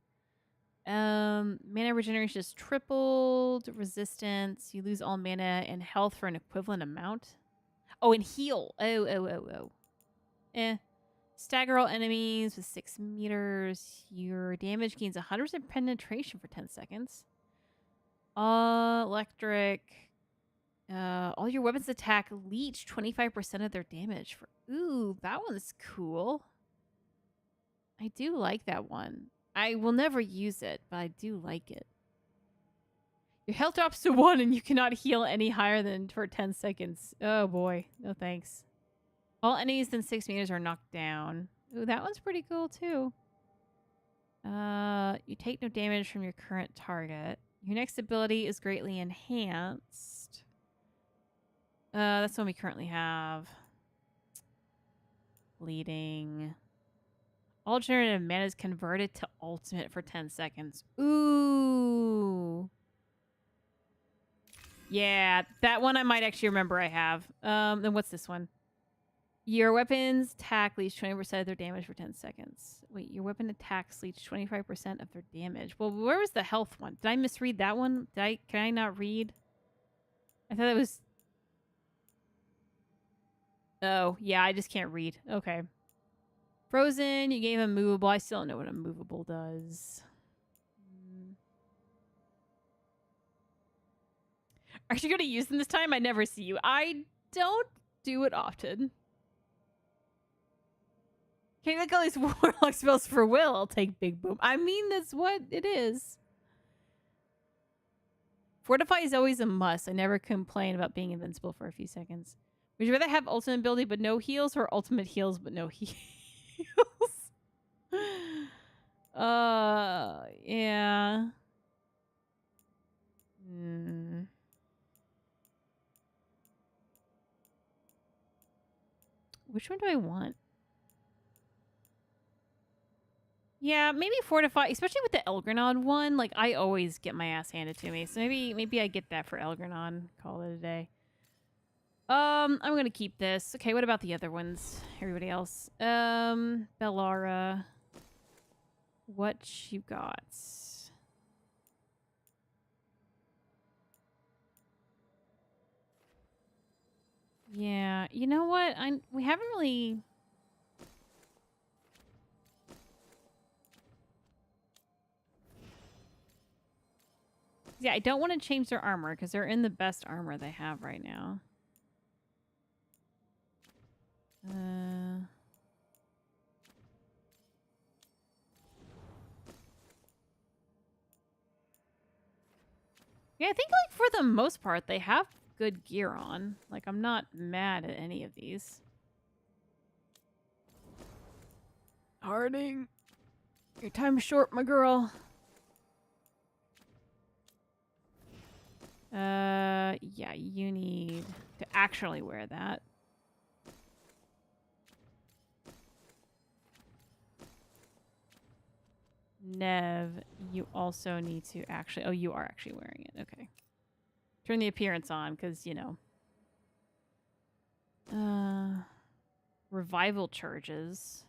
Speaker 1: Mana regeneration is tripled. Resistance. You lose all mana and health for an equivalent amount. Oh, and heal. Oh. Stagger all enemies with 6 meters. Your damage gains 100% penetration for 10 seconds. Electric. All your weapons attack leech 25% of their damage. Ooh, that one's cool. I do like that one. I will never use it, but I do like it. Your health drops to 1 and you cannot heal any higher than for 10 seconds. Oh boy. No thanks. All enemies within 6 meters are knocked down. Ooh, that one's pretty cool too. You take no damage from your current target. Your next ability is greatly enhanced. That's the one we currently have. Bleeding. Alternative mana is converted to ultimate for 10 seconds. Ooh. Yeah, that one I might actually remember I have. Then what's this one? Your weapons attack leads 20% of their damage for 10 seconds. Wait, your weapon attacks leads 25% of their damage. Well, where was the health one? Did I misread that one? Can I not read? I thought it was... Oh, yeah, I just can't read. Okay. Frozen, you gave him movable. I still don't know what a movable does. Are you going to use them this time? I never see you. I don't do it often. Okay, look at all these warlock spells for Will. I'll take Big Boom. I mean, that's what it is. Fortify is always a must. I never complain about being invincible for a few seconds. Would you rather have ultimate ability but no heals or ultimate heals but no heals? Yeah. Which one do I want? Yeah, maybe Fortify, especially with the Elgrenod one. Like, I always get my ass handed to me. So maybe I get that for Elgrenod. Call it a day. I'm gonna keep this. Okay, what about the other ones? Everybody else. Bellara. What you got? Yeah, you know what? We haven't really... Yeah, I don't want to change their armor because they're in the best armor they have right now. Yeah, I think like for the most part they have good gear on. Like, I'm not mad at any of these. Harding, your time's short, my girl. Yeah, you need to actually wear that. Nev, you also need to actually... Oh, you are actually wearing it. Okay. Turn the appearance on, because, you know. Revival charges.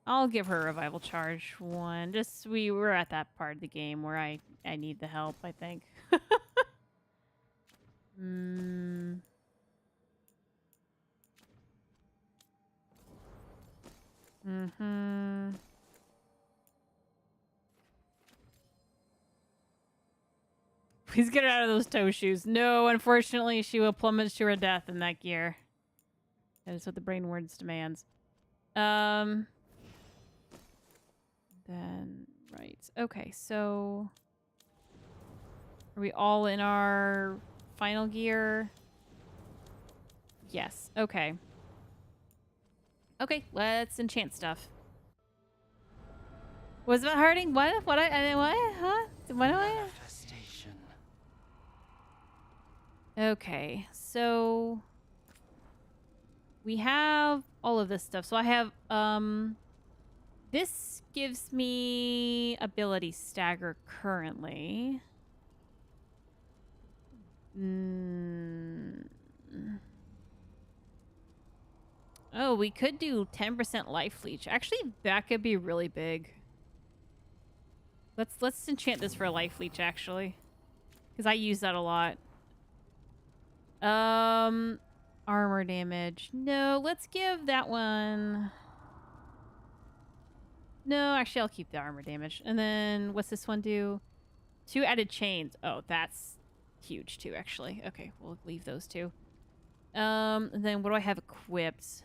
Speaker 1: I'll give her a revival charge one. Just, we're at that part of the game where I need the help, I think. Please get her out of those toe shoes. No, unfortunately, she will plummet to her death in that gear. That is what the brain words demands. Then, right. Okay, so... Are we all in our final gear? Yes. Okay. Okay, let's enchant stuff. Was it Harding? What? What? What? Huh? What do I... Okay, so... We have all of this stuff. So I have, this gives me ability stagger currently. Oh, we could do 10% life leech. Actually, that could be really big. Let's enchant this for a life leech, actually. Because I use that a lot. Armor damage. No, let's give that one... No, actually, I'll keep the armor damage. And then, what's this one do? 2 added chains. Oh, that's huge, too, actually. Okay, we'll leave those 2. And then, what do I have equipped?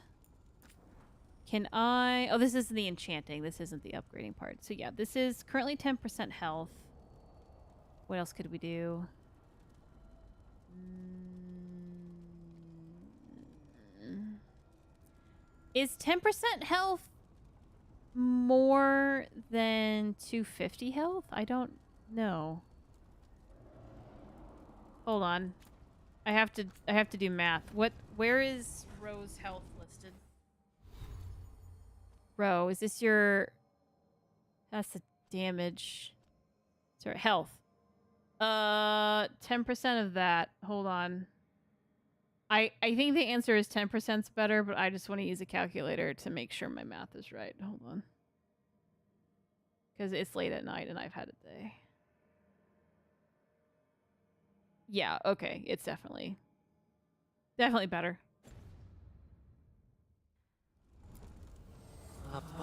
Speaker 1: Can I... Oh, this isn't the enchanting. This isn't the upgrading part. So, yeah, this is currently 10% health. What else could we do? Is 10% health more than 250 health? I don't know. Hold on. I have to do math. Where is Ro's health listed? Ro, is this your... That's the damage. Sorry, health. 10% of that. Hold on. I think the answer is 10% is better, but I just want to use a calculator to make sure my math is right. Hold on. Because it's late at night and I've had a day. Yeah, okay. It's definitely better.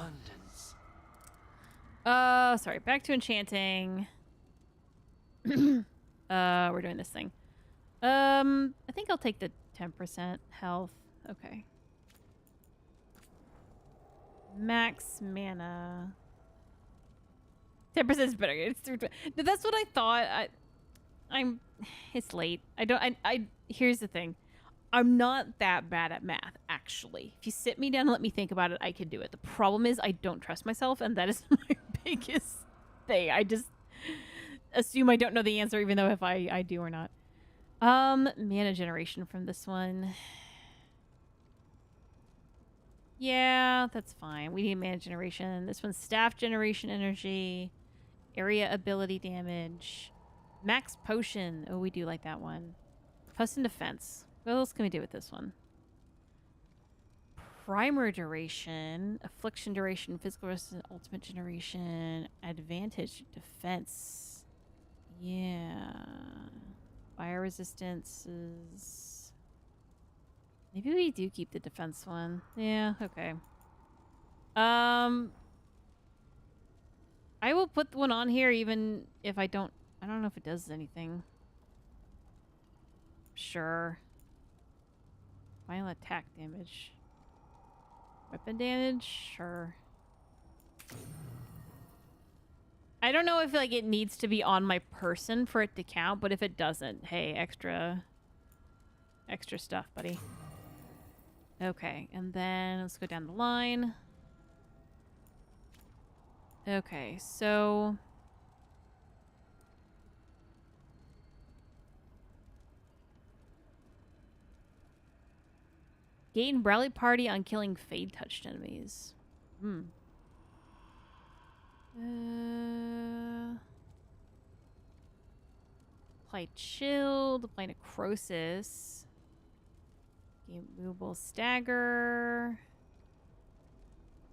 Speaker 15: abundance.
Speaker 1: Sorry, back to enchanting. We're doing this thing. I think I'll take the 10% health. Okay. Max mana. 10% is better. That's what I thought. It's late. Here's the thing. I'm not that bad at math, actually. If you sit me down and let me think about it, I can do it. The problem is I don't trust myself, and that is my biggest thing. I just assume I don't know the answer, even though if I do or not. Mana generation from this one. Yeah, that's fine. We need mana generation. This one's staff generation energy. Area ability damage. Max potion. Oh, we do like that one. Plus and defense. What else can we do with this one? Primer duration. Affliction duration. Physical resistance. Ultimate generation. Advantage. Defense. Yeah. Fire resistance is... Maybe we do keep the defense one. Yeah, okay. I will put one on here even if I don't know if it does anything. Sure. Final attack damage. Weapon damage? Sure. I don't know if like it needs to be on my person for it to count, but if it doesn't, hey, extra stuff, buddy. Okay, and then let's go down the line. Okay, so... Gain rally party on killing fade-touched enemies. Apply chilled, apply necrosis. Gain movable stagger.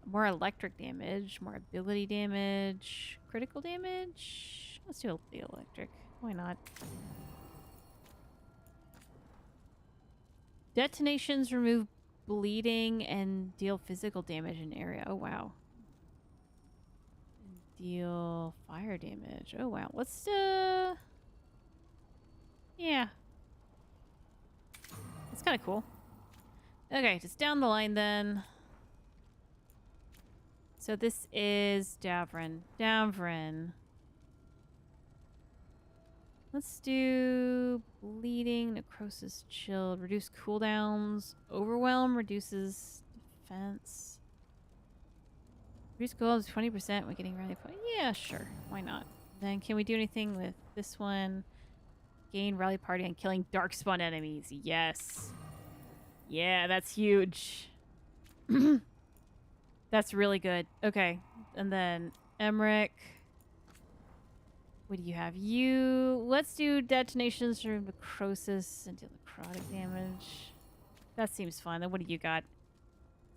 Speaker 1: More electric damage, more ability damage, critical damage. Let's do the electric. Why not? Detonations remove bleeding and deal physical damage in area. Oh, wow. And deal fire damage. Oh, wow. Let's, yeah. It's kind of cool. Okay, just down the line then. So this is Davrin. Davrin. Let's do bleeding, necrosis, chilled, reduce cooldowns, overwhelm, reduces defense. Reduce cooldowns 20% when getting rally point. Yeah, sure. Why not? Then can we do anything with this one? Gain rally party on killing darkspawn enemies. Yes. Yeah, that's huge. That's really good. Okay. And then Emmerich. What do you have? Let's do detonations for necrosis and deal necrotic damage. That seems fine. Then what do you got?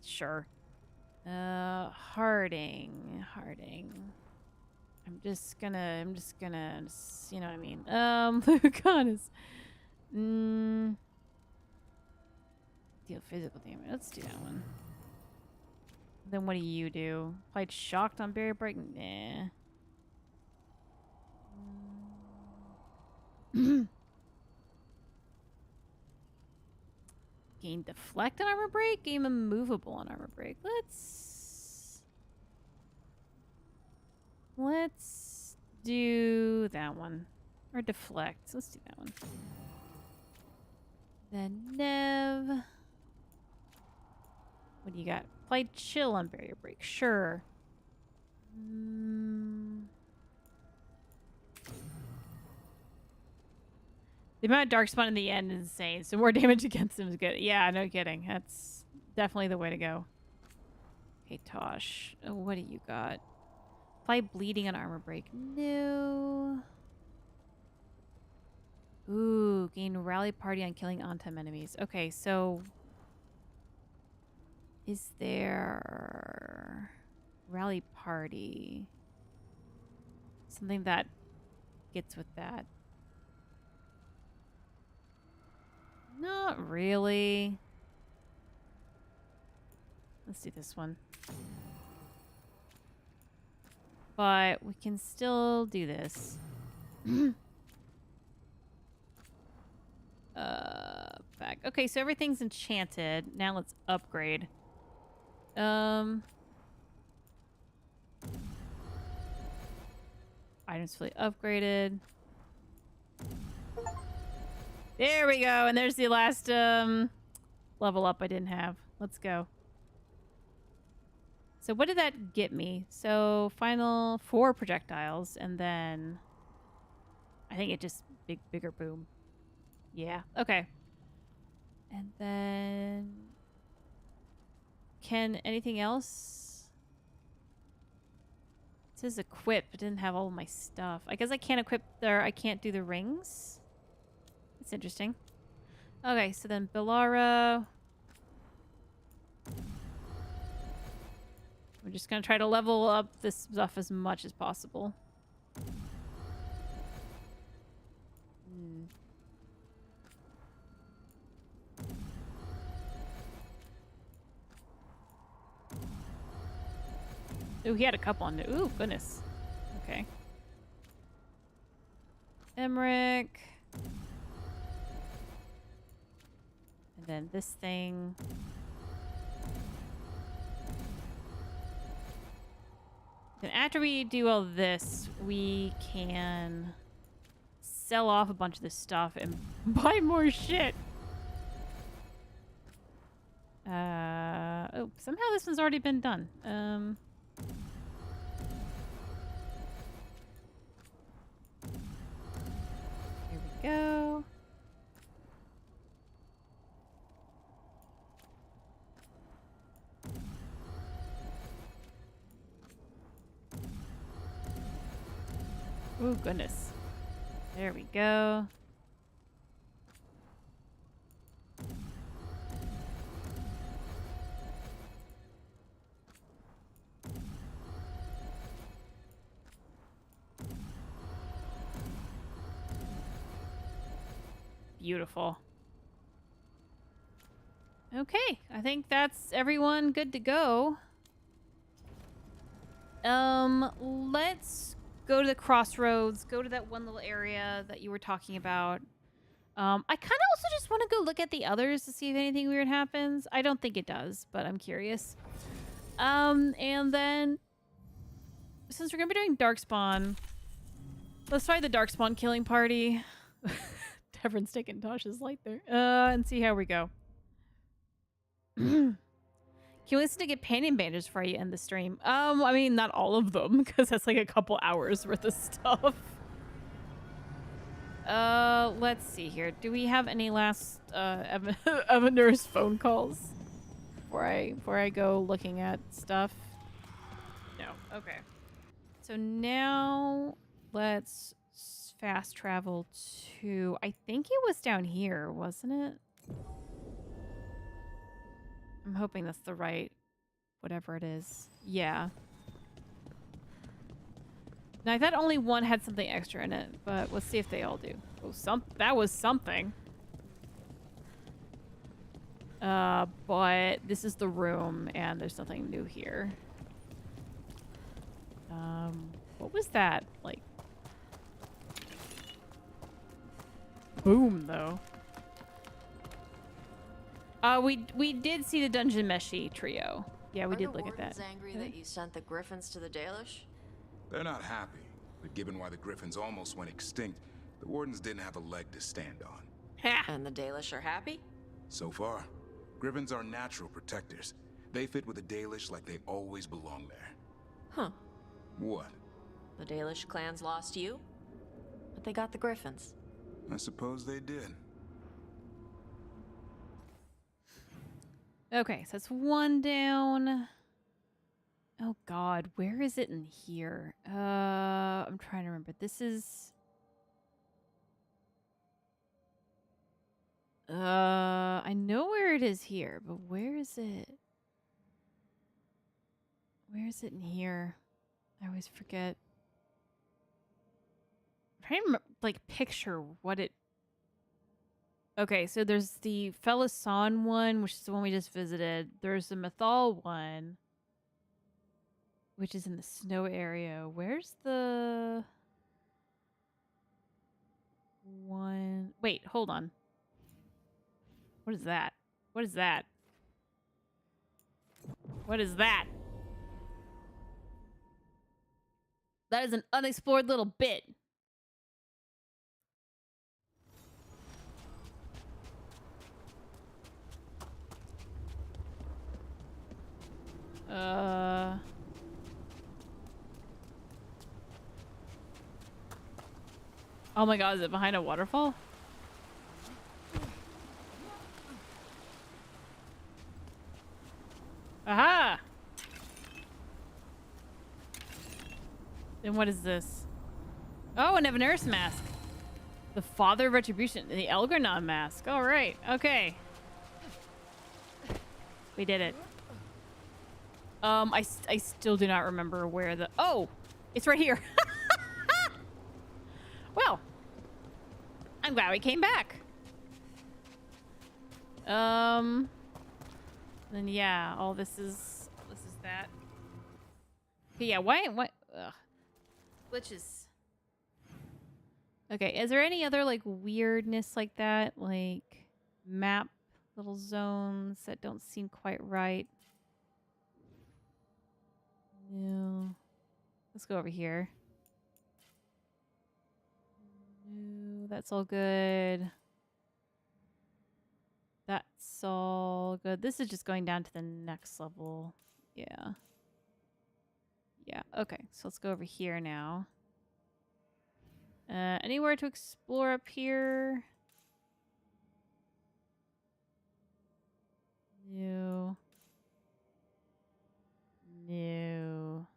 Speaker 1: Sure. Harding. I'm just gonna, you know what I mean. Lucanus. Deal physical damage. Let's do that one. Then what do you do? Applied shocked on barrier break? Nah. Gain deflect on armor break? Gain immovable on armor break. Let's do that one. Or deflect. Let's do that one. Then Nev. What do you got? Applied chill on barrier break. Sure. The amount of darkspawn in the end is insane, so more damage against him is good. Yeah, no kidding. That's definitely the way to go. Okay, Tosh. Oh, what do you got? Apply bleeding on armor break. No. Ooh, gain rally party on killing on-time enemies. Okay, so... Is there... Rally party? Something that gets with that. Not really. Let's do this one. but we can still do this. Back. Okay, so everything's enchanted. Now let's upgrade. Items fully upgraded. There we go. And there's the last level up I didn't have. Let's go. So what did that get me? So final 4 projectiles, and then I think it just bigger boom. Yeah. Okay. And then can anything else? It says equip. It didn't have all my stuff. I guess I can't equip there. I can't do the rings. It's interesting. Okay, so then Bellara. We're just going to try to level up this stuff as much as possible. Ooh, he had a couple on it. Ooh, goodness. Okay. Emmerich. And then this thing. Then after we do all this, we can sell off a bunch of this stuff and buy more shit. Oh, somehow this one's already been done. Here we go. Oh, goodness. There we go. Beautiful. Okay, I think that's everyone good to go. Let's go to the crossroads, go to that one little area that you were talking about. I kind of also just want to go look at the others to see if anything weird happens. I don't think it does, but I'm curious. And then since we're gonna be doing Darkspawn, let's try the Darkspawn killing party. Devrin's taking Tasha's light there. And see how we go. Can you listen to get pain bandages before you end the stream? I mean, not all of them, because that's like a couple hours worth of stuff. Let's see here. Do we have any last Evanor's phone calls before I go looking at stuff? No. Okay. So now let's fast travel to, I think it was down here, wasn't it? I'm hoping that's the right whatever it is. Yeah. Now I thought only one had something extra in it, but let's see if they all do. Oh, that was something. But this is the room and there's nothing new here. What was that? Like boom though. We did see the Dungeon Meshi trio. Yeah, we did look at that.
Speaker 13: Are the Wardens angry that you sent the Griffins to the Dalish?
Speaker 11: They're not happy, but given why the Griffins almost went extinct, the Wardens didn't have a leg to stand on.
Speaker 13: And the Dalish are happy?
Speaker 11: So far, Griffins are natural protectors. They fit with the Dalish like they always belong there.
Speaker 13: Huh.
Speaker 11: What?
Speaker 13: The Dalish clans lost you, but they got the Griffins.
Speaker 11: I suppose they did.
Speaker 1: Okay, so that's one down. Oh god, where is it in here? I'm trying to remember. This is I know where it is here, but where is it? Where is it in here? I always forget. I'm trying to like picture what it. Okay, so there's the Felisan one, which is the one we just visited. There's the Mythal one, which is in the snow area. Where's the one? Wait, hold on. What is that? What is that? What is that? That is an unexplored little bit. Oh my god, is it behind a waterfall? Aha! Then what is this? Oh, an Evaneris mask. The Father of Retribution. The Elgranon mask. All right. Okay. We did it. I still do not remember where the... Oh! It's right here. Well. I'm glad we came back. Then yeah, all this is that. Okay, yeah, why ugh. Glitches. Okay, is there any other like weirdness like that? Like map little zones that don't seem quite right? No. Let's go over here. No, that's all good. That's all good. This is just going down to the next level. Yeah. Yeah, okay. So let's go over here now. Anywhere to explore up here? No. No.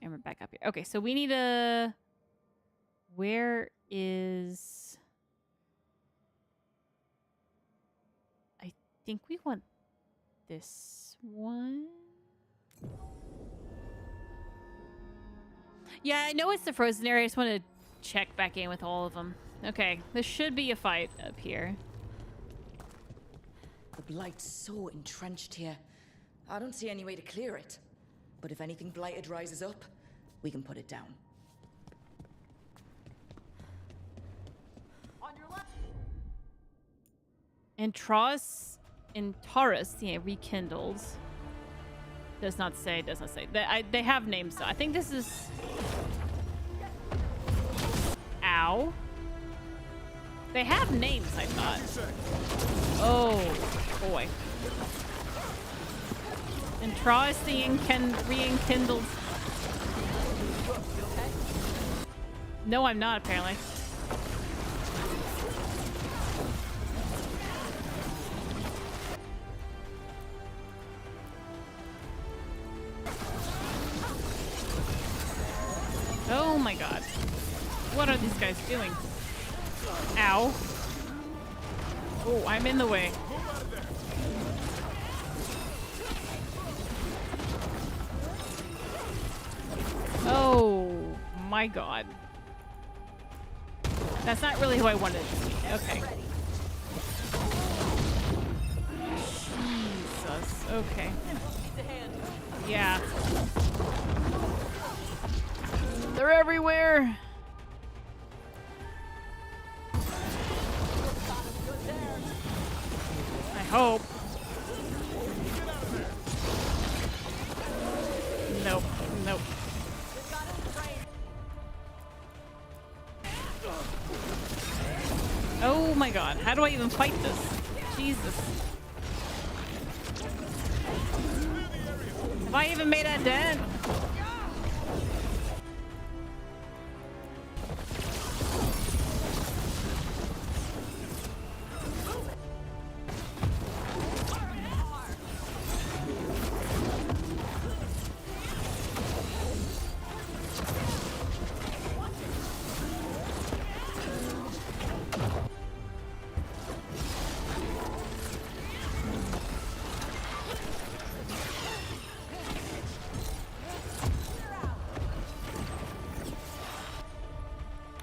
Speaker 1: And we're back up here. Okay, so we need a... Where is... I think we want this one. Yeah, I know it's the frozen area. I just want to check back in with all of them. Okay, this should be a fight up here.
Speaker 4: The Blight's so entrenched here. I don't see any way to clear it. But if anything Blighted rises up, we can put it down.
Speaker 1: On your left. And Taurus, yeah, rekindled. Does not say. They have names though. I think this is... Ow. They have names, I thought. Oh, boy. And Taurus the re-enkindled. No, I'm not, apparently. Oh my god. What are these guys doing? Ow. Oh, I'm in the way. Oh my god. That's not really who I wanted to be. Okay. Jesus. Okay. Yeah. They're everywhere. I hope. Nope. Nope. Oh my god. How do I even fight this? Jesus. Have I even made a dent?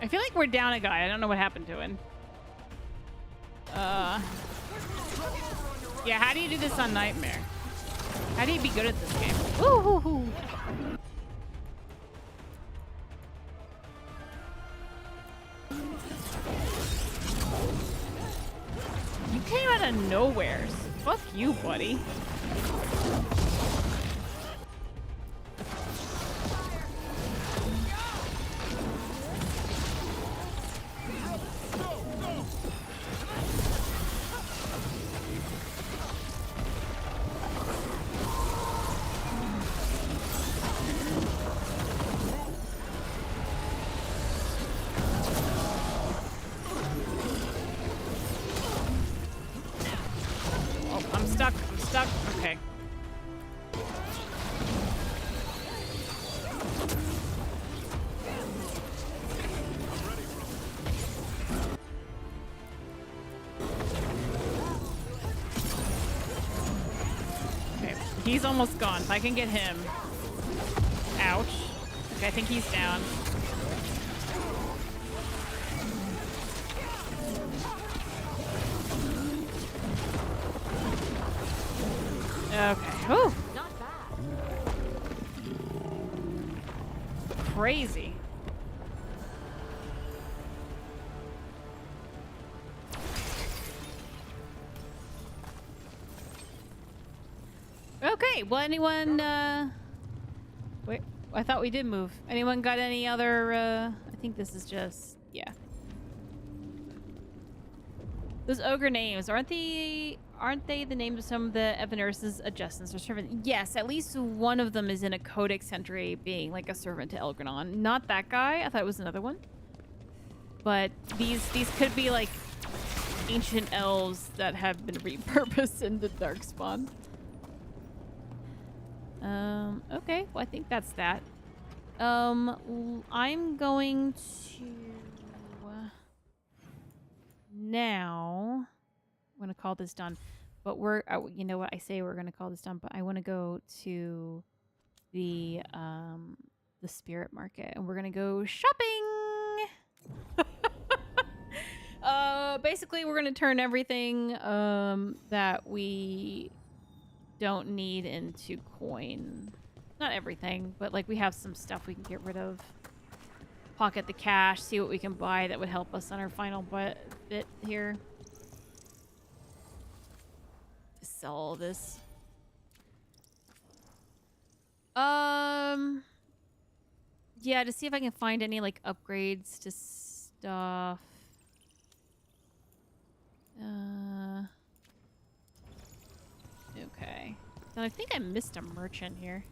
Speaker 1: I feel like we're down a guy. I don't know what happened to him. Yeah, how do you do this on Nightmare? How do you be good at this game? Woo-hoo-hoo. out of nowhere. Fuck you, buddy. Okay. Okay, he's almost gone. If I can get him. Ouch. Okay, I think he's down. Okay. Whew.
Speaker 13: Not bad.
Speaker 1: Crazy. Okay. Well, anyone? Wait. I thought we did move. Anyone got any other? I think this is just Those ogre names aren't they the names of some of the Evaners's adjustments or servants? Yes, at least one of them is in a codex entry being like a servant to Elgranon. Not that guy. I thought it was another one. But these could be like ancient elves that have been repurposed into Darkspawn. Okay. Well, I think that's that. I'm going to now. I'm gonna call this done, but you know what, I say we're gonna call this done, but I want to go to the spirit market and we're gonna go shopping. Basically we're gonna turn everything that we don't need into coin. Not everything, but like we have some stuff we can get rid of. Pocket the cash, see what we can buy that would help us on our final bit here. Sell all this. Yeah, to see if I can find any like upgrades to stuff. Okay. So I think I missed a merchant here.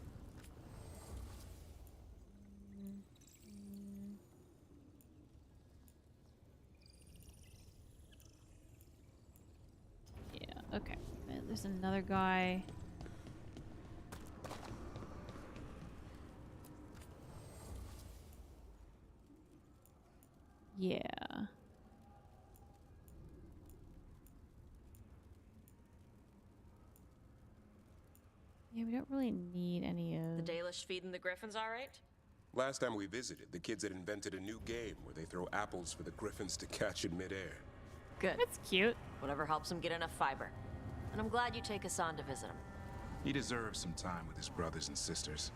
Speaker 1: Yeah, okay. There's another guy. Yeah. Yeah, we don't really need any of...
Speaker 13: The Dalish feeding the griffins all right?
Speaker 11: Last time we visited, the kids had invented a new game where they throw apples for the griffins to catch in midair.
Speaker 13: Good.
Speaker 1: That's cute.
Speaker 13: Whatever helps him get enough fiber. And I'm glad you take us on to visit him.
Speaker 11: He deserves some time with his brothers and sisters.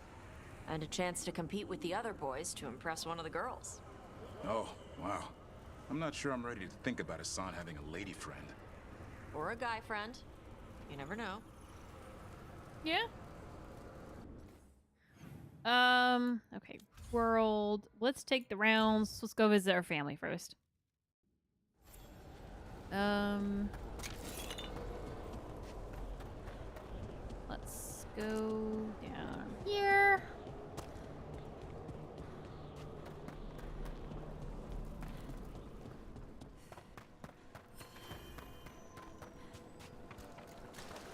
Speaker 13: And a chance to compete with the other boys to impress one of the girls.
Speaker 11: Oh, wow. I'm not sure I'm ready to think about Hassan having a lady friend.
Speaker 13: Or a guy friend. You never know.
Speaker 1: Yeah. Okay. World. Let's take the rounds. Let's go visit our family first. Let's go down here.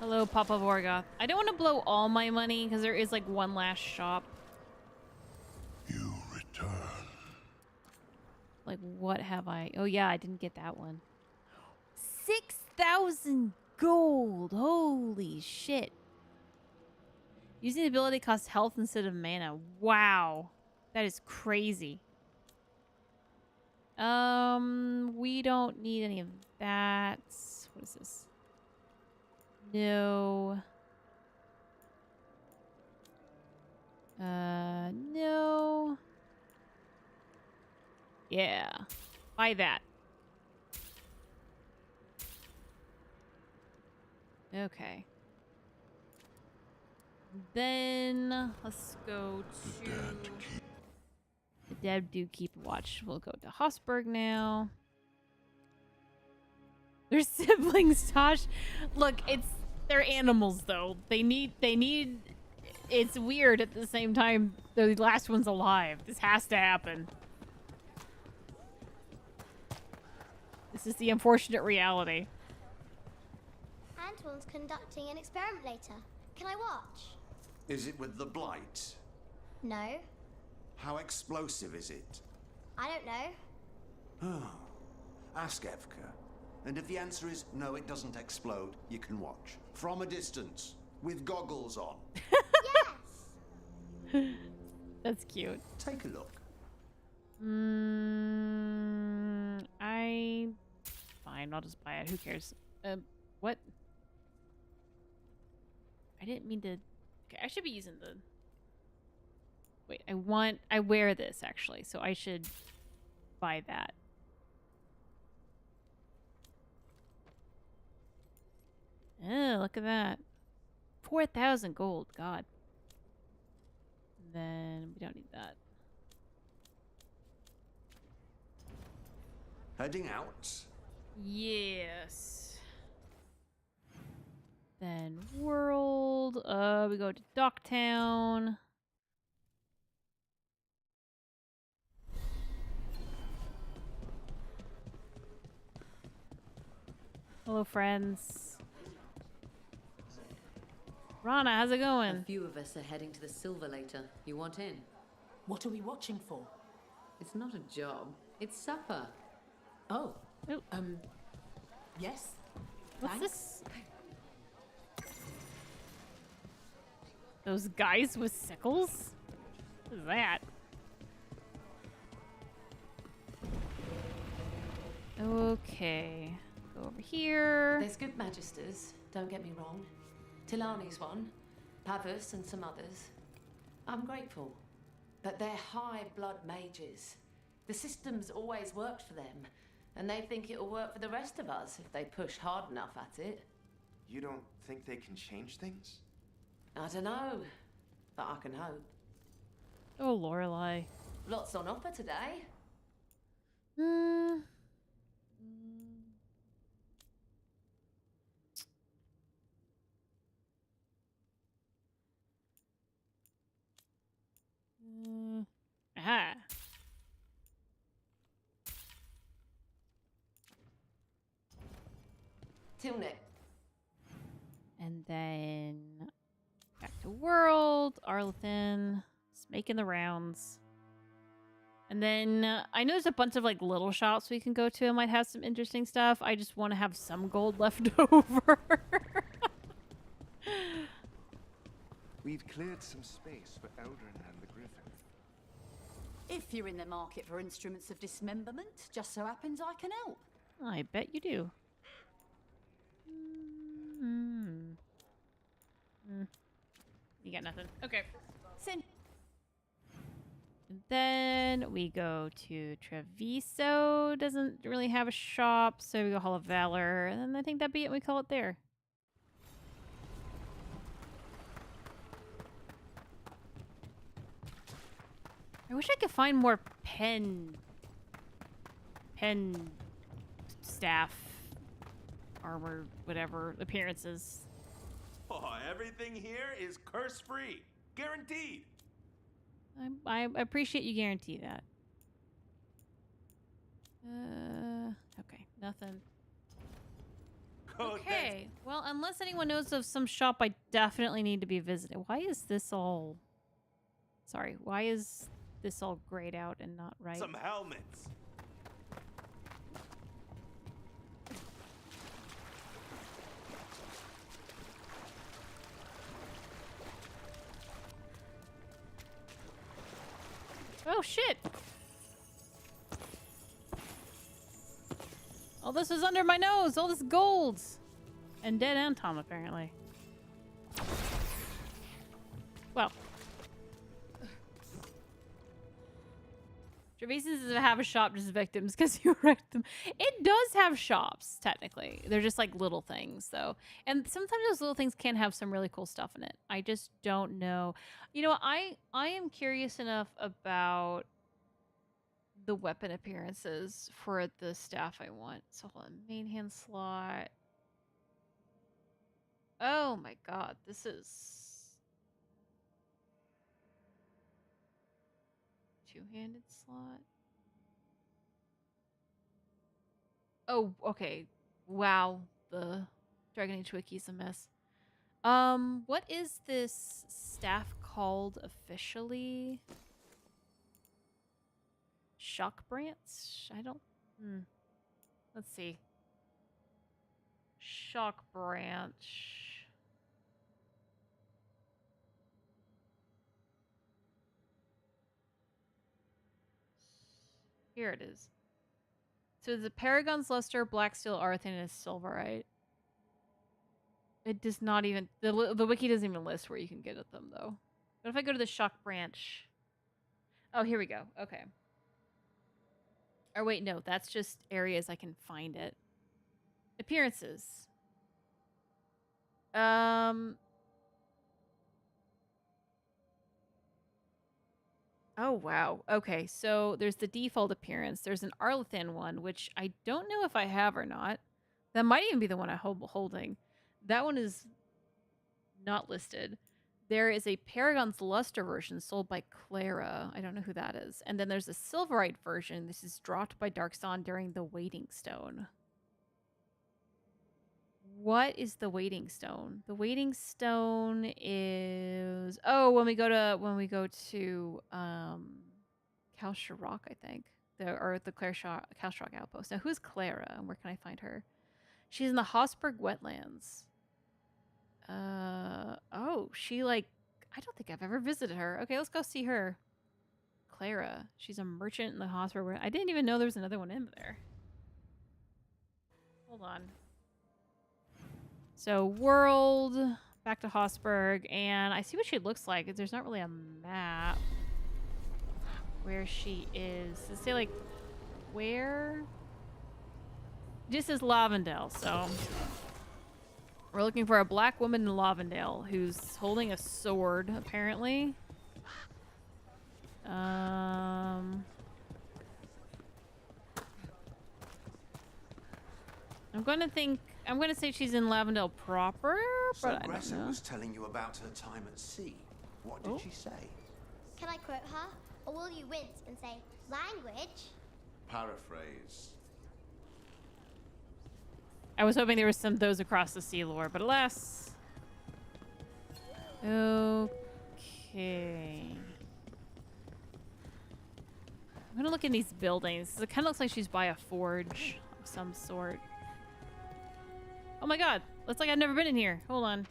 Speaker 1: Hello, Papa Vorgoth. I don't want to blow all my money because there is like one last shop.
Speaker 5: You return.
Speaker 1: Like, what have I? Oh, yeah, I didn't get that one. 6,000 gold. Holy shit. Using the ability costs health instead of mana. Wow. That is crazy. We don't need any of that. What is this? No. No. Yeah. Buy that. Okay. Then let's go to the dead do keep watch. We'll go to Hosberg now. Their siblings, Tosh. Look, they're animals though. They need it's weird at the same time the last one's alive. This has to happen. This is the unfortunate reality.
Speaker 17: Antoine's conducting an experiment later. Can I watch?
Speaker 18: Is it with the blight?
Speaker 17: No.
Speaker 18: How explosive is it?
Speaker 17: I don't know.
Speaker 18: Oh. Ask Evka. And if the answer is no, it doesn't explode, you can watch. From a distance. With goggles on.
Speaker 17: Yes!
Speaker 1: That's cute.
Speaker 18: Take a look.
Speaker 1: Fine, I'll just buy it. Who cares? What? I didn't mean to... Okay, I should be using the... Wait, I wear this, actually, so I should buy that. Oh, look at that. 4,000 gold, God. Then we don't need that.
Speaker 18: Heading out?
Speaker 1: Yes. Then world. We go to Docktown. Hello, friends. Rana, how's it going?
Speaker 19: A few of us are heading to the Silver later. You want in?
Speaker 20: What are we watching for?
Speaker 19: It's not a job. It's supper.
Speaker 20: Oh.
Speaker 1: Ooh.
Speaker 20: Yes.
Speaker 1: What's
Speaker 20: Thanks.
Speaker 1: this? Those guys with sickles? What is that? Okay. Go over here.
Speaker 20: There's good magisters, don't get me wrong. Tilani's one, Pavus and some others. I'm grateful. But they're high blood mages. The system's always worked for them, and they think it'll work for the rest of us if they push hard enough at it.
Speaker 21: You don't think they can change things?
Speaker 20: I don't know, but I can hope.
Speaker 1: Oh, Lorelei.
Speaker 20: Lots on offer today.
Speaker 1: Aha.
Speaker 20: Tilnet.
Speaker 1: And then back to world. Arlethan. Just making the rounds. And then I know there's a bunch of like little shops we can go to. I might have some interesting stuff. I just want to have some gold left over.
Speaker 21: We've cleared some space for Eldrin and the Griffin.
Speaker 2: If you're in the market for instruments of dismemberment, just so happens I can help.
Speaker 1: I bet you do. You got nothing. Okay.
Speaker 2: Send.
Speaker 1: And then we go to Treviso. Doesn't really have a shop, so we go Hall of Valor. And then I think that'd be it. We call it there. I wish I could find more pen staff armor, whatever appearances.
Speaker 22: Oh, everything here is curse-free. Guaranteed.
Speaker 1: I appreciate you guarantee that. Okay, nothing. Okay, well, unless anyone knows of some shop I definitely need to be visiting. Why is this all... Sorry, why is this all grayed out and not right?
Speaker 22: Some helmets.
Speaker 1: Oh, shit! All this was under my nose! All this gold! And dead Anton, apparently. Well. Gervais doesn't have a shop, just victims because you wrecked them. It does have shops, technically. They're just like little things, though. And sometimes those little things can have some really cool stuff in it. I just don't know. You know, I am curious enough about the weapon appearances for the staff I want. So hold on, main hand slot. Oh my god, this is two-handed slot. Oh, okay. Wow, the Dragon Age Wiki's a mess. What is this staff called officially? Shock branch? I don't... Let's see. Shock branch. Here it is. So the Paragon's Luster, Black Steel, Arthan, and Silverite. It does not even... The wiki doesn't even list where you can get at them, though. But if I go to the Shock branch... Oh, here we go. Okay. Or wait, no. That's just areas I can find it. Appearances. Oh, wow. Okay, so there's the default appearance. There's an Arthan one, which I don't know if I have or not. That might even be the one I'm holding. That one is not listed. There is a Paragon's Luster version sold by Clara. I don't know who that is. And then there's a Silverite version. This is dropped by Darkson during the Waiting Stone. What is the Waiting Stone? The Waiting Stone is... Oh, when we go to Cal Sharok, I think. Or the Cal Sharok outpost. Now, who's Clara? And where can I find her? She's in the Hosberg wetlands. Oh, she like... I don't think I've ever visited her. Okay, let's go see her. Clara. She's a merchant in the Hosberg. I didn't even know there was another one in there. Hold on. So, world, back to Hosberg, and I see what she looks like. There's not really a map where she is. Does it say, like, where? This is Lavendale, so we're looking for a black woman in Lavendale who's holding a sword, apparently. I'm gonna say she's in Lavendale proper,
Speaker 18: So
Speaker 1: but I don't
Speaker 18: Gressa
Speaker 1: know.
Speaker 18: was telling you about her time at sea. What did she say?
Speaker 17: Can I quote her? Or will you wince and say, language?
Speaker 18: Paraphrase.
Speaker 1: I was hoping there was some those across the sea lore, but alas. Okay. I'm gonna look in these buildings. It kind of looks like she's by a forge of some sort. Oh my god. Looks like I've never been in here. Hold on.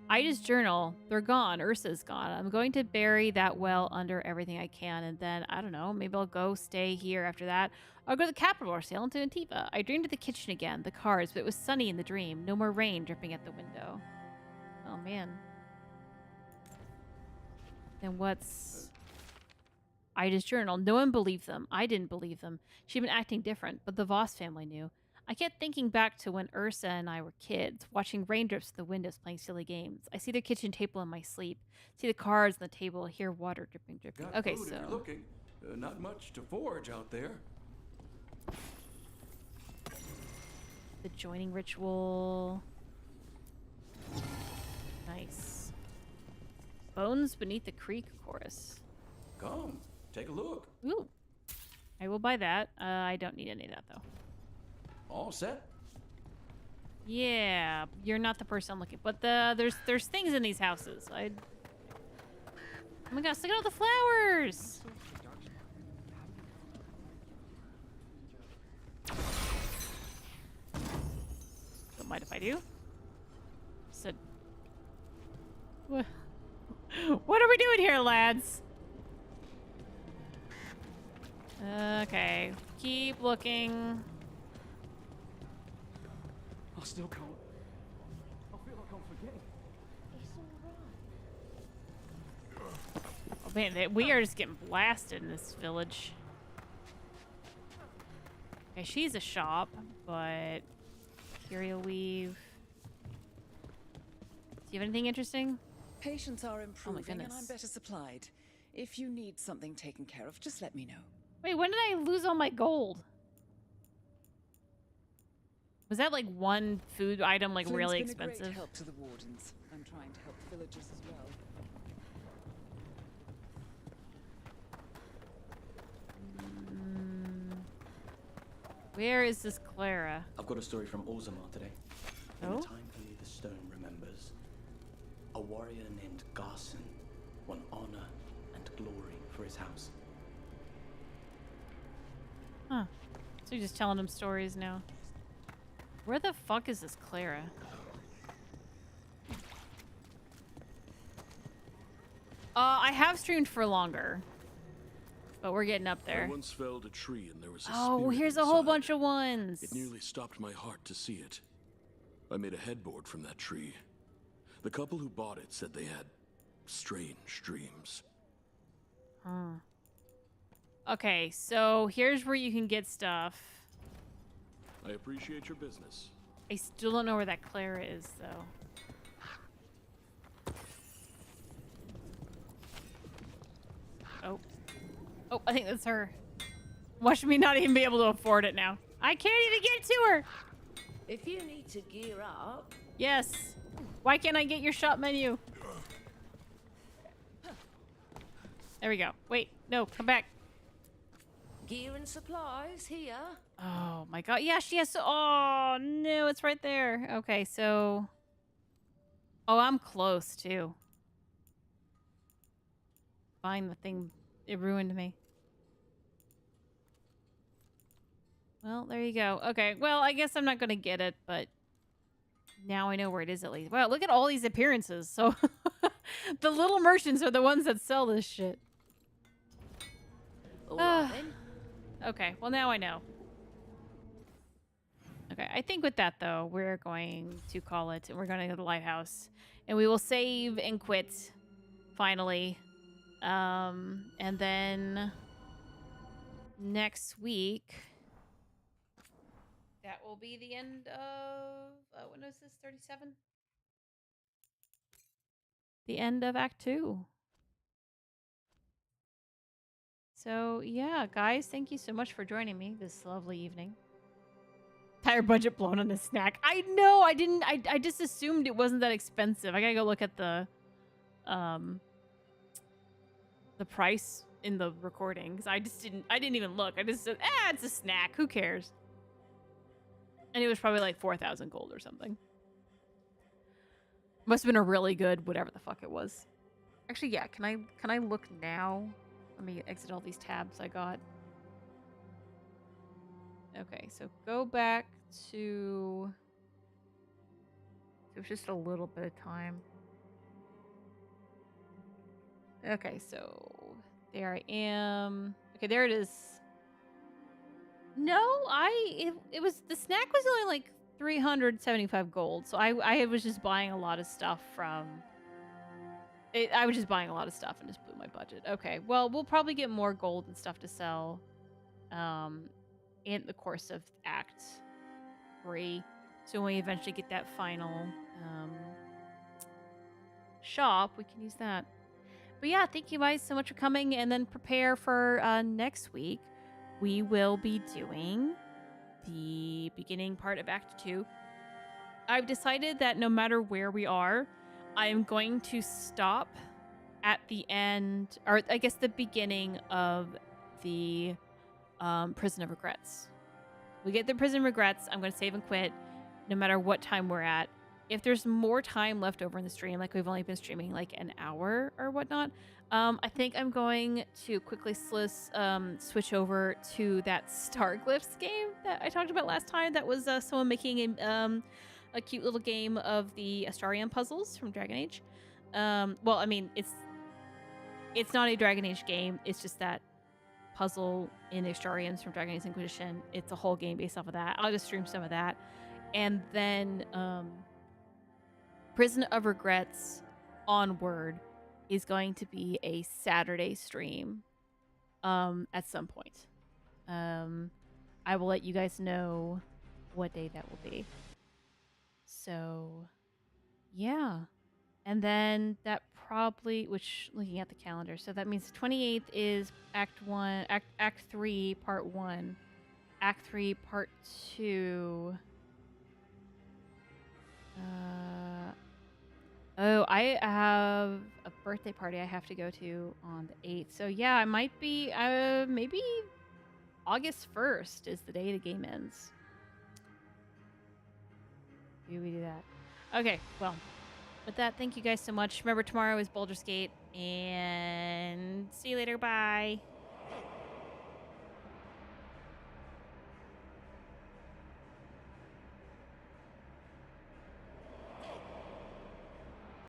Speaker 1: Ida's journal. They're gone. Ursa's gone. I'm going to bury that well under everything I can, and then, I don't know, maybe I'll go stay here after that. I'll go to the capital or sail into Antifa. I dreamed of the kitchen again, the cars, but it was sunny in the dream. No more rain dripping at the window. Oh, man. Then what's... Ida's journal. No one believed them. I didn't believe them. She'd been acting different, but the Voss family knew. I kept thinking back to when Ursa and I were kids, watching raindrops in the windows playing silly games. I see their kitchen table in my sleep. See the cards on the table, hear water dripping.
Speaker 3: Got
Speaker 1: Okay,
Speaker 3: food if
Speaker 1: so...
Speaker 3: you're looking. Not much to forage out there.
Speaker 1: The joining ritual. Nice. Bones Beneath the Creek chorus.
Speaker 3: Come, take a look.
Speaker 1: Ooh. I will buy that. I don't need any of that, though.
Speaker 3: All set?
Speaker 1: Yeah, you're not the person I'm looking. But there's things in these houses. Oh my gosh, look at all the flowers! Don't mind if I do. So, what are we doing here, lads? Okay, keep looking.
Speaker 3: I still can't. I feel like I'm forgetting.
Speaker 1: Man, we are just getting blasted in this village. Okay, she's a shop, but Curio Weave. Do you have anything interesting?
Speaker 7: Patients are improving, and I'm
Speaker 1: goodness.
Speaker 7: better supplied. If you need something taken care of, just let me know.
Speaker 1: Wait, when did I lose all my gold? Was that like one food item, like
Speaker 7: Flynn's
Speaker 1: really
Speaker 7: been a great
Speaker 1: expensive?
Speaker 7: help to the wardens. I'm trying to help the villagers as well.
Speaker 1: Where is this Clara?
Speaker 12: I've got a story from Orzammar today. In
Speaker 1: Oh?
Speaker 12: the time only the stone remembers, a warrior named Garson won honor and glory for his house.
Speaker 1: Huh. So you're just telling them stories now. Where the fuck is this Clara? I have streamed for longer. But we're getting up there.
Speaker 23: I once felled a tree and there was a
Speaker 1: Oh,
Speaker 23: spirit
Speaker 1: here's a whole
Speaker 23: inside.
Speaker 1: bunch of ones.
Speaker 23: It nearly stopped my heart to see it. I made a headboard from that tree. The couple who bought it said they had strange dreams.
Speaker 1: Huh. Okay, so here's where you can get stuff.
Speaker 23: I appreciate your business.
Speaker 1: I still don't know where that Clara is, though. Oh. Oh, I think that's her. Watch me not even be able to afford it now. I can't even get to her.
Speaker 20: If you need to gear up.
Speaker 1: Yes. Why can't I get your shop menu? There we go. Wait, no, come back.
Speaker 20: Gear and supplies here.
Speaker 1: Oh my god. Yeah, she has to. Oh, no, it's right there. Okay, so. Oh, I'm close too. Find the thing. It ruined me. Well, there you go. Okay, well, I guess I'm not going to get it, but now I know where it is at least. Wow, look at all these appearances. So the little merchants are the ones that sell this shit.
Speaker 20: All right, then.
Speaker 1: Okay, well, now I know. Okay, I think with that, though, we're going to call it, and we're going to go to the lighthouse. And we will save and quit, finally. And then next week, that will be the end of, when was this, 37? The end of Act 2. So, yeah, guys, thank you so much for joining me this lovely evening. Entire budget blown on a snack. I know, I just assumed it wasn't that expensive. I gotta go look at the price in the recording, because I didn't even look. I just said, it's a snack. Who cares? And it was probably like 4,000 gold or something. Must have been a really good whatever the fuck it was. Actually, yeah, can I look now? Let me exit all these tabs I got. Okay, so go back to... It was just a little bit of time. Okay, so there I am. Okay, there it is. No, it was, the snack was only like 375 gold. So I was just buying a lot of stuff from it. I was just buying a lot of stuff and just blew my budget. Okay, well, we'll probably get more gold and stuff to sell in the course of Act 3. So when we eventually get that final shop, we can use that. But yeah, thank you guys so much for coming, and then prepare for next week. We will be doing the beginning part of Act 2. I've decided that no matter where we are, I am going to stop at the end, or I guess the beginning of the Prison of Regrets. We get the Prison of Regrets, I'm going to save and quit no matter what time we're at. If there's more time left over in the stream, like we've only been streaming like an hour or whatnot, I think I'm going to quickly switch over to that Star Glyphs game that I talked about last time. That was someone making a cute little game of the Astarion puzzles from Dragon Age. Well, I mean, it's not a Dragon Age game. It's just that puzzle in Astarions from Dragon Age Inquisition. It's a whole game based off of that. I'll just stream some of that. And then Prison of Regrets onward, is going to be a Saturday stream at some point. I will let you guys know what day that will be. So, yeah. And then that probably, which looking at the calendar, so that means the 28th is Act 3, Part 1. Act 3, Part 2. Oh, I have a birthday party I have to go to on the 8th. So yeah, I might be, maybe August 1st is the day the game ends. Do we do that? Okay, well, with that, thank you guys so much. Remember, tomorrow is Baldur's Gate, and see you later. Bye.